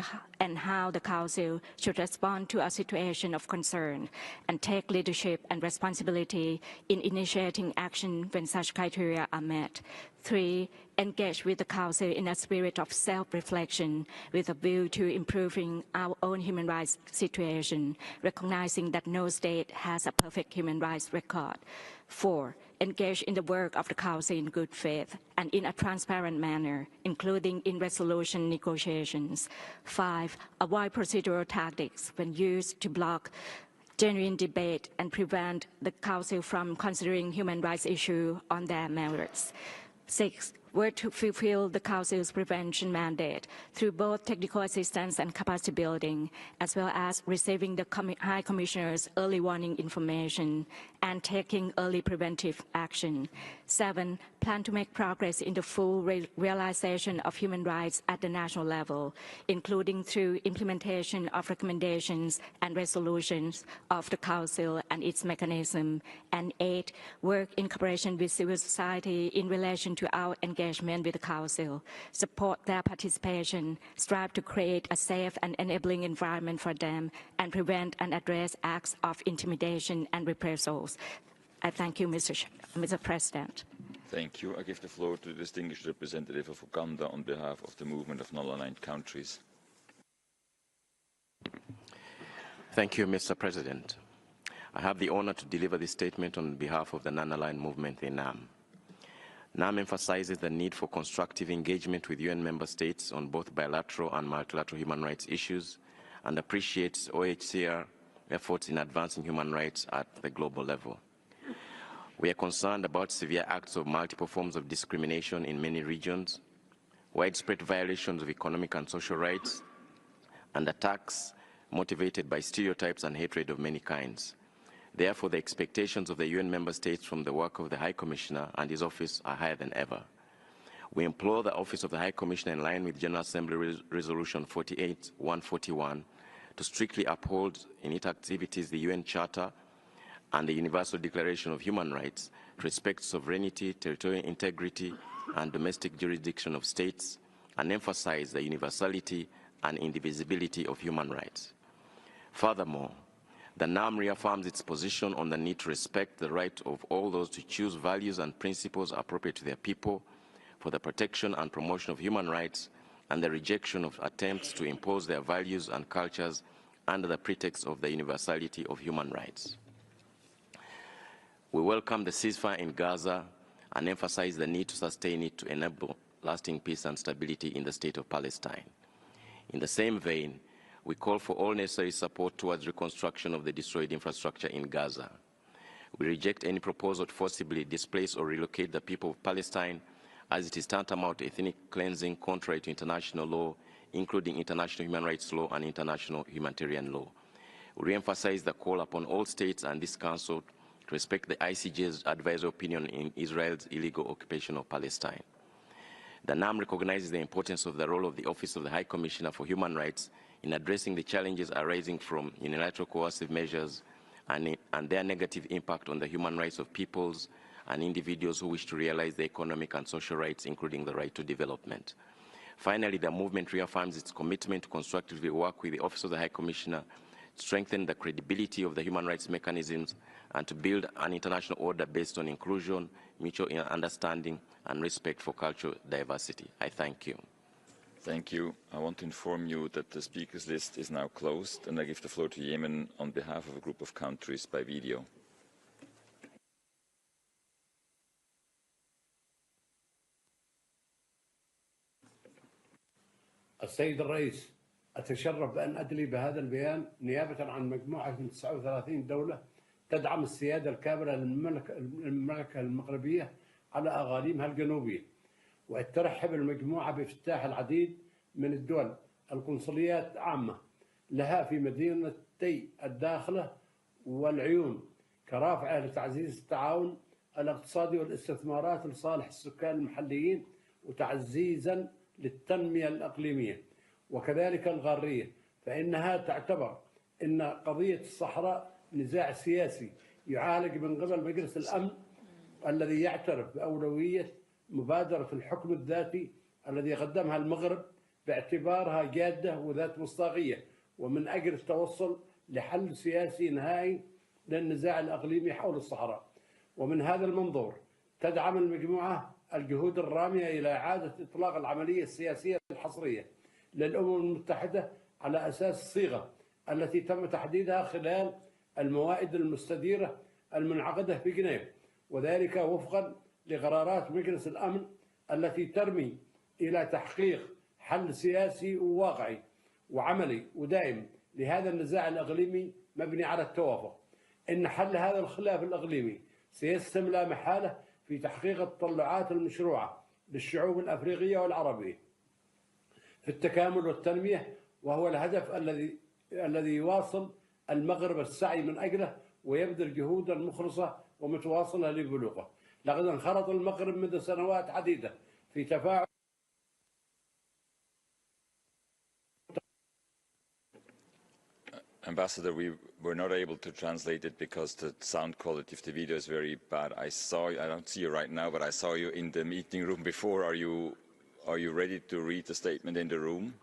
and how the Council should respond to a situation of concern, and take leadership and responsibility in initiating action when such criteria are met. 3. Engage with the Council in a spirit of self-reflection with a view to improving our own human rights situation, recognizing that no state has a perfect human rights record. 4. Engage in the work of the Council in good faith and in a transparent manner, including in resolution negotiations. 5. Avoid procedural tactics when used to block genuine debate and prevent the Council from considering human rights issues on their merits. 6. Work to fulfill the Council's prevention mandate through both technical assistance and capacity building, as well as receiving the High Commissioner's early warning information and taking early preventive action. 7. Plan to make progress in the full realization of human rights at the national level, including through implementation of recommendations and resolutions of the Council and its mechanism. And 8. Work in cooperation with civil society in relation to our engagement with the Council, support their participation, strive to create a safe and enabling environment for them, and prevent and address acts of intimidation and reprisals. I thank you, Mr. President. Thank you. I give the floor to the distinguished representative of Uganda on behalf of the Movement of Non-Aligned Countries. Thank you, Mr. President. I have the honor to deliver this statement on behalf of the Non-Aligned Movement in NAM. NAM emphasizes the need for constructive engagement with UN member states on both bilateral and multilateral human rights issues and appreciates OHCR efforts in advancing human rights at the global level. We are concerned about severe acts of multiple forms of discrimination in many regions, widespread violations of economic and social rights, and attacks motivated by stereotypes and hatred of many kinds. Therefore, the expectations of the UN member states from the work of the High Commissioner and his office are higher than ever. We implore the Office of the High Commissioner, in line with General Assembly Resolution 48-141, to strictly uphold in its activities the UN Charter and the Universal Declaration of Human Rights, to respect sovereignty, territorial integrity, and domestic jurisdiction of states, and emphasize the universality and indivisibility of human rights. Furthermore, the NAM reaffirms its position on the need to respect the right of all those to choose values and principles appropriate to their people for the protection and promotion of human rights, and the rejection of attempts to impose their values and cultures under the pretext of the universality of human rights. We welcome the ceasefire in Gaza and emphasize the need to sustain it to enable lasting peace and stability in the state of Palestine. In the same vein, we call for all necessary support towards reconstruction of the destroyed infrastructure in Gaza. We reject any proposal to forcibly displace or relocate the people of Palestine, as it is tantamount to ethnic cleansing contrary to international law, including international human rights law and international humanitarian law. We re-emphasize the call upon all states and this Council to respect the ICJ's advisory opinion in Israel's illegal occupation of Palestine. The NAM recognizes the importance of the role of the Office of the High Commissioner for Human Rights in addressing the challenges arising from unilateral coercive measures and their negative impact on the human rights of peoples and individuals who wish to realize their economic and social rights, including the right to development. Finally, the movement reaffirms its commitment to constructively work with the Office of the High Commissioner, strengthen the credibility of the human rights mechanisms, and to build an international order based on inclusion, mutual understanding, and respect for cultural diversity. I thank you. Thank you. I want to inform you that the speakers list is now closed, and I give the floor to Yemen on behalf of a group of countries by video. السيد الرئيس، أتشرف بأن أدلي بهذا البيان نيابة عن مجموعة من 39 دولة تدعم السيادة الكاملة للمملكة المغربية على أقاليمها الجنوبية، وترحب المجموعة بافتتاح العديد من الدول القنصليات عامة لها في مدينتي الداخلة والعيون كرافعة لتعزيز التعاون الاقتصادي والاستثمارات لصالح السكان المحليين وتعزيزا للتنمية الإقليمية وكذلك الغارية، فإنها تعتبر أن قضية الصحراء نزاع سياسي يعالج من قبل مجلس الأمن الذي يعترف بأولوية مبادرة الحكم الذاتي الذي قدمها المغرب باعتبارها جادة وذات مصداقية ومن أجل التوصل لحل سياسي نهائي للنزاع الإقليمي حول الصحراء. ومن هذا المنظور تدعم المجموعة الجهود الرامية إلى إعادة إطلاق العملية السياسية الحصرية للأمم المتحدة على أساس الصيغة التي تم تحديدها خلال الموائد المستديرة المنعقدة في جنيف، وذلك وفقا لقرارات مجلس الأمن التي ترمي إلى تحقيق حل سياسي وواقعي وعملي ودائم لهذا النزاع الإقليمي مبني على التوافق. إن حل هذا الخلاف الإقليمي سيستلم لا محالة في تحقيق التطلعات المشروعة للشعوب الأفريقية والعربية في التكامل والتنمية، وهو الهدف الذي يواصل المغرب السعي من أجله ويبذل جهودا مخلصة ومتواصلة لبلوغه. لقد انخرط المغرب منذ سنوات عديدة في تفاعل Ambassador, we were not able to translate it because the sound quality of the video is very bad. I don't see you right now, but I saw you in the meeting room before. Are you ready to read the statement in the room?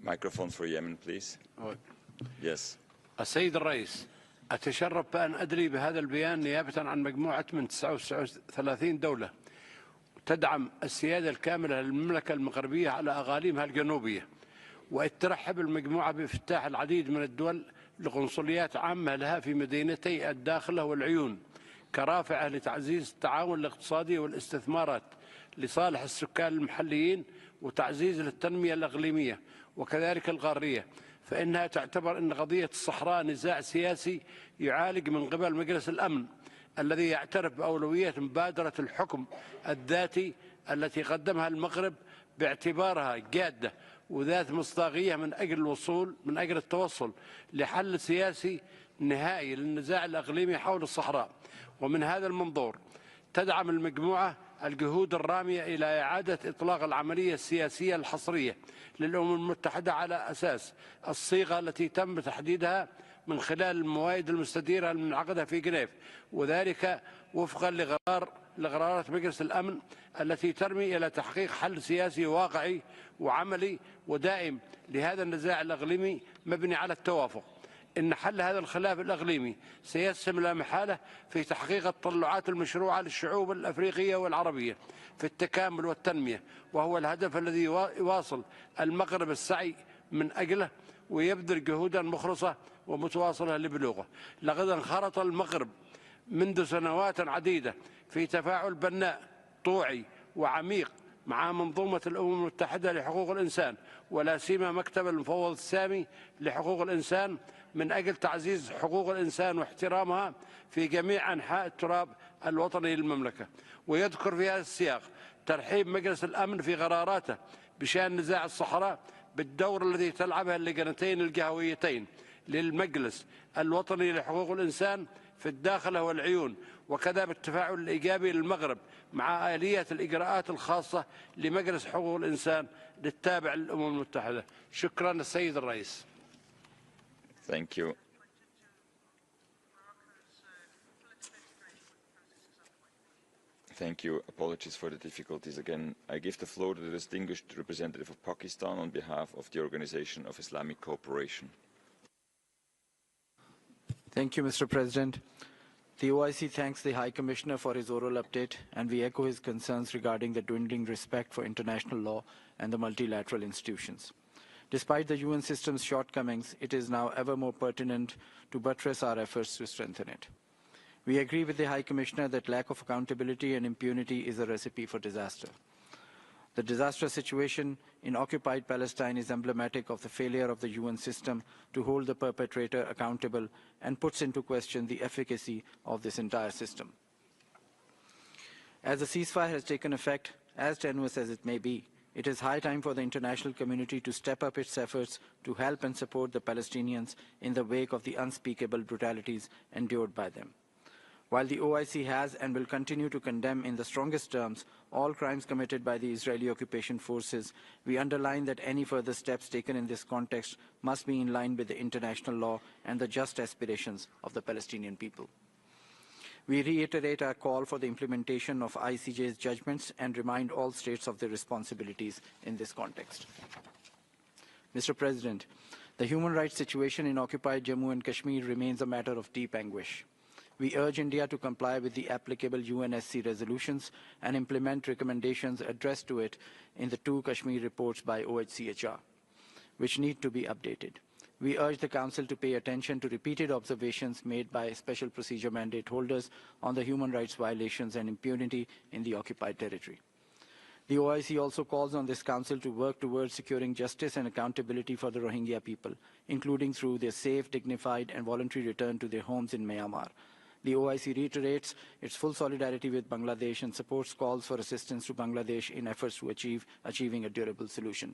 Microphone for Yemen, please. Yes. السيد الرئيس، أتشرف بأن أدلي بهذا البيان نيابة عن مجموعة من 39 دولة تدعم السيادة الكاملة للمملكة المغربية على أقاليمها الجنوبية، وترحب المجموعة بافتتاح العديد من الدول لقنصليات عامة لها في مدينتي الداخلة والعيون كرافعة لتعزيز التعاون الاقتصادي والاستثمارات لصالح السكان المحليين وتعزيز للتنمية الإقليمية وكذلك الغارية، فإنها تعتبر أن قضية الصحراء نزاع سياسي يعالج من قبل مجلس الأمن الذي يعترف بأولوية مبادرة الحكم الذاتي التي قدمها المغرب باعتبارها جادة وذات مصداقية من أجل التوصل لحل سياسي نهائي للنزاع الإقليمي حول الصحراء. ومن هذا المنظور تدعم المجموعة الجهود الرامية إلى إعادة إطلاق العملية السياسية الحصرية للأمم المتحدة على أساس الصيغة التي تم تحديدها من خلال الموائد المستديرة المنعقدة في جنيف، وذلك وفقا لقرارات مجلس الأمن التي ترمي إلى تحقيق حل سياسي واقعي وعملي ودائم لهذا النزاع الإقليمي مبني على التوافق. إن حل هذا الخلاف الإقليمي سيسهم لا محالة في تحقيق التطلعات المشروعة للشعوب الأفريقية والعربية في التكامل والتنمية، وهو الهدف الذي يواصل المغرب السعي من أجله ويبذل جهودا مخلصة ومتواصلة لبلوغه. لقد انخرط المغرب منذ سنوات عديدة في تفاعل بناء طوعي وعميق مع منظومة الأمم المتحدة لحقوق الإنسان ولا سيما مكتب المفوض السامي لحقوق الإنسان من أجل تعزيز حقوق الإنسان واحترامها في جميع أنحاء التراب الوطني للمملكة. ويذكر في هذا السياق ترحيب مجلس الأمن في قراراته بشأن نزاع الصحراء بالدور الذي تلعبها اللجنتين الجهويتين للمجلس الوطني لحقوق الإنسان في الداخلة والعيون، وكذا بالتفاعل الإيجابي للمغرب مع آلية الإجراءات الخاصة لمجلس حقوق الإنسان للتابع للأمم المتحدة. شكرا السيد الرئيس. Thank you. Thank you. Apologies for the difficulties again. I give the floor to the distinguished representative of Pakistan on behalf of the Organization of Islamic Cooperation. Thank you, Mr. President. The OIC thanks the High Commissioner for his oral update, and we echo his concerns regarding the dwindling respect for international law and the multilateral institutions. Despite the UN system's shortcomings, it is now ever more pertinent to buttress our efforts to strengthen it. We agree with the High Commissioner that lack of accountability and impunity is a recipe for disaster. The disastrous situation in occupied Palestine is emblematic of the failure of the UN system to hold the perpetrator accountable and puts into question the efficacy of this entire system. As the ceasefire has taken effect, as tenuous as it may be, it is high time for the international community to step up its efforts to help and support the Palestinians in the wake of the unspeakable brutalities endured by them. While the OIC has and will continue to condemn in the strongest terms all crimes committed by the Israeli occupation forces, we underline that any further steps taken in this context must be in line with the international law and the just aspirations of the Palestinian people. We reiterate our call for the implementation of ICJ's judgments and remind all states of their responsibilities in this context. Mr. President, the human rights situation in occupied Jammu and Kashmir remains a matter of deep anguish. We urge India to comply with the applicable UNHRC resolutions and implement recommendations addressed to it in the 2 Kashmir reports by OHCHR, which need to be updated. We urge the Council to pay attention to repeated observations made by special procedure mandate holders on the human rights violations and impunity in the occupied territory. The OIC also calls on this Council to work towards securing justice and accountability for the Rohingya people, including through their safe, dignified, and voluntary return to their homes in Myanmar. The OIC reiterates its full solidarity with Bangladesh and supports calls for assistance to Bangladesh in efforts to achieving a durable solution.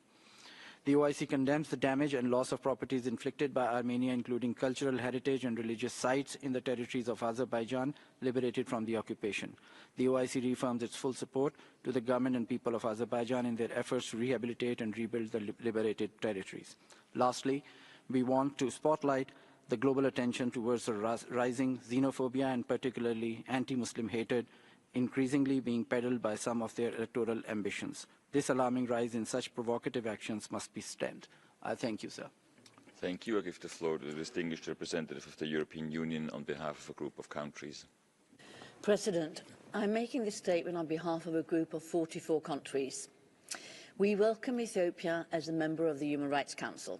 The OIC condemns the damage and loss of properties inflicted by Armenia, including cultural heritage and religious sites in the territories of Azerbaijan liberated from the occupation. The OIC reaffirms its full support to the government and people of Azerbaijan in their efforts to rehabilitate and rebuild the liberated territories. Lastly, we want to spotlight the global attention towards the rising xenophobia and particularly anti-Muslim hatred increasingly being peddled by some of their electoral ambitions. This alarming rise in such provocative actions must be stemmed. I thank you, sir. Thank you. I give the floor to the distinguished representative of the European Union on behalf of a group of countries. President, I'm making this statement on behalf of a group of 44 countries. We welcome Ethiopia as a member of the Human Rights Council.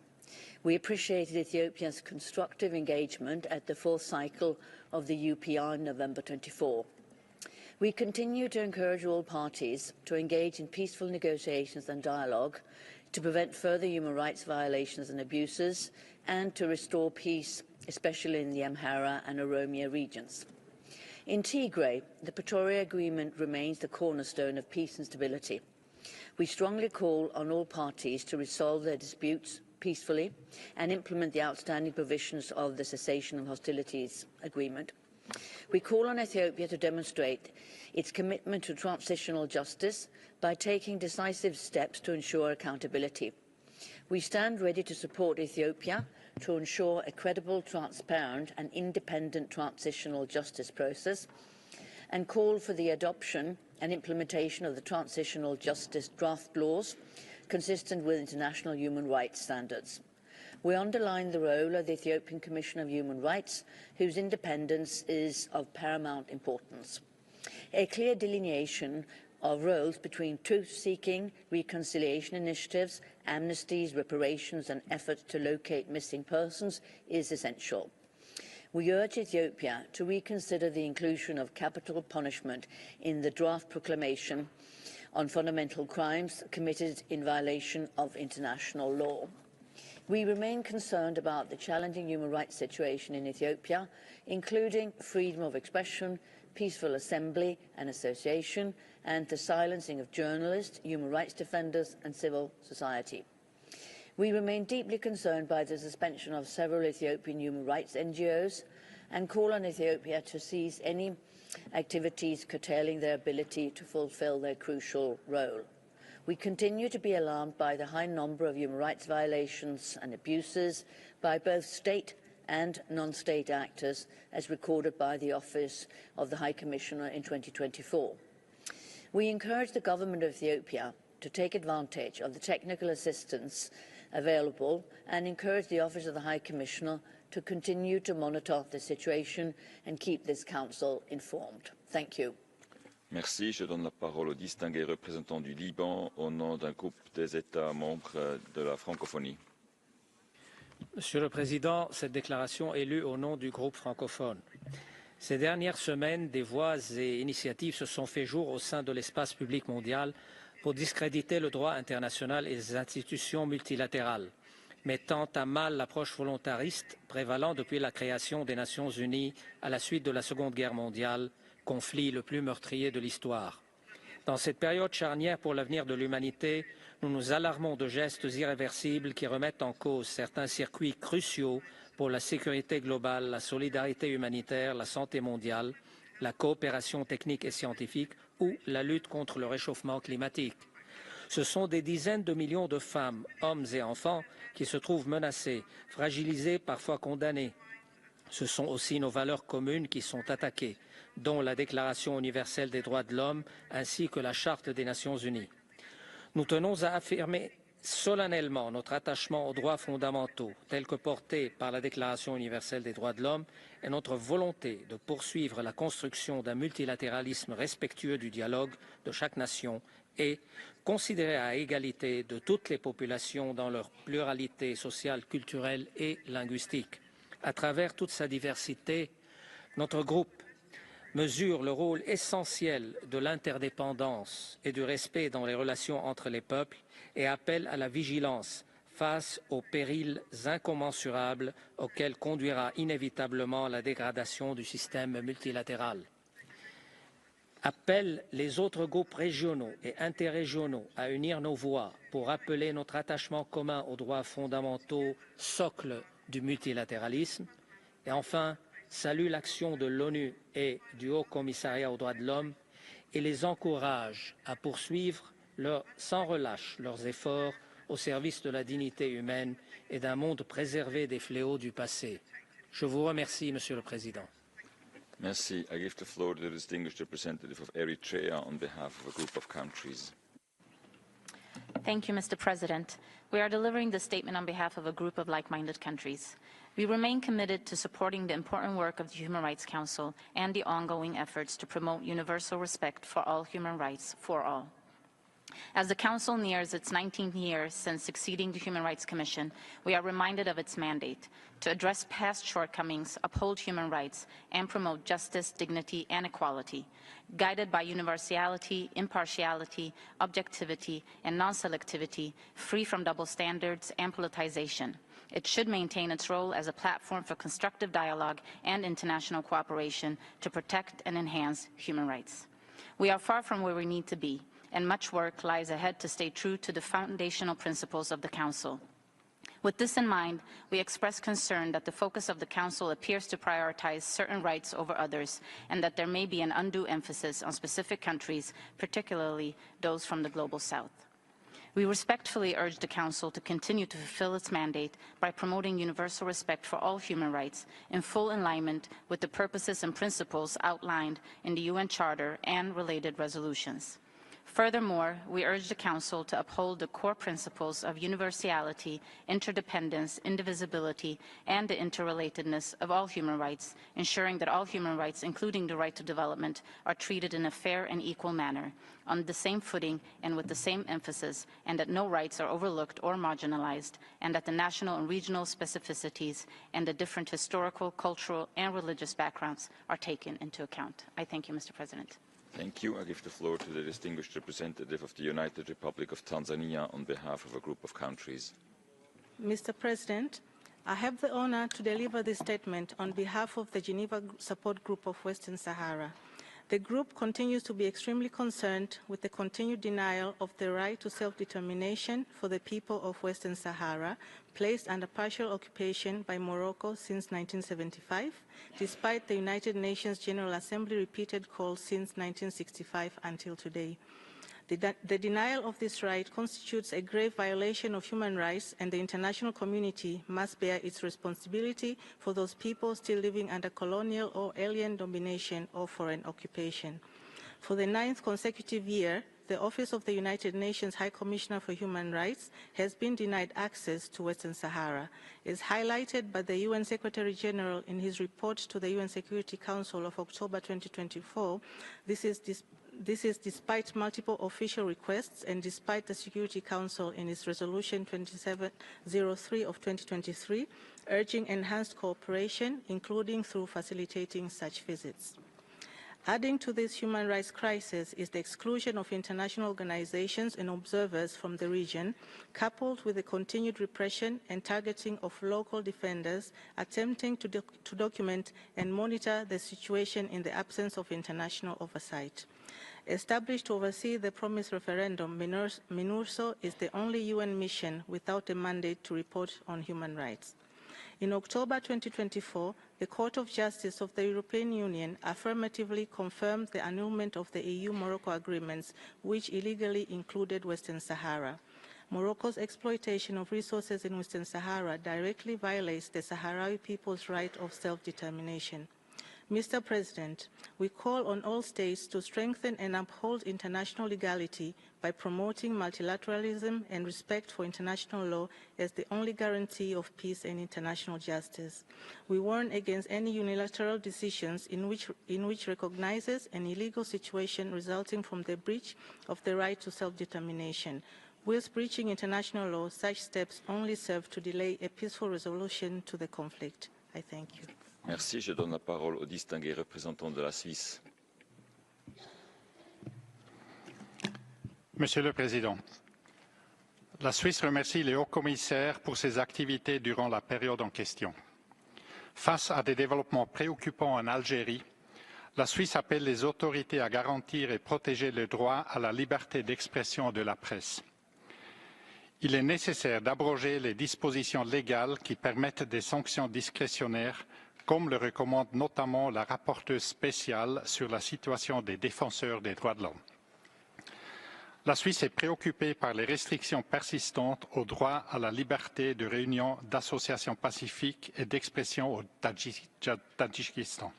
We appreciated Ethiopia's constructive engagement at the 4th cycle of the UPR in November 24. We continue to encourage all parties to engage in peaceful negotiations and dialogue to prevent further human rights violations and abuses and to restore peace, especially in the Amhara and Oromia regions. In Tigray, the Pretoria Agreement remains the cornerstone of peace and stability. We strongly call on all parties to resolve their disputes peacefully and implement the outstanding provisions of the Cessation of Hostilities Agreement. We call on Ethiopia to demonstrate its commitment to transitional justice by taking decisive steps to ensure accountability. We stand ready to support Ethiopia to ensure a credible, transparent and independent transitional justice process and call for the adoption and implementation of the transitional justice draft laws consistent with international human rights standards. We underline the role of the Ethiopian Commission of Human Rights, whose independence is of paramount importance. A clear delineation of roles between truth-seeking, reconciliation initiatives, amnesties, reparations and efforts to locate missing persons is essential. We urge Ethiopia to reconsider the inclusion of capital punishment in the draft proclamation on fundamental crimes committed in violation of international law. We remain concerned about the challenging human rights situation in Ethiopia, including freedom of expression, peaceful assembly and association, and the silencing of journalists, human rights defenders and civil society. We remain deeply concerned by the suspension of several Ethiopian human rights NGOs and call on Ethiopia to cease any activities curtailing their ability to fulfill their crucial role. We continue to be alarmed by the high number of human rights violations and abuses by both state and non-state actors, as recorded by the Office of the High Commissioner in 2024. We encourage the government of Ethiopia to take advantage of the technical assistance available and encourage the Office of the High Commissioner to continue to monitor the situation and keep this Council informed. Thank you. Merci. Je donne la parole au distingué représentant du Liban au nom d'un groupe des États membres de la francophonie. Monsieur le Président, cette déclaration est lue au nom du groupe francophone. Ces dernières semaines, des voix et initiatives se sont fait jour au sein de l'espace public mondial pour discréditer le droit international et les institutions multilatérales, mettant à mal l'approche volontariste prévalant depuis la création des Nations Unies à la suite de la Seconde Guerre mondiale, conflit le plus meurtrier de l'histoire. Dans cette période charnière pour l'avenir de l'humanité, nous nous alarmons de gestes irréversibles qui remettent en cause certains circuits cruciaux pour la sécurité globale, la solidarité humanitaire, la santé mondiale, la coopération technique et scientifique ou la lutte contre le réchauffement climatique. Ce sont des dizaines de millions de femmes, hommes et enfants qui se trouvent menacés, fragilisés, parfois condamnés. Ce sont aussi nos valeurs communes qui sont attaquées, dont la Déclaration universelle des droits de l'homme ainsi que la Charte des Nations unies. Nous tenons à affirmer solennellement notre attachement aux droits fondamentaux tels que portés par la Déclaration universelle des droits de l'homme et notre volonté de poursuivre la construction d'un multilatéralisme respectueux du dialogue de chaque nation et considéré à égalité de toutes les populations dans leur pluralité sociale, culturelle et linguistique. À travers toute sa diversité, notre groupe mesure le rôle essentiel de l'interdépendance et du respect dans les relations entre les peuples et appelle à la vigilance face aux périls incommensurables auxquels conduira inévitablement la dégradation du système multilatéral. Appelle les autres groupes régionaux et interrégionaux à unir nos voix pour rappeler notre attachement commun aux droits fondamentaux, socle du multilatéralisme. Et enfin, salue l'action de l'ONU et du Haut Commissariat aux droits de l'homme et les encourage à poursuivre sans relâche leurs efforts au service de la dignité humaine et d'un monde préservé des fléaux du passé. Je vous remercie, Monsieur le Président. Merci. I give the floor to the distinguished representative of Eritrea on behalf of a group of countries. Thank you, Mr. President. We are delivering this statement on behalf of a group of like-minded countries. We remain committed to supporting the important work of the Human Rights Council and the ongoing efforts to promote universal respect for all human rights for all. As the Council nears its 19th year since succeeding the Human Rights Commission, we are reminded of its mandate to address past shortcomings, uphold human rights, and promote justice, dignity, and equality, guided by universality, impartiality, objectivity, and non-selectivity, free from double standards and politicization. It should maintain its role as a platform for constructive dialogue and international cooperation to protect and enhance human rights. We are far from where we need to be, and much work lies ahead to stay true to the foundational principles of the Council. With this in mind, we express concern that the focus of the Council appears to prioritize certain rights over others, and that there may be an undue emphasis on specific countries, particularly those from the Global South. We respectfully urge the Council to continue to fulfill its mandate by promoting universal respect for all human rights in full alignment with the purposes and principles outlined in the UN Charter and related resolutions. Furthermore, we urge the Council to uphold the core principles of universality, interdependence, indivisibility, and the interrelatedness of all human rights, ensuring that all human rights, including the right to development, are treated in a fair and equal manner, on the same footing and with the same emphasis, and that no rights are overlooked or marginalized, and that the national and regional specificities and the different historical, cultural, and religious backgrounds are taken into account. I thank you, Mr. President. Thank you. I give the floor to the distinguished representative of the United Republic of Tanzania on behalf of a group of countries. Mr. President, I have the honor to deliver this statement on behalf of the Geneva Support Group of Western Sahara. The group continues to be extremely concerned with the continued denial of the right to self-determination for the people of Western Sahara, placed under partial occupation by Morocco since 1975, despite the United Nations General Assembly repeated calls since 1965 until today. The denial of this right constitutes a grave violation of human rights, and the international community must bear its responsibility for those people still living under colonial or alien domination or foreign occupation. For the 9th consecutive year, the Office of the United Nations High Commissioner for Human Rights has been denied access to Western Sahara. As highlighted by the UN Secretary General in his report to the UN Security Council of October 2024, this is despite multiple official requests and despite the Security Council in its Resolution 2703 of 2023, urging enhanced cooperation, including through facilitating such visits. Adding to this human rights crisis is the exclusion of international organizations and observers from the region, coupled with the continued repression and targeting of local defenders attempting to document and monitor the situation in the absence of international oversight. Established to oversee the promised referendum, MINURSO is the only UN mission without a mandate to report on human rights. In October 2024, the Court of Justice of the European Union affirmatively confirmed the annulment of the EU-Morocco agreements, which illegally included Western Sahara. Morocco's exploitation of resources in Western Sahara directly violates the Sahrawi people's right of self-determination. Mr. President, we call on all states to strengthen and uphold international legality by promoting multilateralism and respect for international law as the only guarantee of peace and international justice. We warn against any unilateral decisions in which recognizes an illegal situation resulting from the breach of the right to self-determination. Whilst breaching international law, such steps only serve to delay a peaceful resolution to the conflict. I thank you. Merci. Je donne la parole au distingué représentant de la Suisse. Monsieur le Président, la Suisse remercie le haut-commissaire pour ses activités durant la période en question. Face à des développements préoccupants en Algérie, la Suisse appelle les autorités à garantir et protéger le droit à la liberté d'expression de la presse. Il est nécessaire d'abroger les dispositions légales qui permettent des sanctions discrétionnaires, comme le recommande notamment la rapporteure spéciale sur la situation des défenseurs des droits de l'homme. La Suisse est préoccupée par les restrictions persistantes au droit à la liberté de réunion, d'association pacifique et d'expression au Tadjikistan.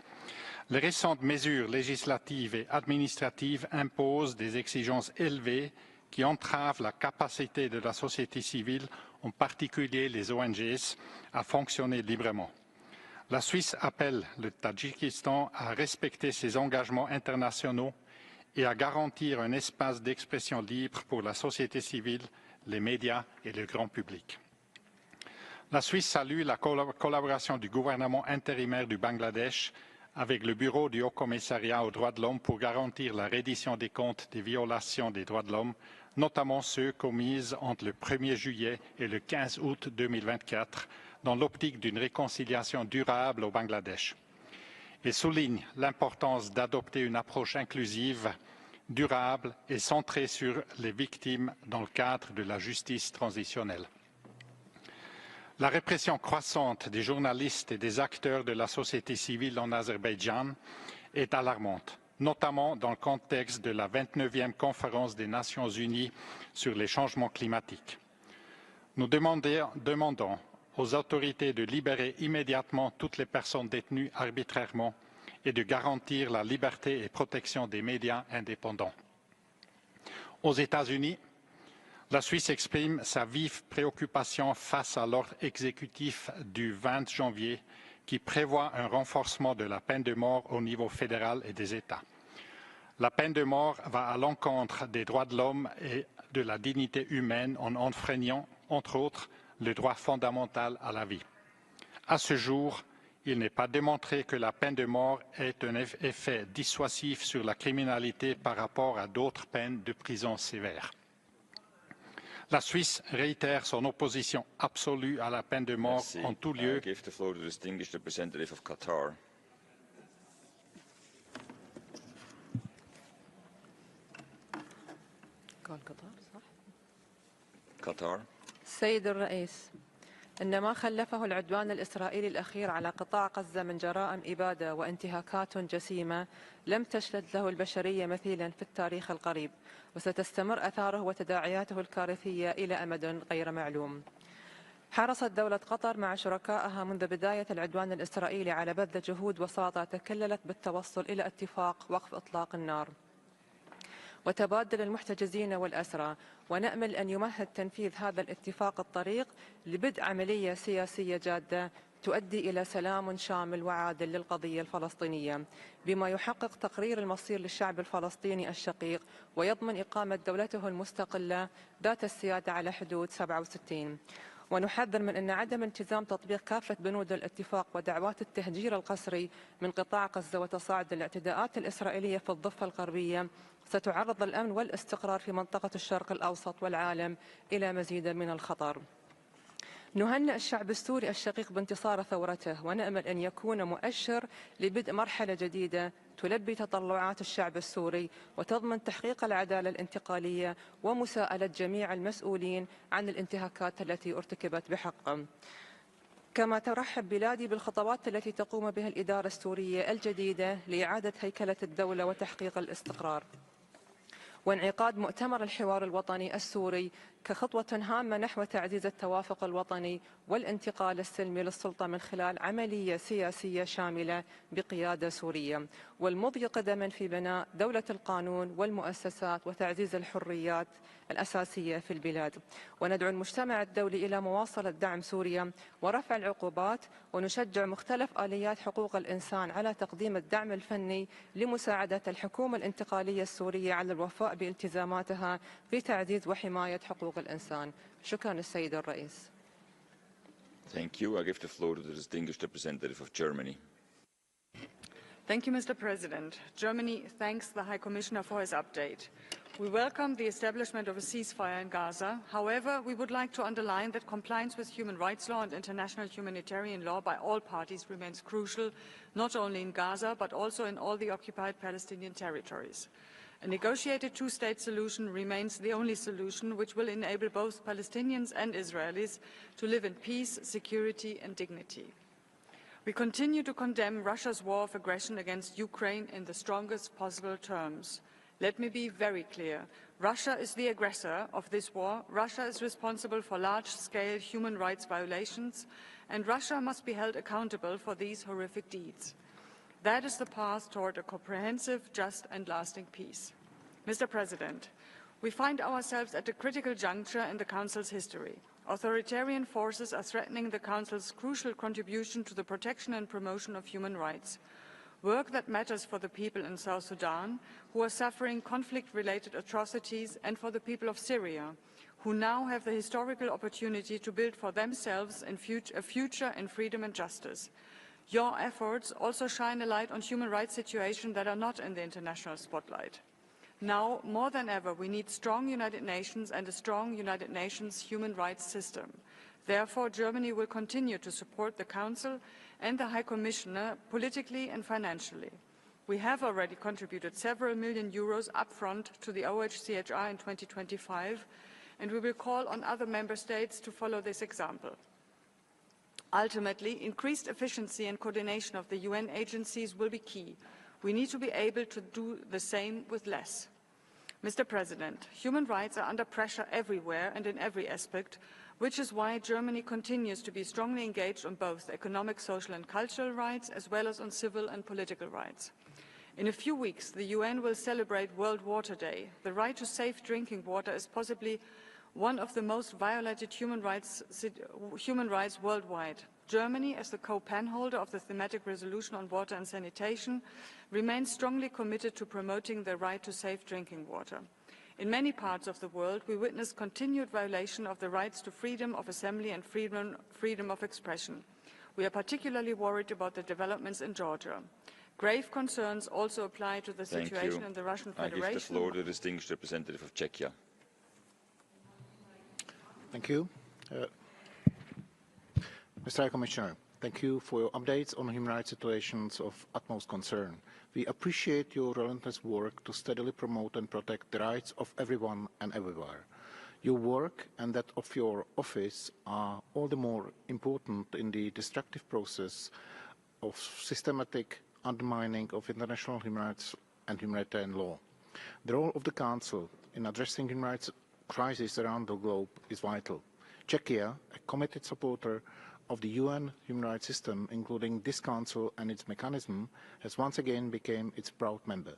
Les récentes mesures législatives et administratives imposent des exigences élevées qui entravent la capacité de la société civile, en particulier les ONG, à fonctionner librement. La Suisse appelle le Tadjikistan à respecter ses engagements internationaux et à garantir un espace d'expression libre pour la société civile, les médias et le grand public. La Suisse salue la collaboration du gouvernement intérimaire du Bangladesh avec le Bureau du Haut-Commissariat aux droits de l'homme pour garantir la reddition des comptes des violations des droits de l'homme, notamment ceux commises entre le 1er juillet et le 15 août 2024, dans l'optique d'une réconciliation durable au Bangladesh, et souligne l'importance d'adopter une approche inclusive, durable et centrée sur les victimes dans le cadre de la justice transitionnelle. La répression croissante des journalistes et des acteurs de la société civile en Azerbaïdjan est alarmante, notamment dans le contexte de la 29e conférence des Nations Unies sur les changements climatiques. Nous demandons aux autorités de libérer immédiatement toutes les personnes détenues arbitrairement et de garantir la liberté et protection des médias indépendants. Aux États-Unis, la Suisse exprime sa vive préoccupation face à l'ordre exécutif du 20 janvier qui prévoit un renforcement de la peine de mort au niveau fédéral et des États. La peine de mort va à l'encontre des droits de l'homme et de la dignité humaine en enfreignant, entre autres, le droit fondamental à la vie. À ce jour, il n'est pas démontré que la peine de mort ait un effet dissuasif sur la criminalité par rapport à d'autres peines de prison sévères. La Suisse réitère son opposition absolue à la peine de mort en tout lieu. I give the floor to the distinguished representative of Qatar. Qatar. سيد الرئيس، إن ما خلفه العدوان الإسرائيلي الأخير على قطاع غزة من جرائم إبادة وانتهاكات جسيمة لم تشهد له البشرية مثيلا في التاريخ القريب، وستستمر أثاره وتداعياته الكارثية إلى أمد غير معلوم. حرصت دولة قطر مع شركائها منذ بداية العدوان الإسرائيلي على بذل جهود وساطة تكللت بالتوصل إلى اتفاق وقف إطلاق النار وتبادل المحتجزين والأسرى، ونأمل أن يمهد تنفيذ هذا الاتفاق الطريق لبدء عملية سياسية جادة تؤدي إلى سلام شامل وعادل للقضية الفلسطينية، بما يحقق تقرير المصير للشعب الفلسطيني الشقيق ويضمن إقامة دولته المستقلة ذات السيادة على حدود 67. ونحذر من أن عدم التزام تطبيق كافة بنود الاتفاق ودعوات التهجير القسري من قطاع غزة وتصاعد الاعتداءات الإسرائيلية في الضفة الغربية ستعرض الأمن والاستقرار في منطقة الشرق الأوسط والعالم إلى مزيد من الخطر. نهنئ الشعب السوري الشقيق بانتصار ثورته، ونأمل أن يكون مؤشر لبدء مرحلة جديدة تلبي تطلعات الشعب السوري وتضمن تحقيق العدالة الانتقالية ومساءلة جميع المسؤولين عن الانتهاكات التي ارتكبت بحقهم. كما ترحب بلادي بالخطوات التي تقوم بها الإدارة السورية الجديدة لإعادة هيكلة الدولة وتحقيق الاستقرار، وانعقاد مؤتمر الحوار الوطني السوري كخطوة هامة نحو تعزيز التوافق الوطني والانتقال السلمي للسلطة من خلال عملية سياسية شاملة بقيادة سورية، والمضي قدما في بناء دولة القانون والمؤسسات وتعزيز الحريات الأساسية في البلاد. وندعو المجتمع الدولي إلى مواصلة دعم سوريا ورفع العقوبات، ونشجع مختلف آليات حقوق الإنسان على تقديم الدعم الفني لمساعدة الحكومة الانتقالية السورية على الوفاء بالتزاماتها في تعزيز وحماية حقوق الإنسان. شكرا السيد الرئيس. Thank you. I give the floor to the distinguished representative of Germany. Thank you, Mr. President. Germany thanks the High Commissioner for his update. We welcome the establishment of a ceasefire in Gaza. However, we would like to underline that compliance with human rights law and international humanitarian law by all parties remains crucial, not only in Gaza, but also in all the occupied Palestinian territories. A negotiated two-state solution remains the only solution which will enable both Palestinians and Israelis to live in peace, security and dignity. We continue to condemn Russia's war of aggression against Ukraine in the strongest possible terms. Let me be very clear. Russia is the aggressor of this war. Russia is responsible for large-scale human rights violations, and Russia must be held accountable for these horrific deeds. That is the path toward a comprehensive, just and lasting peace. Mr. President, we find ourselves at a critical juncture in the Council's history. Authoritarian forces are threatening the Council's crucial contribution to the protection and promotion of human rights. Work that matters for the people in South Sudan, who are suffering conflict-related atrocities, and for the people of Syria, who now have the historical opportunity to build for themselves a future in freedom and justice. Your efforts also shine a light on human rights situations that are not in the international spotlight. Now, more than ever, we need strong United Nations and a strong United Nations human rights system. Therefore, Germany will continue to support the Council and the High Commissioner politically and financially. We have already contributed several million euros upfront to the OHCHR in 2025, and we will call on other member states to follow this example. Ultimately, increased efficiency and coordination of the UN agencies will be key. We need to be able to do the same with less. Mr. President, human rights are under pressure everywhere and in every aspect, which is why Germany continues to be strongly engaged on both economic, social and cultural rights, as well as on civil and political rights. In a few weeks, the UN will celebrate World Water Day. The right to safe drinking water is possibly one of the most violated human rights worldwide. Germany, as the co-penholder of the thematic resolution on water and sanitation, remains strongly committed to promoting the right to safe drinking water. In many parts of the world, we witness continued violation of the rights to freedom of assembly and freedom of expression. We are particularly worried about the developments in Georgia. Grave concerns also apply to the situation in the Russian Federation. I give the floor to the distinguished representative of Czechia. Thank you. Mr. High Commissioner, thank you for your updates on human rights situations of utmost concern. We appreciate your relentless work to steadily promote and protect the rights of everyone and everywhere. Your work and that of your office are all the more important in the destructive process of systematic undermining of international human rights and humanitarian law. The role of the Council in addressing human rights crises around the globe is vital. Czechia, a committed supporter of the UN human rights system, including this Council and its mechanism, has once again become its proud member.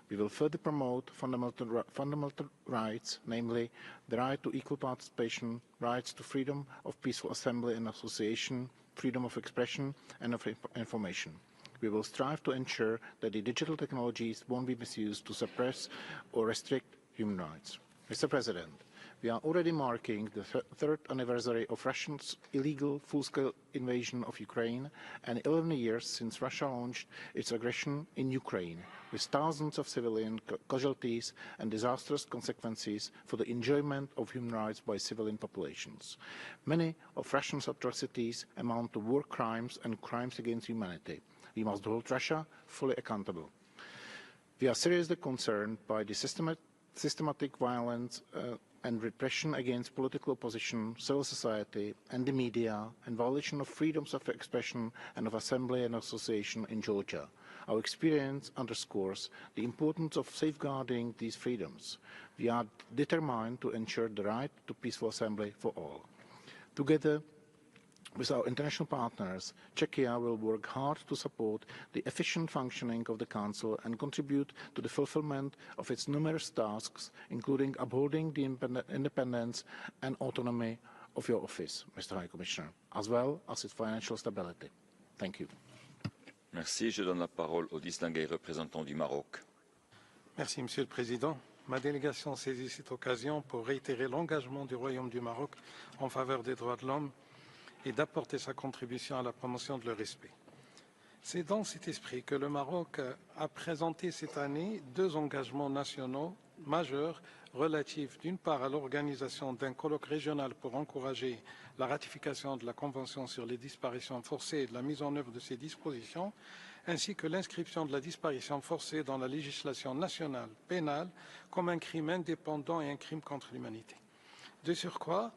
We will further promote fundamental rights, namely the right to equal participation, rights to freedom of peaceful assembly and association, freedom of expression and of information. We will strive to ensure that the digital technologies won't be misused to suppress or restrict human rights. Mr. President, We are already marking the third anniversary of Russia's illegal full-scale invasion of Ukraine and 11 years since Russia launched its aggression in Ukraine, with thousands of civilian casualties and disastrous consequences for the enjoyment of human rights by civilian populations. Many of Russia's atrocities amount to war crimes and crimes against humanity. We must hold Russia fully accountable. We are seriously concerned by the systematic violence and repression against political opposition, civil society and the media, and violation of freedoms of expression and of assembly and association in Georgia. Our experience underscores the importance of safeguarding these freedoms. We are determined to ensure the right to peaceful assembly for all. Together with our international partners, Czechia will work hard to support the efficient functioning of the Council and contribute to the fulfillment of its numerous tasks, including upholding the independence and autonomy of your office, Mr. High Commissioner, as well as its financial stability. Thank you. Merci. Je donne la parole au distingué représentant du Maroc. Merci, Monsieur le Président. Ma délégation saisit cette occasion pour réitérer l'engagement du Royaume du Maroc en faveur des droits de l'homme et d'apporter sa contribution à la promotion de leur respect. C'est dans cet esprit que le Maroc a présenté cette année 2 engagements nationaux majeurs relatifs d'une part à l'organisation d'un colloque régional pour encourager la ratification de la Convention sur les disparitions forcées et de la mise en œuvre de ces dispositions, ainsi que l'inscription de la disparition forcée dans la législation nationale pénale comme un crime indépendant et un crime contre l'humanité. De surcroît,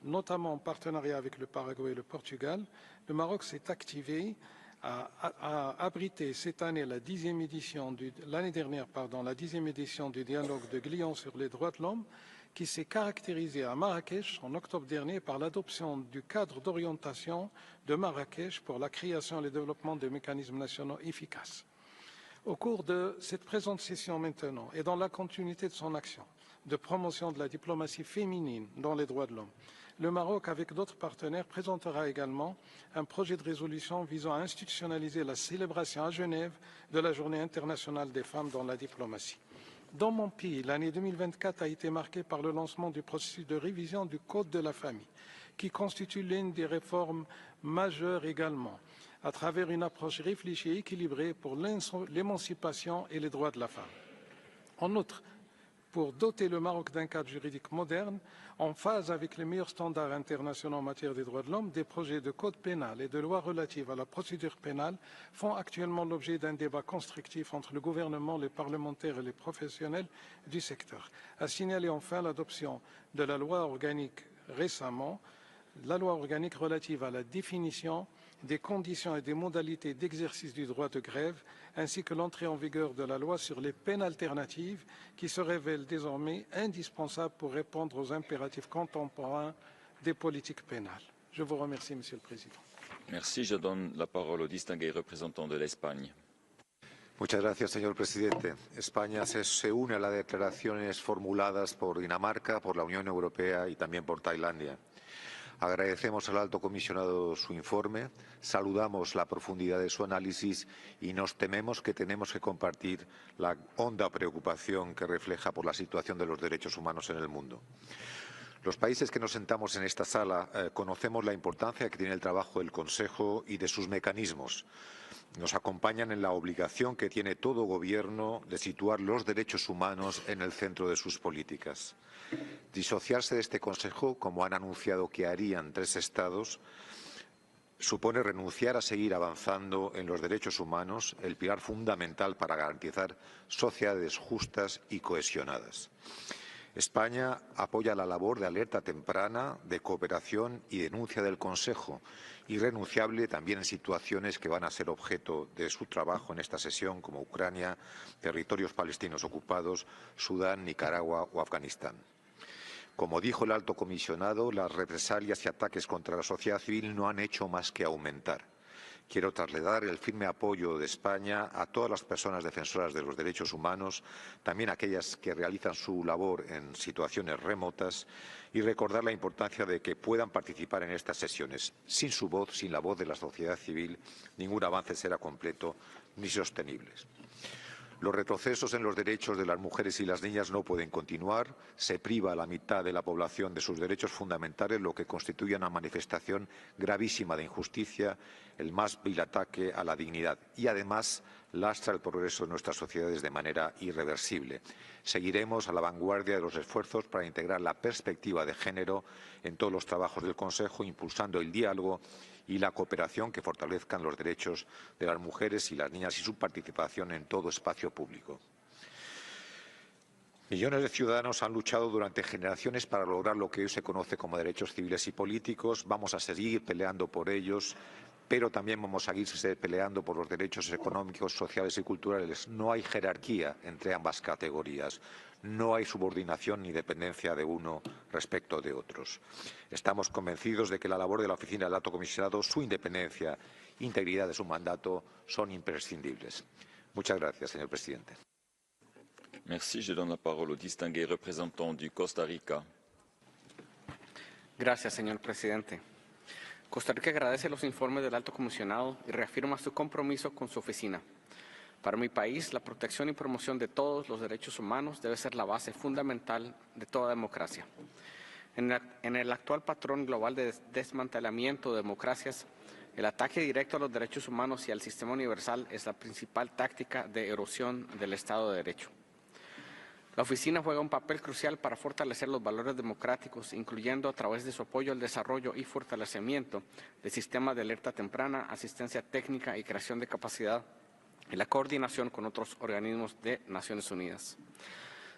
notamment en partenariat avec le Paraguay et le Portugal, le Maroc s'est activé à abriter cette année l'année dernière, la 10e édition du dialogue de Glion sur les droits de l'homme, qui s'est caractérisé à Marrakech en octobre dernier par l'adoption du cadre d'orientation de Marrakech pour la création et le développement de mécanismes nationaux efficaces. Au cours de cette présente session maintenant, et dans la continuité de son action de promotion de la diplomatie féminine dans les droits de l'homme, le Maroc, avec d'autres partenaires, présentera également un projet de résolution visant à institutionnaliser la célébration à Genève de la Journée internationale des femmes dans la diplomatie. Dans mon pays, l'année 2024 a été marquée par le lancement du processus de révision du Code de la famille, qui constitue l'une des réformes majeures également, à travers une approche réfléchie et équilibrée pour l'émancipation et les droits de la femme. En outre, pour doter le Maroc d'un cadre juridique moderne, en phase avec les meilleurs standards internationaux en matière des droits de l'homme, des projets de code pénal et de loi relatives à la procédure pénale font actuellement l'objet d'un débat constructif entre le gouvernement, les parlementaires et les professionnels du secteur. À signaler enfin l'adoption de la loi organique récemment, la loi organique relative à la définition des conditions et des modalités d'exercice du droit de grève, ainsi que l'entrée en vigueur de la loi sur les peines alternatives, qui se révèle désormais indispensable pour répondre aux impératifs contemporains des politiques pénales. Je vous remercie, Monsieur le Président. Merci. Je donne la parole au distingué représentant de l'Espagne. Muchas gracias, señor presidente. España se une a las declaraciones formuladas por Dinamarca, por la Unión Europea y también por Tailandia. Agradecemos al Alto Comisionado su informe, saludamos la profundidad de su análisis y nos tememos que tenemos que compartir la honda preocupación que refleja por la situación de los derechos humanos en el mundo. Los países que nos sentamos en esta sala conocemos la importancia que tiene el trabajo del Consejo y de sus mecanismos. Nos acompañan en la obligación que tiene todo gobierno de situar los derechos humanos en el centro de sus políticas. Disociarse de este Consejo, como han anunciado que harían 3 Estados, supone renunciar a seguir avanzando en los derechos humanos, el pilar fundamental para garantizar sociedades justas y cohesionadas. España apoya la labor de alerta temprana, de cooperación y denuncia del Consejo, irrenunciable también en situaciones que van a ser objeto de su trabajo en esta sesión, como Ucrania, territorios palestinos ocupados, Sudán, Nicaragua o Afganistán. Como dijo el Alto Comisionado, las represalias y ataques contra la sociedad civil no han hecho más que aumentar. Quiero trasladar el firme apoyo de España a todas las personas defensoras de los derechos humanos, también aquellas que realizan su labor en situaciones remotas, y recordar la importancia de que puedan participar en estas sesiones. Sin su voz, sin la voz de la sociedad civil, ningún avance será completo ni sostenible. Los retrocesos en los derechos de las mujeres y las niñas no pueden continuar. Se priva a la mitad de la población de sus derechos fundamentales, lo que constituye una manifestación gravísima de injusticia, el más vil ataque a la dignidad y, además, lastra el progreso de nuestras sociedades de manera irreversible. Seguiremos a la vanguardia de los esfuerzos para integrar la perspectiva de género en todos los trabajos del Consejo, impulsando el diálogo y la cooperación que fortalezcan los derechos de las mujeres y las niñas y su participación en todo espacio público. Millones de ciudadanos han luchado durante generaciones para lograr lo que hoy se conoce como derechos civiles y políticos. Vamos a seguir peleando por ellos, pero también vamos a seguir peleando por los derechos económicos, sociales y culturales. No hay jerarquía entre ambas categorías. No hay subordinación ni dependencia de uno respecto de otros. Estamos convencidos de que la labor de la Oficina del Alto Comisionado, su independencia e integridad de su mandato son imprescindibles. Muchas gracias, señor presidente. Merci. Je donne la parole au distingué représentant du Costa Rica. Gracias, señor presidente. Costa Rica agradece los informes del Alto Comisionado y reafirma su compromiso con su oficina. Para mi país, la protección y promoción de todos los derechos humanos debe ser la base fundamental de toda democracia. En el actual patrón global de desmantelamiento de democracias, el ataque directo a los derechos humanos y al sistema universal es la principal táctica de erosión del Estado de Derecho. La oficina juega un papel crucial para fortalecer los valores democráticos, incluyendo a través de su apoyo al desarrollo y fortalecimiento de sistemas de alerta temprana, asistencia técnica y creación de capacidad, y la coordinación con otros organismos de Naciones Unidas.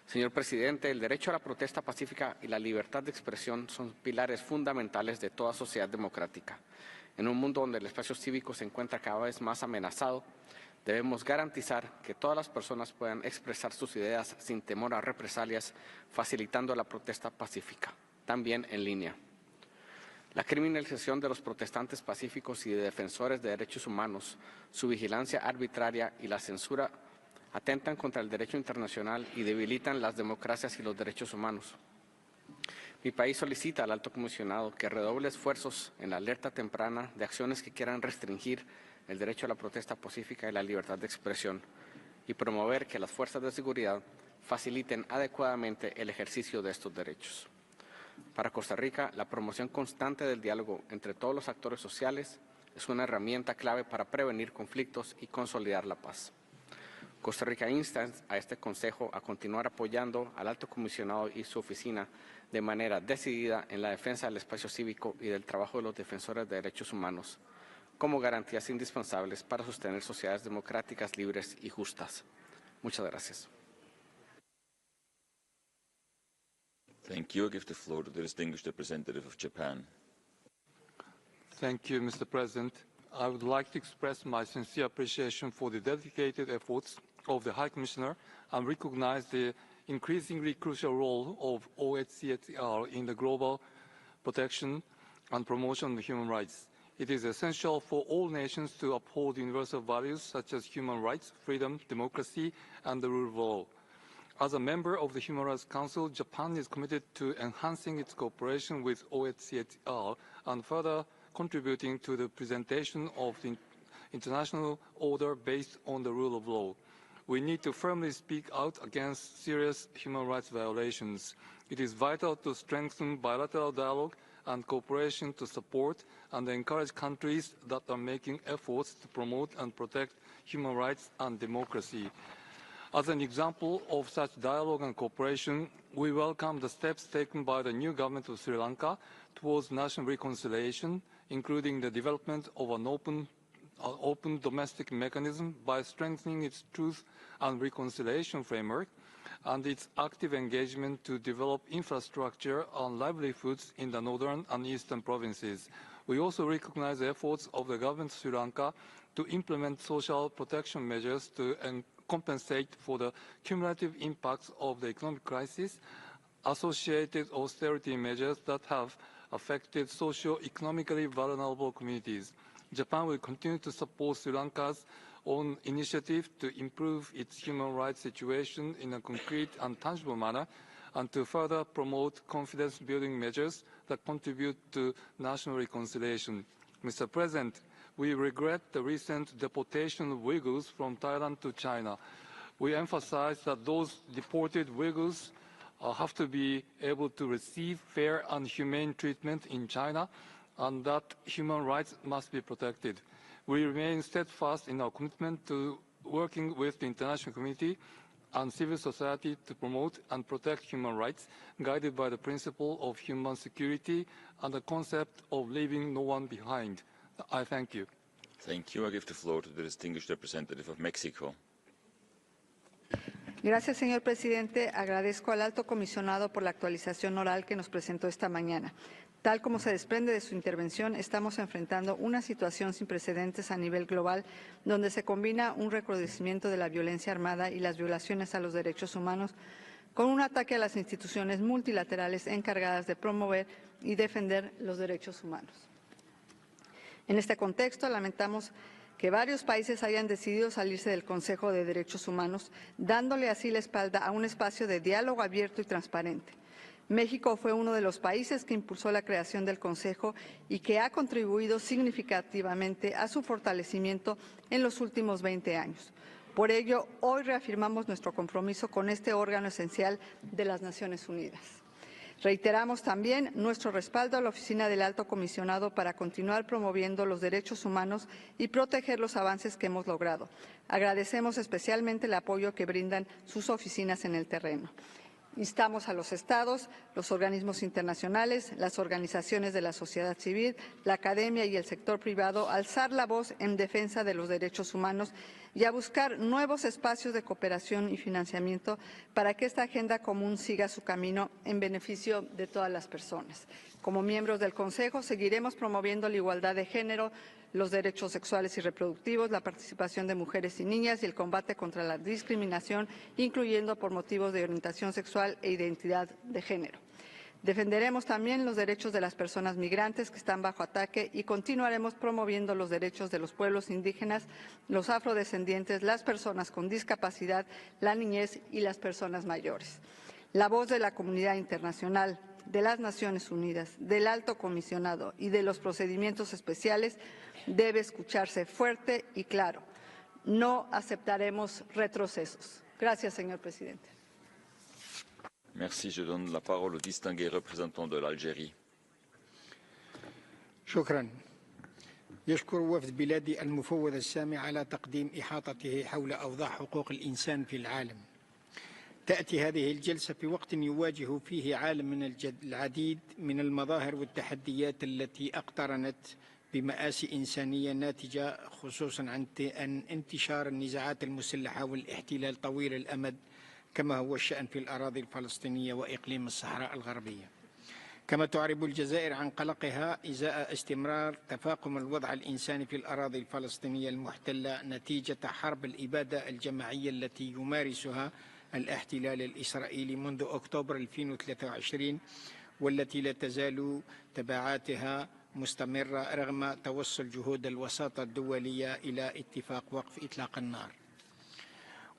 Señor presidente, el derecho a la protesta pacífica y la libertad de expresión son pilares fundamentales de toda sociedad democrática. En un mundo donde el espacio cívico se encuentra cada vez más amenazado, debemos garantizar que todas las personas puedan expresar sus ideas sin temor a represalias, facilitando la protesta pacífica, también en línea. La criminalización de los protestantes pacíficos y de defensores de derechos humanos, su vigilancia arbitraria y la censura atentan contra el derecho internacional y debilitan las democracias y los derechos humanos. Mi país solicita al Alto Comisionado que redoble esfuerzos en la alerta temprana de acciones que quieran restringir el derecho a la protesta pacífica y la libertad de expresión y promover que las fuerzas de seguridad faciliten adecuadamente el ejercicio de estos derechos. Para Costa Rica, la promoción constante del diálogo entre todos los actores sociales es una herramienta clave para prevenir conflictos y consolidar la paz. Costa Rica insta a este Consejo a continuar apoyando al Alto Comisionado y su oficina de manera decidida en la defensa del espacio cívico y del trabajo de los defensores de derechos humanos, como garantías indispensables para sostener sociedades democráticas, libres y justas. Muchas gracias. Thank you. I give the floor to the distinguished representative of Japan. Thank you, Mr. President. I would like to express my sincere appreciation for the dedicated efforts of the High Commissioner and recognize the increasingly crucial role of UNHRC in the global protection and promotion of human rights. It is essential for all nations to uphold universal values such as human rights, freedom, democracy, and the rule of law. As a member of the Human Rights Council, Japan is committed to enhancing its cooperation with UNHRC and further contributing to the presentation of the international order based on the rule of law. We need to firmly speak out against serious human rights violations. It is vital to strengthen bilateral dialogue and cooperation to support and encourage countries that are making efforts to promote and protect human rights and democracy. As an example of such dialogue and cooperation, we welcome the steps taken by the new government of Sri Lanka towards national reconciliation, including the development of an open domestic mechanism by strengthening its truth and reconciliation framework, and its active engagement to develop infrastructure and livelihoods in the northern and eastern provinces. We also recognize the efforts of the government of Sri Lanka to implement social protection measures to compensate for the cumulative impacts of the economic crisis, associated austerity measures that have affected socio-economically vulnerable communities. Japan will continue to support Sri Lanka's own initiative to improve its human rights situation in a concrete and tangible manner, and to further promote confidence-building measures that contribute to national reconciliation. Mr. President, we regret the recent deportation of Uyghurs from Thailand to China. We emphasize that those deported Uyghurs have to be able to receive fair and humane treatment in China, and that human rights must be protected. We remain steadfast in our commitment to working with the international community and civil society to promote and protect human rights, guided by the principle of human security and the concept of leaving no one behind. I thank you. Thank you. I give the floor to the distinguished representative of Mexico. Gracias, señor presidente. Agradezco al alto comisionado por la actualización oral que nos presentó esta mañana. Tal como se desprende de su intervención, estamos enfrentando una situación sin precedentes a nivel global, donde se combina un recrudecimiento de la violencia armada y las violaciones a los derechos humanos con un ataque a las instituciones multilaterales encargadas de promover y defender los derechos humanos. En este contexto, lamentamos que varios países hayan decidido salirse del Consejo de Derechos Humanos, dándole así la espalda a un espacio de diálogo abierto y transparente. México fue uno de los países que impulsó la creación del Consejo y que ha contribuido significativamente a su fortalecimiento en los últimos 20 años. Por ello, hoy reafirmamos nuestro compromiso con este órgano esencial de las Naciones Unidas. Reiteramos también nuestro respaldo a la Oficina del Alto Comisionado para continuar promoviendo los derechos humanos y proteger los avances que hemos logrado. Agradecemos especialmente el apoyo que brindan sus oficinas en el terreno. Instamos a los Estados, los organismos internacionales, las organizaciones de la sociedad civil, la academia y el sector privado a alzar la voz en defensa de los derechos humanos y a buscar nuevos espacios de cooperación y financiamiento para que esta agenda común siga su camino en beneficio de todas las personas. Como miembros del Consejo, seguiremos promoviendo la igualdad de género, los derechos sexuales y reproductivos, la participación de mujeres y niñas y el combate contra la discriminación, incluyendo por motivos de orientación sexual e identidad de género. Defenderemos también los derechos de las personas migrantes que están bajo ataque y continuaremos promoviendo los derechos de los pueblos indígenas, los afrodescendientes, las personas con discapacidad, la niñez y las personas mayores. La voz de la comunidad internacional, de las Naciones Unidas, del Alto Comisionado y de los procedimientos especiales debe escucharse fuerte y claro. No aceptaremos retrocesos. Gracias, señor presidente. Merci. Je donne la parole au distingué représentant de l'Algérie. شكرا. يشكر وفد بلادي المفوض السامي على تقديم إحاطته حول أوضاع حقوق الإنسان في العالم. تأتي هذه الجلسة في وقت يواجه فيه عالم من العديد من المظاهر والتحديات التي اقترنت بمآسي إنسانية ناتجة خصوصا عن انتشار النزاعات المسلحة والاحتلال طويل الأمد كما هو الشأن في الأراضي الفلسطينية وإقليم الصحراء الغربية. كما تعرب الجزائر عن قلقها إزاء استمرار تفاقم الوضع الإنساني في الأراضي الفلسطينية المحتلة نتيجة حرب الإبادة الجماعية التي يمارسها الاحتلال الإسرائيلي منذ أكتوبر 2023 والتي لا تزال تبعاتها مستمرة رغم توصل جهود الوساطة الدولية إلى اتفاق وقف إطلاق النار.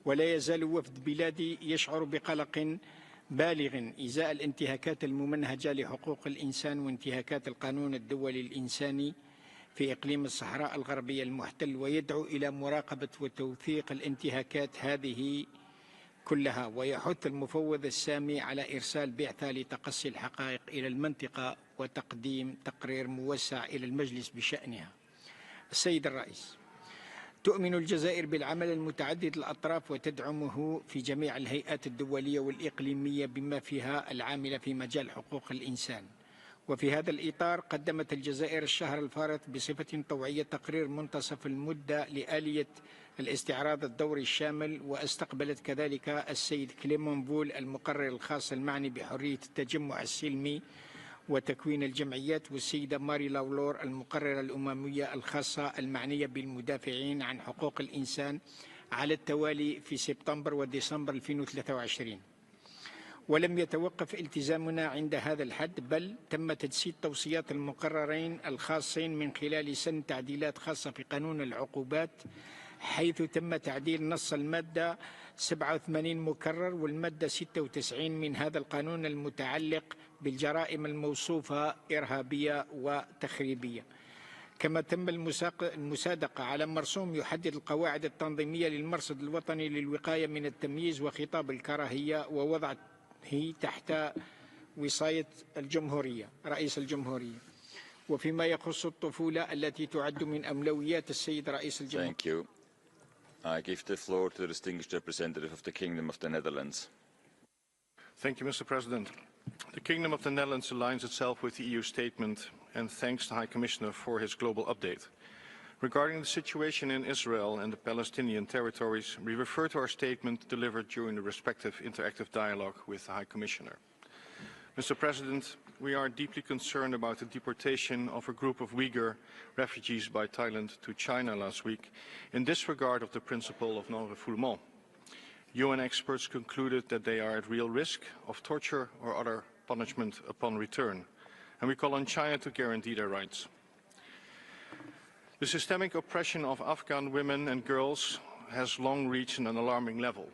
ولا يزال وفد بلادي يشعر بقلق بالغ إزاء الانتهاكات الممنهجة لحقوق الإنسان وانتهاكات القانون الدولي الإنساني في إقليم الصحراء الغربية المحتل، ويدعو إلى مراقبة وتوثيق الانتهاكات هذه كلها، ويحث المفوض السامي على إرسال بعثة لتقصي الحقائق إلى المنطقة وتقديم تقرير موسع إلى المجلس بشأنها. السيد الرئيس، تؤمن الجزائر بالعمل المتعدد الأطراف وتدعمه في جميع الهيئات الدولية والإقليمية بما فيها العاملة في مجال حقوق الإنسان. وفي هذا الإطار قدمت الجزائر الشهر الفارط بصفة طوعية تقرير منتصف المدة لآلية الاستعراض الدوري الشامل، واستقبلت كذلك السيد كليمون بول المقرر الخاص المعني بحرية التجمع السلمي وتكوين الجمعيات، والسيدة ماري لاولور المقررة الأممية الخاصة المعنية بالمدافعين عن حقوق الإنسان على التوالي في سبتمبر وديسمبر 2023. ولم يتوقف التزامنا عند هذا الحد، بل تم تجسيد توصيات المقررين الخاصين من خلال سن تعديلات خاصة في قانون العقوبات، حيث تم تعديل نص المادة 87 مكرر والمادة 96 من هذا القانون المتعلق بالجرائم الموصوفة إرهابية وتخريبية. كما تم المصادقة على مرسوم يحدد القواعد التنظيمية للمرصد الوطني للوقاية من التمييز وخطاب الكراهية ووضعه تحت وصاية الجمهورية رئيس الجمهورية وفيما يخص الطفولة التي تعد من أولويات السيد رئيس الجمهورية. Thank you. I give the floor to the distinguished representative of the Kingdom of the Netherlands. Thank you, Mr. President. The Kingdom of the Netherlands aligns itself with the EU statement and thanks the High Commissioner for his global update. Regarding the situation in Israel and the Palestinian territories, we refer to our statement delivered during the respective interactive dialogue with the High Commissioner. Mr. President, we are deeply concerned about the deportation of a group of Uyghur refugees by Thailand to China last week in disregard of the principle of non-refoulement. UN experts concluded that they are at real risk of torture or other punishment upon return, and we call on China to guarantee their rights. The systemic oppression of Afghan women and girls has long reached an alarming level.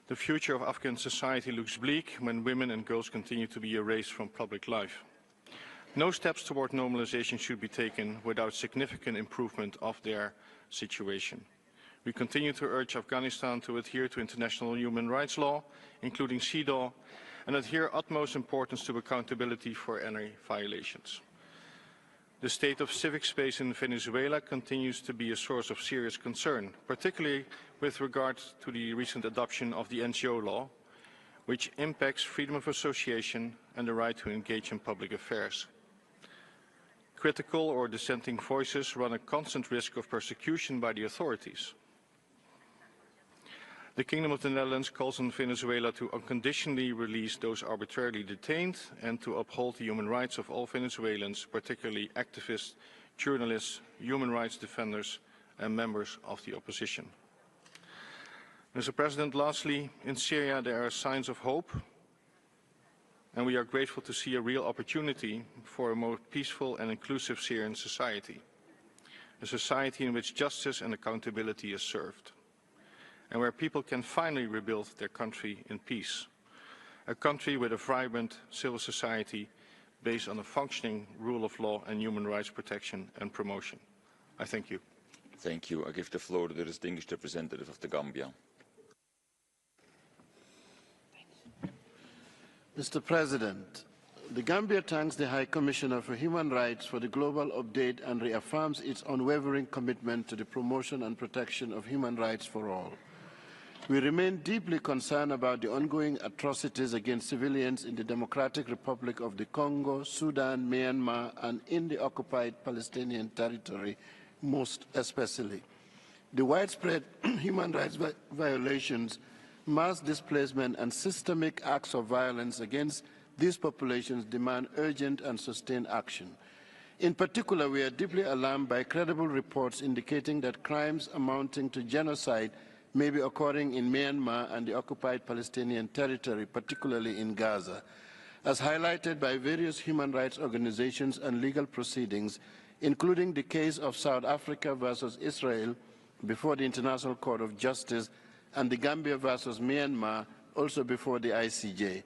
The future of Afghan society looks bleak when women and girls continue to be erased from public life. No steps toward normalization should be taken without significant improvement of their situation. We continue to urge Afghanistan to adhere to international human rights law, including CEDAW, and adhere utmost importance to accountability for any violations. The state of civic space in Venezuela continues to be a source of serious concern, particularly with regard to the recent adoption of the NGO law, which impacts freedom of association and the right to engage in public affairs. Critical or dissenting voices run a constant risk of persecution by the authorities. The Kingdom of the Netherlands calls on Venezuela to unconditionally release those arbitrarily detained and to uphold the human rights of all Venezuelans, particularly activists, journalists, human rights defenders, and members of the opposition. Mr. President, lastly, in Syria there are signs of hope, and we are grateful to see a real opportunity for a more peaceful and inclusive Syrian society, a society in which justice and accountability is served, and where people can finally rebuild their country in peace. A country with a vibrant civil society based on a functioning rule of law and human rights protection and promotion. I thank you. Thank you. I give the floor to the distinguished representative of the Gambia. Mr. President, the Gambia thanks the High Commissioner for Human Rights for the global update and reaffirms its unwavering commitment to the promotion and protection of human rights for all. We remain deeply concerned about the ongoing atrocities against civilians in the Democratic Republic of the Congo, Sudan, Myanmar, and in the occupied Palestinian territory, most especially. The widespread human rights violations, mass displacement, and systemic acts of violence against these populations demand urgent and sustained action. In particular, we are deeply alarmed by credible reports indicating that crimes amounting to genocide may be occurring in Myanmar and the occupied Palestinian territory, particularly in Gaza. As highlighted by various human rights organizations and legal proceedings, including the case of South Africa versus Israel before the International Court of Justice and the Gambia versus Myanmar, also before the ICJ,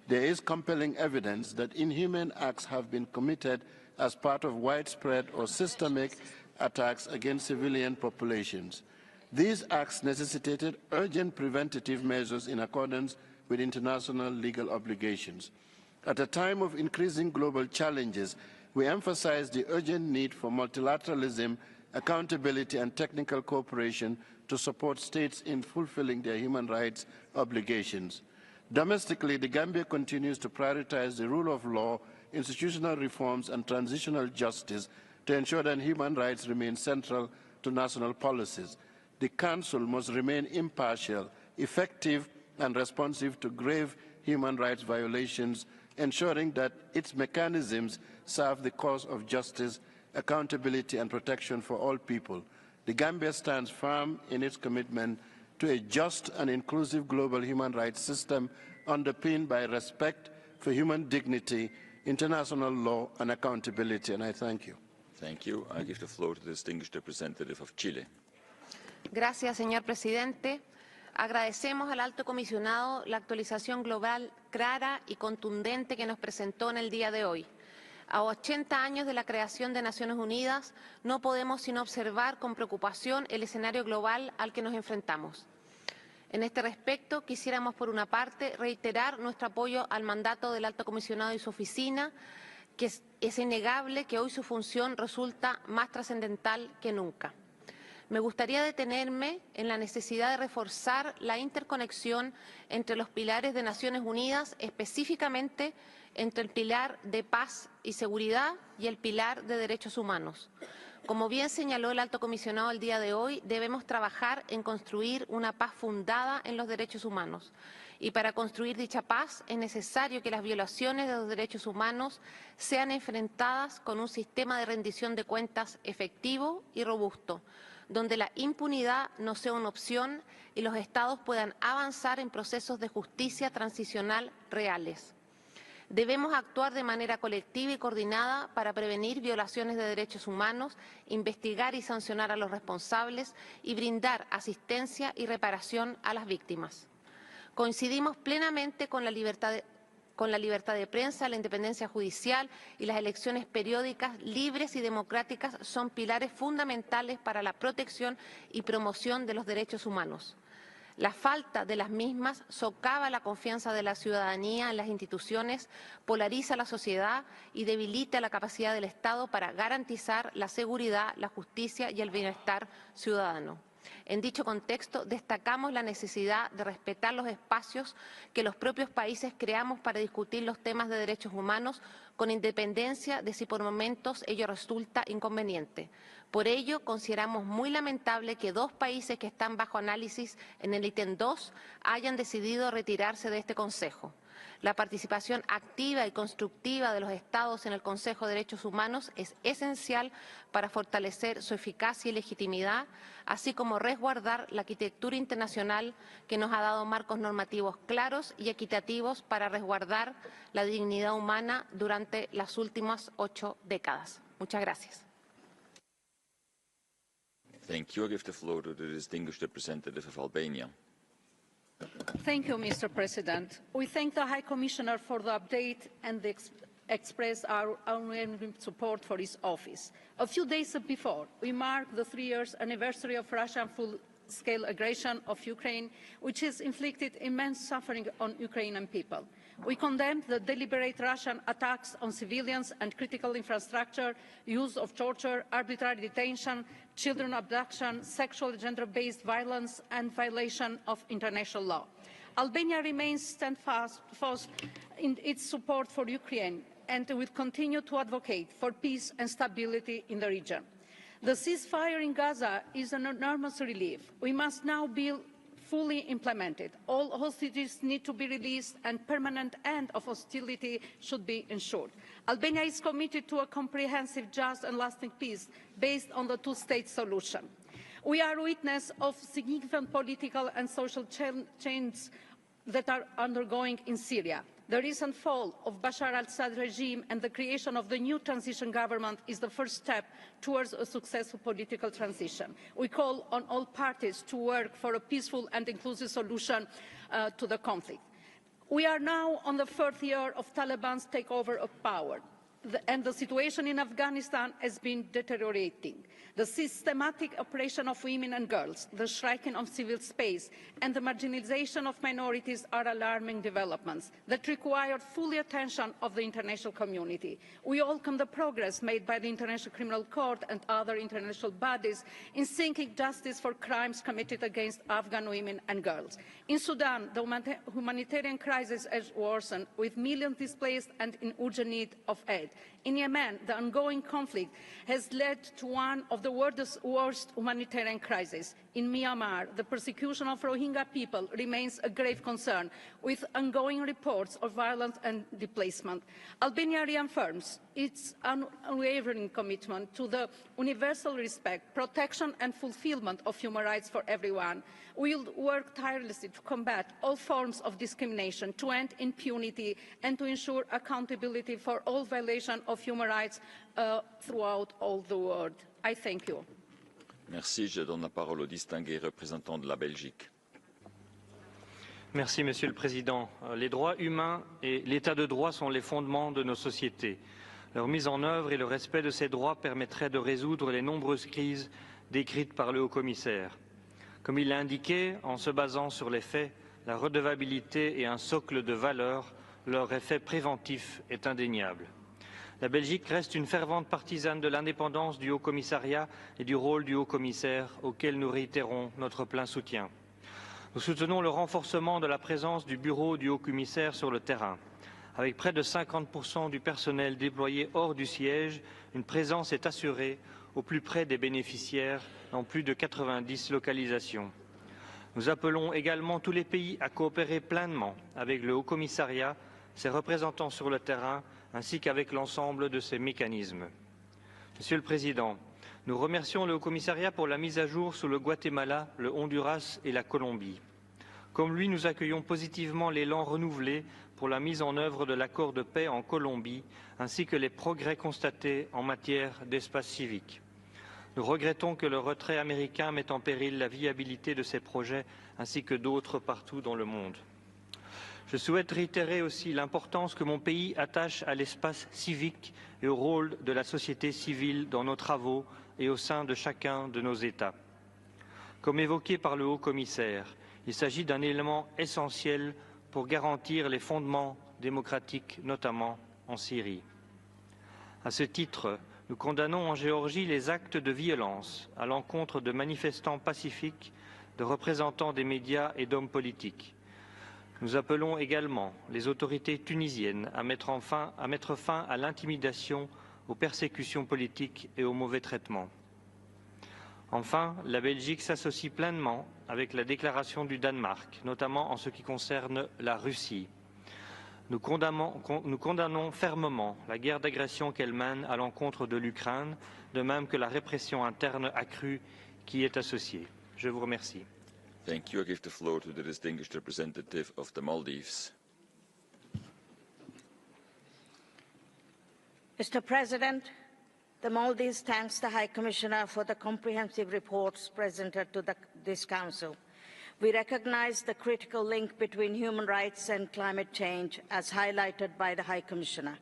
there is compelling evidence that inhuman acts have been committed as part of widespread or systemic attacks against civilian populations. These acts necessitated urgent preventative measures in accordance with international legal obligations. At a time of increasing global challenges, we emphasize the urgent need for multilateralism, accountability, and technical cooperation to support states in fulfilling their human rights obligations. Domestically, the Gambia continues to prioritize the rule of law, institutional reforms, and transitional justice to ensure that human rights remain central to national policies. The Council must remain impartial, effective, and responsive to grave human rights violations, ensuring that its mechanisms serve the cause of justice, accountability, and protection for all people. The Gambia stands firm in its commitment to a just and inclusive global human rights system underpinned by respect for human dignity, international law, and accountability. And I thank you. Thank you. I give the floor to the distinguished representative of Chile. Gracias, señor presidente. Agradecemos al Alto Comisionado la actualización global clara y contundente que nos presentó en el día de hoy. A 80 años de la creación de Naciones Unidas, no podemos sino observar con preocupación el escenario global al que nos enfrentamos. En este respecto, quisiéramos, por una parte, reiterar nuestro apoyo al mandato del Alto Comisionado y su oficina, que es innegable que hoy su función resulta más trascendental que nunca. Me gustaría detenerme en la necesidad de reforzar la interconexión entre los pilares de Naciones Unidas, específicamente entre el pilar de paz y seguridad y el pilar de derechos humanos. Como bien señaló el Alto Comisionado el día de hoy, debemos trabajar en construir una paz fundada en los derechos humanos. Y para construir dicha paz es necesario que las violaciones de los derechos humanos sean enfrentadas con un sistema de rendición de cuentas efectivo y robusto, donde la impunidad no sea una opción y los Estados puedan avanzar en procesos de justicia transicional reales. Debemos actuar de manera colectiva y coordinada para prevenir violaciones de derechos humanos, investigar y sancionar a los responsables y brindar asistencia y reparación a las víctimas. Coincidimos plenamente con la libertad de prensa, la independencia judicial y las elecciones periódicas libres y democráticas son pilares fundamentales para la protección y promoción de los derechos humanos. La falta de las mismas socava la confianza de la ciudadanía en las instituciones, polariza la sociedad y debilita la capacidad del Estado para garantizar la seguridad, la justicia y el bienestar ciudadano. En dicho contexto, destacamos la necesidad de respetar los espacios que los propios países creamos para discutir los temas de derechos humanos, con independencia de si por momentos ello resulta inconveniente. Por ello, consideramos muy lamentable que 2 países que están bajo análisis en el ítem 2 hayan decidido retirarse de este Consejo. La participación activa y constructiva de los Estados en el Consejo de Derechos Humanos es esencial para fortalecer su eficacia y legitimidad, así como resguardar la arquitectura internacional que nos ha dado marcos normativos claros y equitativos para resguardar la dignidad humana durante las últimas 8 décadas. Muchas gracias. Thank you. I give the floor to the distinguished representative of Albania. Thank you, Mr. President. We thank the High Commissioner for the update and express our unwavering support for his office. A few days before, we marked the 3-year anniversary of Russian full-scale aggression of Ukraine, which has inflicted immense suffering on Ukrainian people. We condemned the deliberate Russian attacks on civilians and critical infrastructure, use of torture, arbitrary detention, children abduction, sexual and gender-based violence, and violation of international law. Albania remains steadfast in its support for Ukraine and will continue to advocate for peace and stability in the region. The ceasefire in Gaza is an enormous relief. We must now be fully implemented. All hostages need to be released and permanent end of hostility should be ensured. Albania is committed to a comprehensive, just and lasting peace based on the two-state solution. We are witness of significant political and social changes that are undergoing in Syria. The recent fall of Bashar al-Assad regime and the creation of the new transition government is the first step towards a successful political transition. We call on all parties to work for a peaceful and inclusive solution to the conflict. We are now on the 4th year of Taliban's takeover of power, and the situation in Afghanistan has been deteriorating. The systematic oppression of women and girls, the shrinking of civil space, and the marginalization of minorities are alarming developments that require full attention of the international community. We welcome the progress made by the International Criminal Court and other international bodies in seeking justice for crimes committed against Afghan women and girls. In Sudan, the humanitarian crisis has worsened, with millions displaced and in urgent need of aid. In Yemen, the ongoing conflict has led to one of the world's worst humanitarian crises. In Myanmar, the persecution of Rohingya people remains a grave concern, with ongoing reports of violence and displacement. Albania reaffirms its unwavering commitment to the universal respect, protection and fulfillment of human rights for everyone. We will work tirelessly to combat all forms of discrimination, to end impunity and to ensure accountability for all violations of human rights throughout all the world. I thank you. Merci. Je donne la parole au distingué représentant de la Belgique. Merci, Monsieur le Président. Les droits humains et l'état de droit sont les fondements de nos sociétés. Leur mise en œuvre et le respect de ces droits permettraient de résoudre les nombreuses crises décrites par le haut-commissaire. Comme il l'a indiqué, en se basant sur les faits, la redevabilité et un socle de valeurs, leur effet préventif est indéniable. La Belgique reste une fervente partisane de l'indépendance du Haut-Commissariat et du rôle du Haut-Commissaire, auquel nous réitérons notre plein soutien. Nous soutenons le renforcement de la présence du bureau du Haut-Commissaire sur le terrain. Avec près de 50% du personnel déployé hors du siège, une présence est assurée au plus près des bénéficiaires dans plus de 90 localisations. Nous appelons également tous les pays à coopérer pleinement avec le Haut-Commissariat, ses représentants sur le terrain, ainsi qu'avec l'ensemble de ces mécanismes. Monsieur le Président, nous remercions le Haut-Commissariat pour la mise à jour sur le Guatemala, le Honduras et la Colombie. Comme lui, nous accueillons positivement l'élan renouvelé pour la mise en œuvre de l'accord de paix en Colombie, ainsi que les progrès constatés en matière d'espace civique. Nous regrettons que le retrait américain mette en péril la viabilité de ces projets, ainsi que d'autres partout dans le monde. Je souhaite réitérer aussi l'importance que mon pays attache à l'espace civique et au rôle de la société civile dans nos travaux et au sein de chacun de nos États. Comme évoqué par le Haut-Commissaire, il s'agit d'un élément essentiel pour garantir les fondements démocratiques, notamment en Syrie. À ce titre, nous condamnons en Géorgie les actes de violence à l'encontre de manifestants pacifiques, de représentants des médias et d'hommes politiques. Nous appelons également les autorités tunisiennes à mettre fin à l'intimidation, aux persécutions politiques et aux mauvais traitements. Enfin, la Belgique s'associe pleinement avec la déclaration du Danemark, notamment en ce qui concerne la Russie. Nous condamnons fermement la guerre d'agression qu'elle mène à l'encontre de l'Ukraine, de même que la répression interne accrue qui y est associée. Je vous remercie. Thank you. I give the floor to the distinguished representative of the Maldives. Mr. President, the Maldives thanks the High Commissioner for the comprehensive reports presented to this Council. We recognize the critical link between human rights and climate change, as highlighted by the High Commissioner.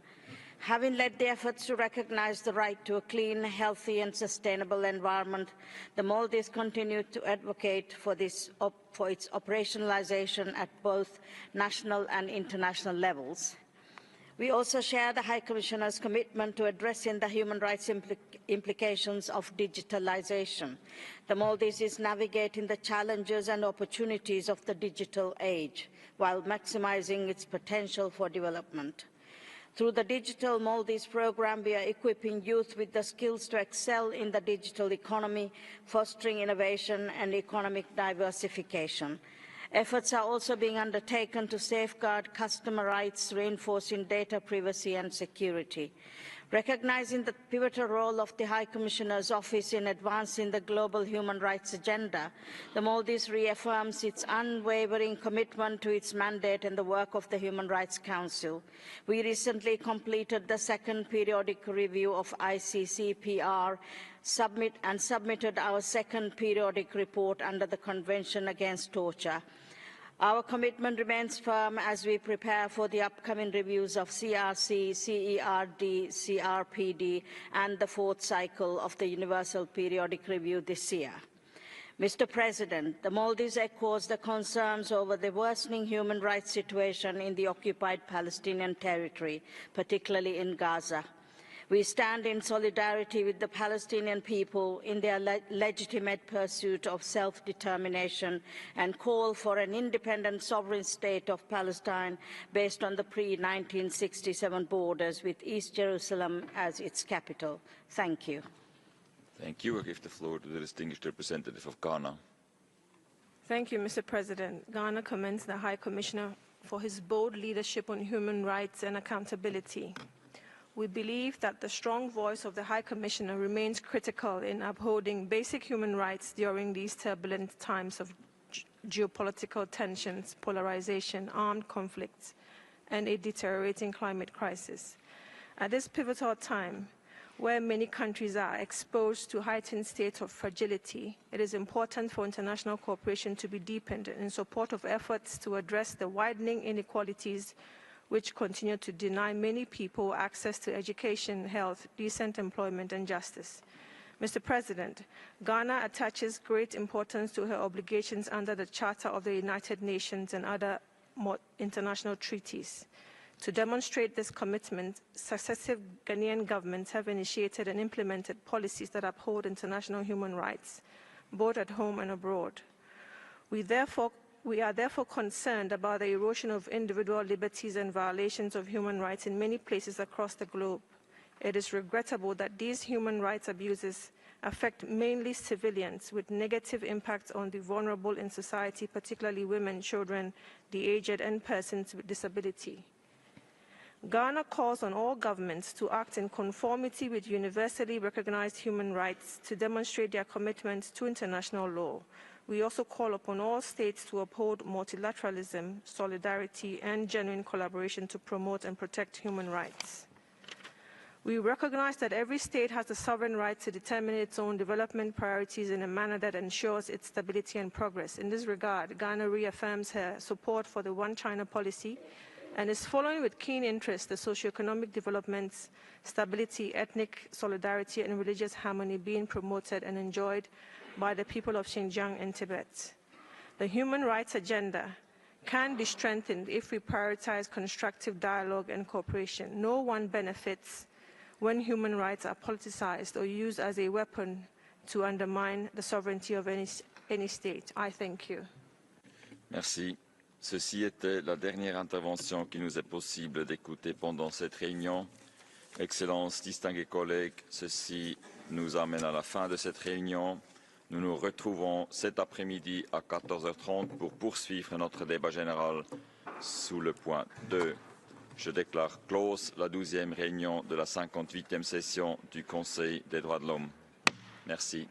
Having led the efforts to recognize the right to a clean, healthy and sustainable environment, the Maldives continue to advocate for its operationalization at both national and international levels. We also share the High Commissioner's commitment to addressing the human rights implications of digitalization. The Maldives is navigating the challenges and opportunities of the digital age, while maximizing its potential for development. Through the Digital Maldives program, we are equipping youth with the skills to excel in the digital economy, fostering innovation and economic diversification. Efforts are also being undertaken to safeguard customer rights, reinforcing data privacy and security. Recognizing the pivotal role of the High Commissioner's Office in advancing the global human rights agenda, the Maldives reaffirms its unwavering commitment to its mandate and the work of the Human Rights Council. We recently completed the second periodic review of ICCPR submitted our second periodic report under the Convention Against Torture. Our commitment remains firm as we prepare for the upcoming reviews of CRC, CERD, CRPD, and the fourth cycle of the Universal Periodic Review this year. Mr. President, the Maldives echoes the concerns over the worsening human rights situation in the occupied Palestinian territory, particularly in Gaza. We stand in solidarity with the Palestinian people in their legitimate pursuit of self-determination and call for an independent sovereign state of Palestine based on the pre-1967 borders with East Jerusalem as its capital. Thank you. Thank you. I give the floor to the distinguished representative of Ghana. Thank you, Mr. President. Ghana commends the High Commissioner for his bold leadership on human rights and accountability. We believe that the strong voice of the High Commissioner remains critical in upholding basic human rights during these turbulent times of geopolitical tensions, polarization, armed conflicts, and a deteriorating climate crisis. At this pivotal time, where many countries are exposed to heightened states of fragility, it is important for international cooperation to be deepened in support of efforts to address the widening inequalities which continue to deny many people access to education, health, decent employment, and justice. Mr. President, Ghana attaches great importance to her obligations under the Charter of the United Nations and other international treaties. To demonstrate this commitment, successive Ghanaian governments have initiated and implemented policies that uphold international human rights, both at home and abroad. We are therefore concerned about the erosion of individual liberties and violations of human rights in many places across the globe. It is regrettable that these human rights abuses affect mainly civilians with negative impacts on the vulnerable in society, particularly women, children, the aged, and persons with disability. Ghana calls on all governments to act in conformity with universally recognized human rights to demonstrate their commitment to international law. We also call upon all states to uphold multilateralism, solidarity, and genuine collaboration to promote and protect human rights. We recognize that every state has the sovereign right to determine its own development priorities in a manner that ensures its stability and progress. In this regard, Ghana reaffirms her support for the One China policy and is following with keen interest the socioeconomic developments, stability, ethnic solidarity, and religious harmony being promoted and enjoyed by the people of Xinjiang and Tibet. The human rights agenda can be strengthened if we prioritize constructive dialogue and cooperation. No one benefits when human rights are politicized or used as a weapon to undermine the sovereignty of any state. I thank you. Merci. Ceci était la dernière intervention qu'il nous est possible d'écouter pendant cette réunion. Excellences, distingués collègues, ceci nous amène à la fin de cette réunion. Nous nous retrouvons cet après-midi à 14h30 pour poursuivre notre débat général sous le point 2. Je déclare close la 12e réunion de la 58e session du Conseil des droits de l'homme. Merci.